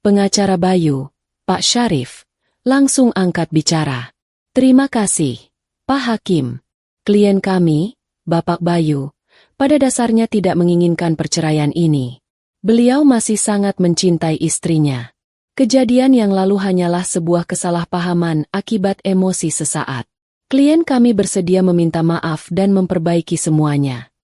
Pengacara Bayu, Pak Syarif, langsung angkat bicara. "Terima kasih, Pak Hakim. Klien kami, Bapak Bayu, pada dasarnya tidak menginginkan perceraian ini. Beliau masih sangat mencintai istrinya. Kejadian yang lalu hanyalah sebuah kesalahpahaman akibat emosi sesaat. Klien kami bersedia meminta maaf dan memperbaiki semuanya."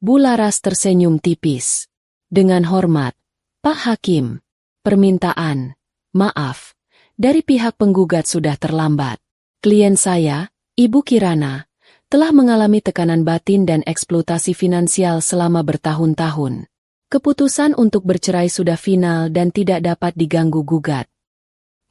Bularas tersenyum tipis. "Dengan hormat, Pak Hakim, permintaan maaf dari pihak penggugat sudah terlambat. Klien saya, Ibu Kirana, telah mengalami tekanan batin dan eksploitasi finansial selama bertahun-tahun. Keputusan untuk bercerai sudah final dan tidak dapat diganggu-gugat."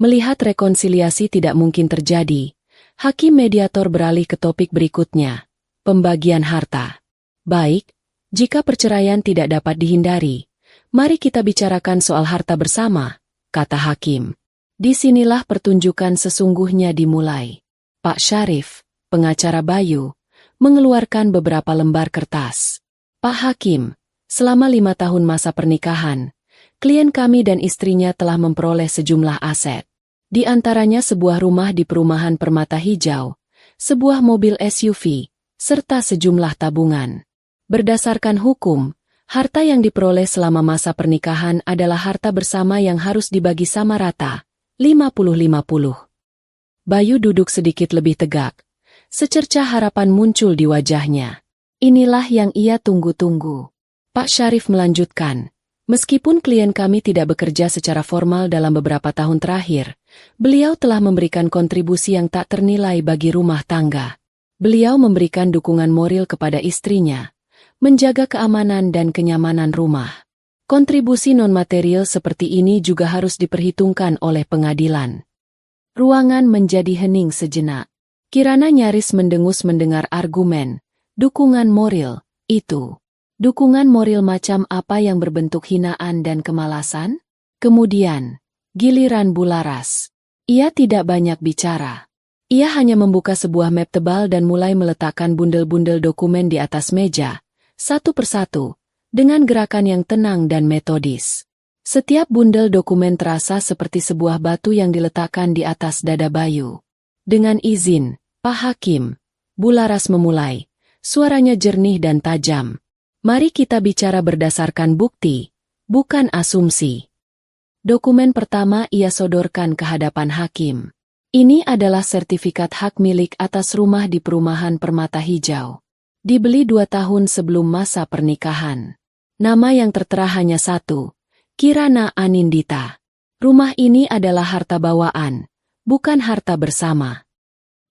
Melihat rekonsiliasi tidak mungkin terjadi, hakim mediator beralih ke topik berikutnya, pembagian harta. "Baik, jika perceraian tidak dapat dihindari, mari kita bicarakan soal harta bersama," kata hakim. Disinilah pertunjukan sesungguhnya dimulai. Pak Syarif, pengacara Bayu, mengeluarkan beberapa lembar kertas. "Pak Hakim, selama 5 tahun masa pernikahan, klien kami dan istrinya telah memperoleh sejumlah aset. Di antaranya sebuah rumah di perumahan Permata Hijau, sebuah mobil SUV, serta sejumlah tabungan. Berdasarkan hukum, harta yang diperoleh selama masa pernikahan adalah harta bersama yang harus dibagi sama rata, 50-50. Bayu duduk sedikit lebih tegak. Secercah harapan muncul di wajahnya. Inilah yang ia tunggu-tunggu. Pak Syarif melanjutkan, "Meskipun klien kami tidak bekerja secara formal dalam beberapa tahun terakhir, beliau telah memberikan kontribusi yang tak ternilai bagi rumah tangga. Beliau memberikan dukungan moral kepada istrinya, menjaga keamanan dan kenyamanan rumah. Kontribusi non-material seperti ini juga harus diperhitungkan oleh pengadilan. Ruangan menjadi hening sejenak. Kirana nyaris mendengus mendengar argumen, dukungan moral, itu. Dukungan moral macam apa yang berbentuk hinaan dan kemalasan? Kemudian, giliran Bularas. Ia tidak banyak bicara. Ia hanya membuka sebuah map tebal dan mulai meletakkan bundel-bundel dokumen di atas meja, satu persatu, dengan gerakan yang tenang dan metodis. Setiap bundel dokumen terasa seperti sebuah batu yang diletakkan di atas dada Bayu. Dengan izin, Pak Hakim, Bularas memulai. Suaranya jernih dan tajam. Mari kita bicara berdasarkan bukti, bukan asumsi. Dokumen pertama ia sodorkan ke hadapan hakim. Ini adalah sertifikat hak milik atas rumah di perumahan Permata Hijau. Dibeli 2 tahun sebelum masa pernikahan. Nama yang tertera hanya satu, Kirana Anindita. Rumah ini adalah harta bawaan, bukan harta bersama.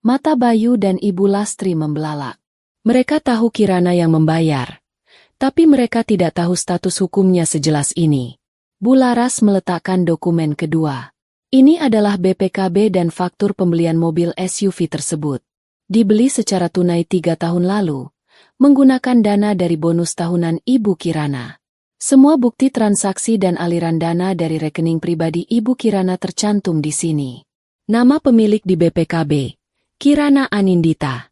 Mata Bayu dan Ibu Lastri membelalak. Mereka tahu Kirana yang membayar, tapi mereka tidak tahu status hukumnya sejelas ini. Bularas meletakkan dokumen kedua. Ini adalah BPKB dan faktur pembelian mobil SUV tersebut. Dibeli secara tunai 3 tahun lalu, menggunakan dana dari bonus tahunan Ibu Kirana. Semua bukti transaksi dan aliran dana dari rekening pribadi Ibu Kirana tercantum di sini. Nama pemilik di BPKB, Kirana Anindita.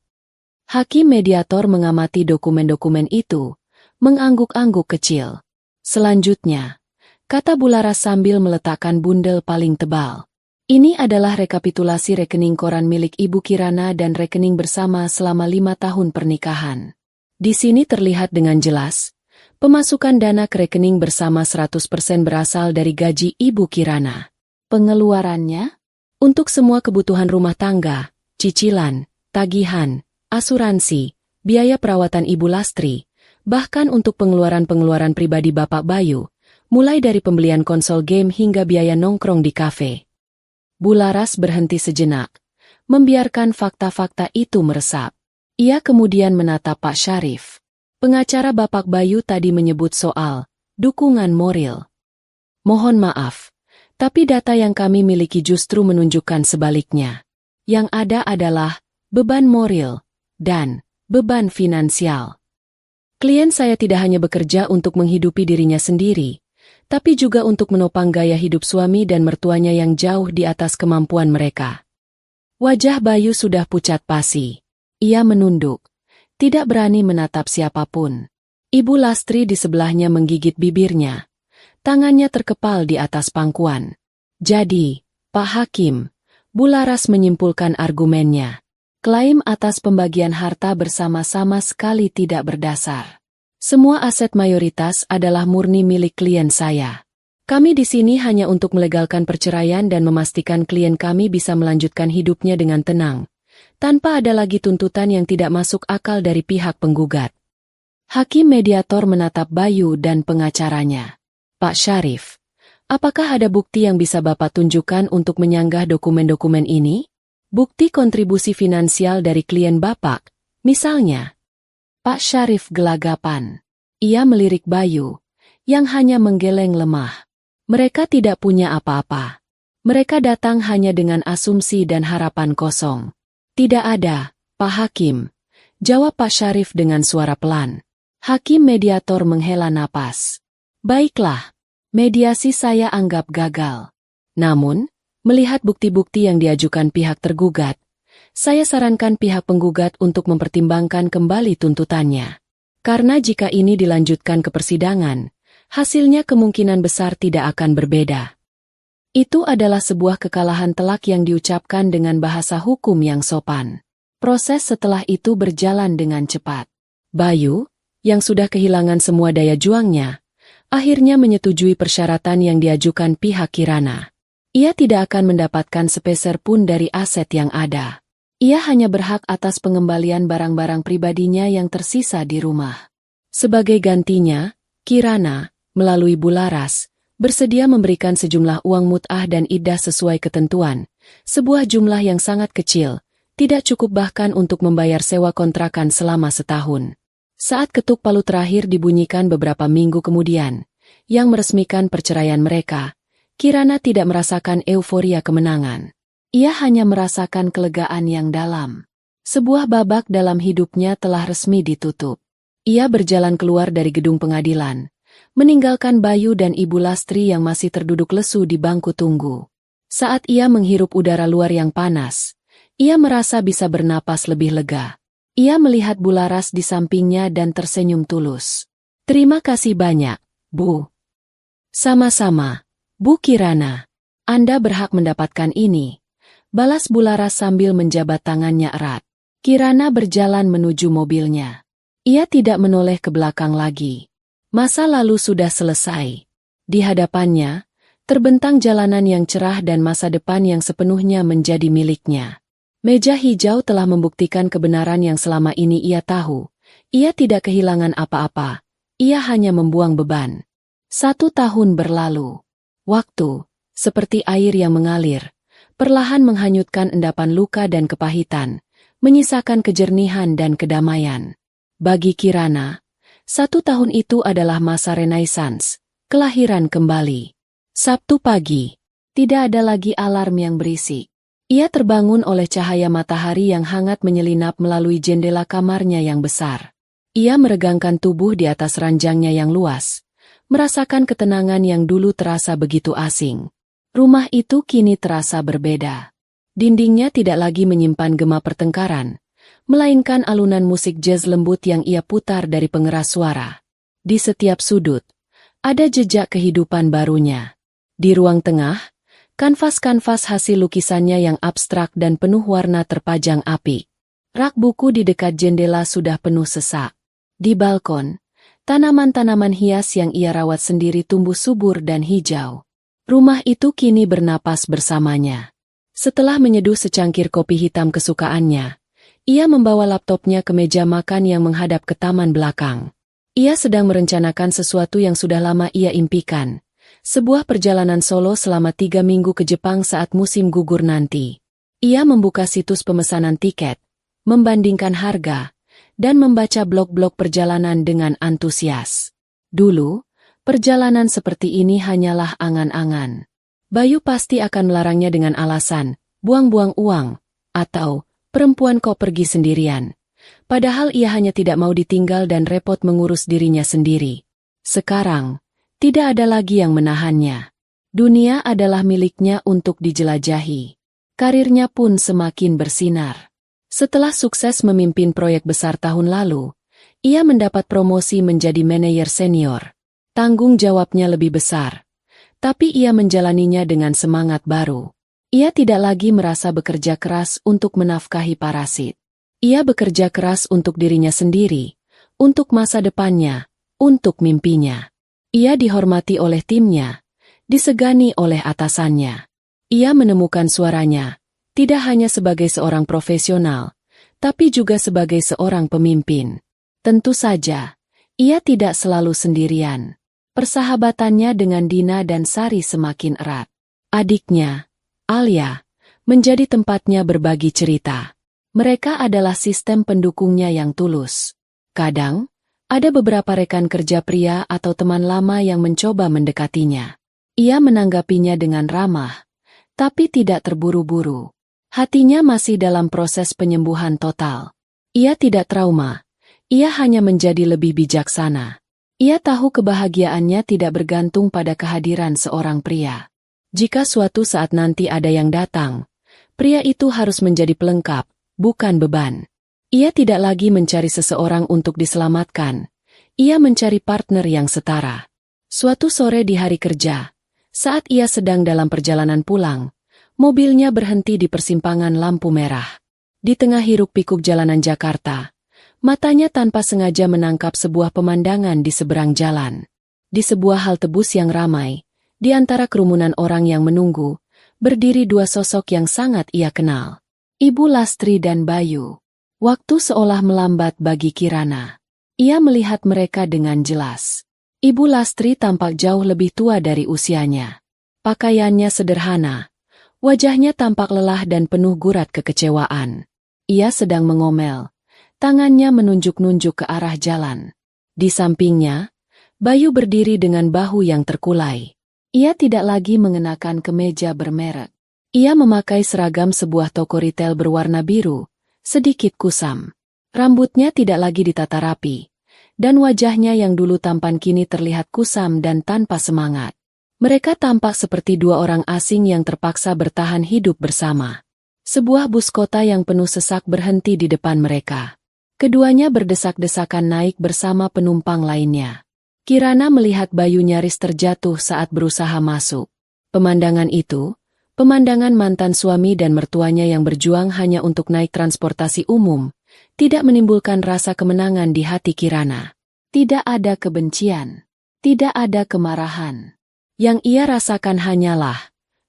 Hakim mediator mengamati dokumen-dokumen itu, mengangguk-angguk kecil. Selanjutnya, kata Bularas sambil meletakkan bundel paling tebal. Ini adalah rekapitulasi rekening koran milik Ibu Kirana dan rekening bersama selama 5 tahun pernikahan. Di sini terlihat dengan jelas, pemasukan dana ke rekening bersama 100% berasal dari gaji Ibu Kirana. Pengeluarannya? Untuk semua kebutuhan rumah tangga, cicilan, tagihan, asuransi, biaya perawatan Ibu Lastri, bahkan untuk pengeluaran-pengeluaran pribadi Bapak Bayu, mulai dari pembelian konsol game hingga biaya nongkrong di kafe. Bularas berhenti sejenak, membiarkan fakta-fakta itu meresap. Ia kemudian menatap Pak Syarif. Pengacara Bapak Bayu tadi menyebut soal dukungan moral. Mohon maaf, tapi data yang kami miliki justru menunjukkan sebaliknya. Yang ada adalah beban moral dan beban finansial. Klien saya tidak hanya bekerja untuk menghidupi dirinya sendiri, tapi juga untuk menopang gaya hidup suami dan mertuanya yang jauh di atas kemampuan mereka. Wajah Bayu sudah pucat pasi. Ia menunduk, tidak berani menatap siapapun. Ibu Lastri di sebelahnya menggigit bibirnya. Tangannya terkepal di atas pangkuan. Jadi, Pak Hakim, Bularas menyimpulkan argumennya. Klaim atas pembagian harta bersama-sama sekali tidak berdasar. Semua aset mayoritas adalah murni milik klien saya. Kami di sini hanya untuk melegalkan perceraian dan memastikan klien kami bisa melanjutkan hidupnya dengan tenang, tanpa ada lagi tuntutan yang tidak masuk akal dari pihak penggugat. Hakim mediator menatap Bayu dan pengacaranya. Pak Syarif, apakah ada bukti yang bisa Bapak tunjukkan untuk menyanggah dokumen-dokumen ini? Bukti kontribusi finansial dari klien Bapak, misalnya. Pak Syarif gelagapan. Ia melirik Bayu, yang hanya menggeleng lemah. Mereka tidak punya apa-apa. Mereka datang hanya dengan asumsi dan harapan kosong. Tidak ada, Pak Hakim, jawab Pak Syarif dengan suara pelan. Hakim mediator menghela napas. Baiklah, mediasi saya anggap gagal. Namun, melihat bukti-bukti yang diajukan pihak tergugat, saya sarankan pihak penggugat untuk mempertimbangkan kembali tuntutannya. Karena jika ini dilanjutkan ke persidangan, hasilnya kemungkinan besar tidak akan berbeda. Itu adalah sebuah kekalahan telak yang diucapkan dengan bahasa hukum yang sopan. Proses setelah itu berjalan dengan cepat. Bayu, yang sudah kehilangan semua daya juangnya, akhirnya menyetujui persyaratan yang diajukan pihak Kirana. Ia tidak akan mendapatkan sepeser pun dari aset yang ada. Ia hanya berhak atas pengembalian barang-barang pribadinya yang tersisa di rumah. Sebagai gantinya, Kirana, melalui Bularas, bersedia memberikan sejumlah uang mut'ah dan iddah sesuai ketentuan, sebuah jumlah yang sangat kecil, Tidak cukup bahkan untuk membayar sewa kontrakan selama setahun. Saat ketuk palu terakhir dibunyikan beberapa minggu kemudian, yang meresmikan perceraian mereka, Kirana tidak merasakan euforia kemenangan. Ia hanya merasakan kelegaan yang dalam. Sebuah babak dalam hidupnya telah resmi ditutup. Ia berjalan keluar dari gedung pengadilan, meninggalkan Bayu dan Ibu Lastri yang masih terduduk lesu di bangku tunggu. Saat ia menghirup udara luar yang panas, ia merasa bisa bernapas lebih lega. Ia melihat Bularas di sampingnya dan tersenyum tulus. "Terima kasih banyak, Bu." "Sama-sama, Bu Kirana. Anda berhak mendapatkan ini," balas Bularas sambil menjabat tangannya erat. Kirana berjalan menuju mobilnya. Ia tidak menoleh ke belakang lagi. Masa lalu sudah selesai. Di hadapannya, terbentang jalanan yang cerah dan masa depan yang sepenuhnya menjadi miliknya. Meja hijau telah membuktikan kebenaran yang selama ini ia tahu. Ia tidak kehilangan apa-apa. Ia hanya membuang beban. 1 tahun berlalu. Waktu, seperti air yang mengalir, perlahan menghanyutkan endapan luka dan kepahitan, menyisakan kejernihan dan kedamaian. Bagi Kirana, 1 tahun itu adalah masa renaissance, kelahiran kembali. Sabtu pagi, tidak ada lagi alarm yang berisik. Ia terbangun oleh cahaya matahari yang hangat menyelinap melalui jendela kamarnya yang besar. Ia meregangkan tubuh di atas ranjangnya yang luas, merasakan ketenangan yang dulu terasa begitu asing. Rumah itu kini terasa berbeda. Dindingnya tidak lagi menyimpan gema pertengkaran, melainkan alunan musik jazz lembut yang ia putar dari pengeras suara. Di setiap sudut, ada jejak kehidupan barunya. Di ruang tengah, kanvas-kanvas hasil lukisannya yang abstrak dan penuh warna terpajang apik. Rak buku di dekat jendela sudah penuh sesak. Di balkon, tanaman-tanaman hias yang ia rawat sendiri tumbuh subur dan hijau. Rumah itu kini bernapas bersamanya. Setelah menyeduh secangkir kopi hitam kesukaannya, ia membawa laptopnya ke meja makan yang menghadap ke taman belakang. Ia sedang merencanakan sesuatu yang sudah lama ia impikan. Sebuah perjalanan solo selama 3 minggu ke Jepang saat musim gugur nanti. Ia membuka situs pemesanan tiket, membandingkan harga, dan membaca blog-blog perjalanan dengan antusias. Dulu, perjalanan seperti ini hanyalah angan-angan. Bayu pasti akan melarangnya dengan alasan, buang-buang uang, atau perempuan kok pergi sendirian. Padahal ia hanya tidak mau ditinggal dan repot mengurus dirinya sendiri. Sekarang, tidak ada lagi yang menahannya. Dunia adalah miliknya untuk dijelajahi. Karirnya pun semakin bersinar. Setelah sukses memimpin proyek besar tahun lalu, ia mendapat promosi menjadi manajer senior. Tanggung jawabnya lebih besar, tapi ia menjalaninya dengan semangat baru. Ia tidak lagi merasa bekerja keras untuk menafkahi parasit. Ia bekerja keras untuk dirinya sendiri, untuk masa depannya, untuk mimpinya. Ia dihormati oleh timnya, disegani oleh atasannya. Ia menemukan suaranya, tidak hanya sebagai seorang profesional, tapi juga sebagai seorang pemimpin. Tentu saja, ia tidak selalu sendirian. Persahabatannya dengan Dina dan Sari semakin erat. Adiknya, Alia, menjadi tempatnya berbagi cerita. Mereka adalah sistem pendukungnya yang tulus. Kadang, ada beberapa rekan kerja pria atau teman lama yang mencoba mendekatinya. Ia menanggapinya dengan ramah, tapi tidak terburu-buru. Hatinya masih dalam proses penyembuhan total. Ia tidak trauma, ia hanya menjadi lebih bijaksana. Ia tahu kebahagiaannya tidak bergantung pada kehadiran seorang pria. Jika suatu saat nanti ada yang datang, pria itu harus menjadi pelengkap, bukan beban. Ia tidak lagi mencari seseorang untuk diselamatkan. Ia mencari partner yang setara. Suatu sore di hari kerja, saat ia sedang dalam perjalanan pulang, mobilnya berhenti di persimpangan lampu merah. Di tengah hiruk-pikuk jalanan Jakarta, matanya tanpa sengaja menangkap sebuah pemandangan di seberang jalan. Di sebuah halte bus yang ramai, di antara kerumunan orang yang menunggu, berdiri 2 sosok yang sangat ia kenal. Ibu Lastri dan Bayu. Waktu seolah melambat bagi Kirana. Ia melihat mereka dengan jelas. Ibu Lastri tampak jauh lebih tua dari usianya. Pakaiannya sederhana. Wajahnya tampak lelah dan penuh gurat kekecewaan. Ia sedang mengomel. Tangannya menunjuk-nunjuk ke arah jalan. Di sampingnya, Bayu berdiri dengan bahu yang terkulai. Ia tidak lagi mengenakan kemeja bermerek. Ia memakai seragam sebuah toko ritel berwarna biru, sedikit kusam. Rambutnya tidak lagi ditata rapi, dan wajahnya yang dulu tampan kini terlihat kusam dan tanpa semangat. Mereka tampak seperti dua orang asing yang terpaksa bertahan hidup bersama. Sebuah bus kota yang penuh sesak berhenti di depan mereka. Keduanya berdesak-desakan naik bersama penumpang lainnya. Kirana melihat Bayu nyaris terjatuh saat berusaha masuk. Pemandangan itu, pemandangan mantan suami dan mertuanya yang berjuang hanya untuk naik transportasi umum, tidak menimbulkan rasa kemenangan di hati Kirana. Tidak ada kebencian, tidak ada kemarahan. Yang ia rasakan hanyalah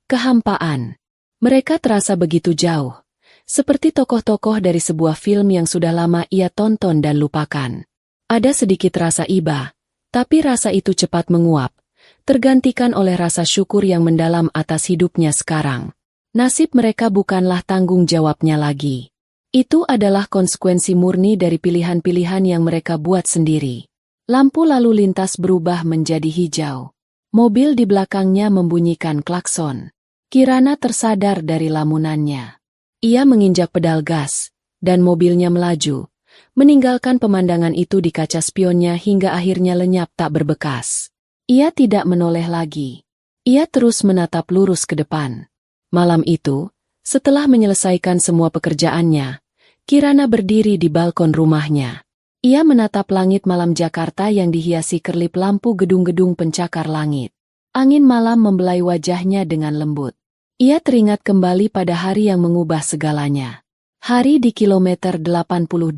kehampaan. Mereka terasa begitu jauh, seperti tokoh-tokoh dari sebuah film yang sudah lama ia tonton dan lupakan. Ada sedikit rasa iba, tapi rasa itu cepat menguap, tergantikan oleh rasa syukur yang mendalam atas hidupnya sekarang. Nasib mereka bukanlah tanggung jawabnya lagi. Itu adalah konsekuensi murni dari pilihan-pilihan yang mereka buat sendiri. Lampu lalu lintas berubah menjadi hijau. Mobil di belakangnya membunyikan klakson. Kirana tersadar dari lamunannya. Ia menginjak pedal gas, dan mobilnya melaju, meninggalkan pemandangan itu di kaca spionnya hingga akhirnya lenyap tak berbekas. Ia tidak menoleh lagi. Ia terus menatap lurus ke depan. Malam itu, setelah menyelesaikan semua pekerjaannya, Kirana berdiri di balkon rumahnya. Ia menatap langit malam Jakarta yang dihiasi kerlip lampu gedung-gedung pencakar langit. Angin malam membelai wajahnya dengan lembut. Ia teringat kembali pada hari yang mengubah segalanya. Hari di kilometer 82.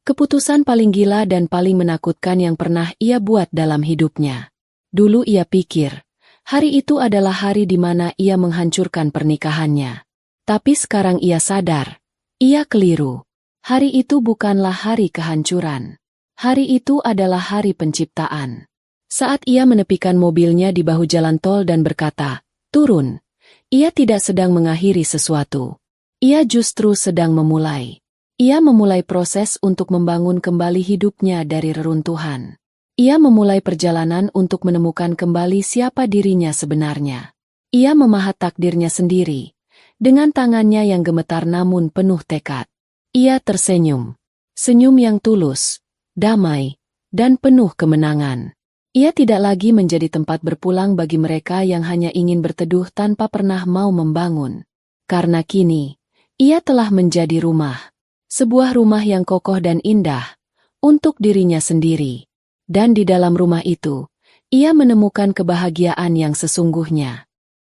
Keputusan paling gila dan paling menakutkan yang pernah ia buat dalam hidupnya. Dulu ia pikir, hari itu adalah hari di mana ia menghancurkan pernikahannya. Tapi sekarang ia sadar, ia keliru. Hari itu bukanlah hari kehancuran. Hari itu adalah hari penciptaan. Saat ia menepikan mobilnya di bahu jalan tol dan berkata, "Turun," ia tidak sedang mengakhiri sesuatu. Ia justru sedang memulai. Ia memulai proses untuk membangun kembali hidupnya dari reruntuhan. Ia memulai perjalanan untuk menemukan kembali siapa dirinya sebenarnya. Ia memahat takdirnya sendiri, dengan tangannya yang gemetar namun penuh tekad. Ia tersenyum. Senyum yang tulus, damai, dan penuh kemenangan. Ia tidak lagi menjadi tempat berpulang bagi mereka yang hanya ingin berteduh tanpa pernah mau membangun. Karena kini, ia telah menjadi rumah. Sebuah rumah yang kokoh dan indah, untuk dirinya sendiri. Dan di dalam rumah itu, ia menemukan kebahagiaan yang sesungguhnya.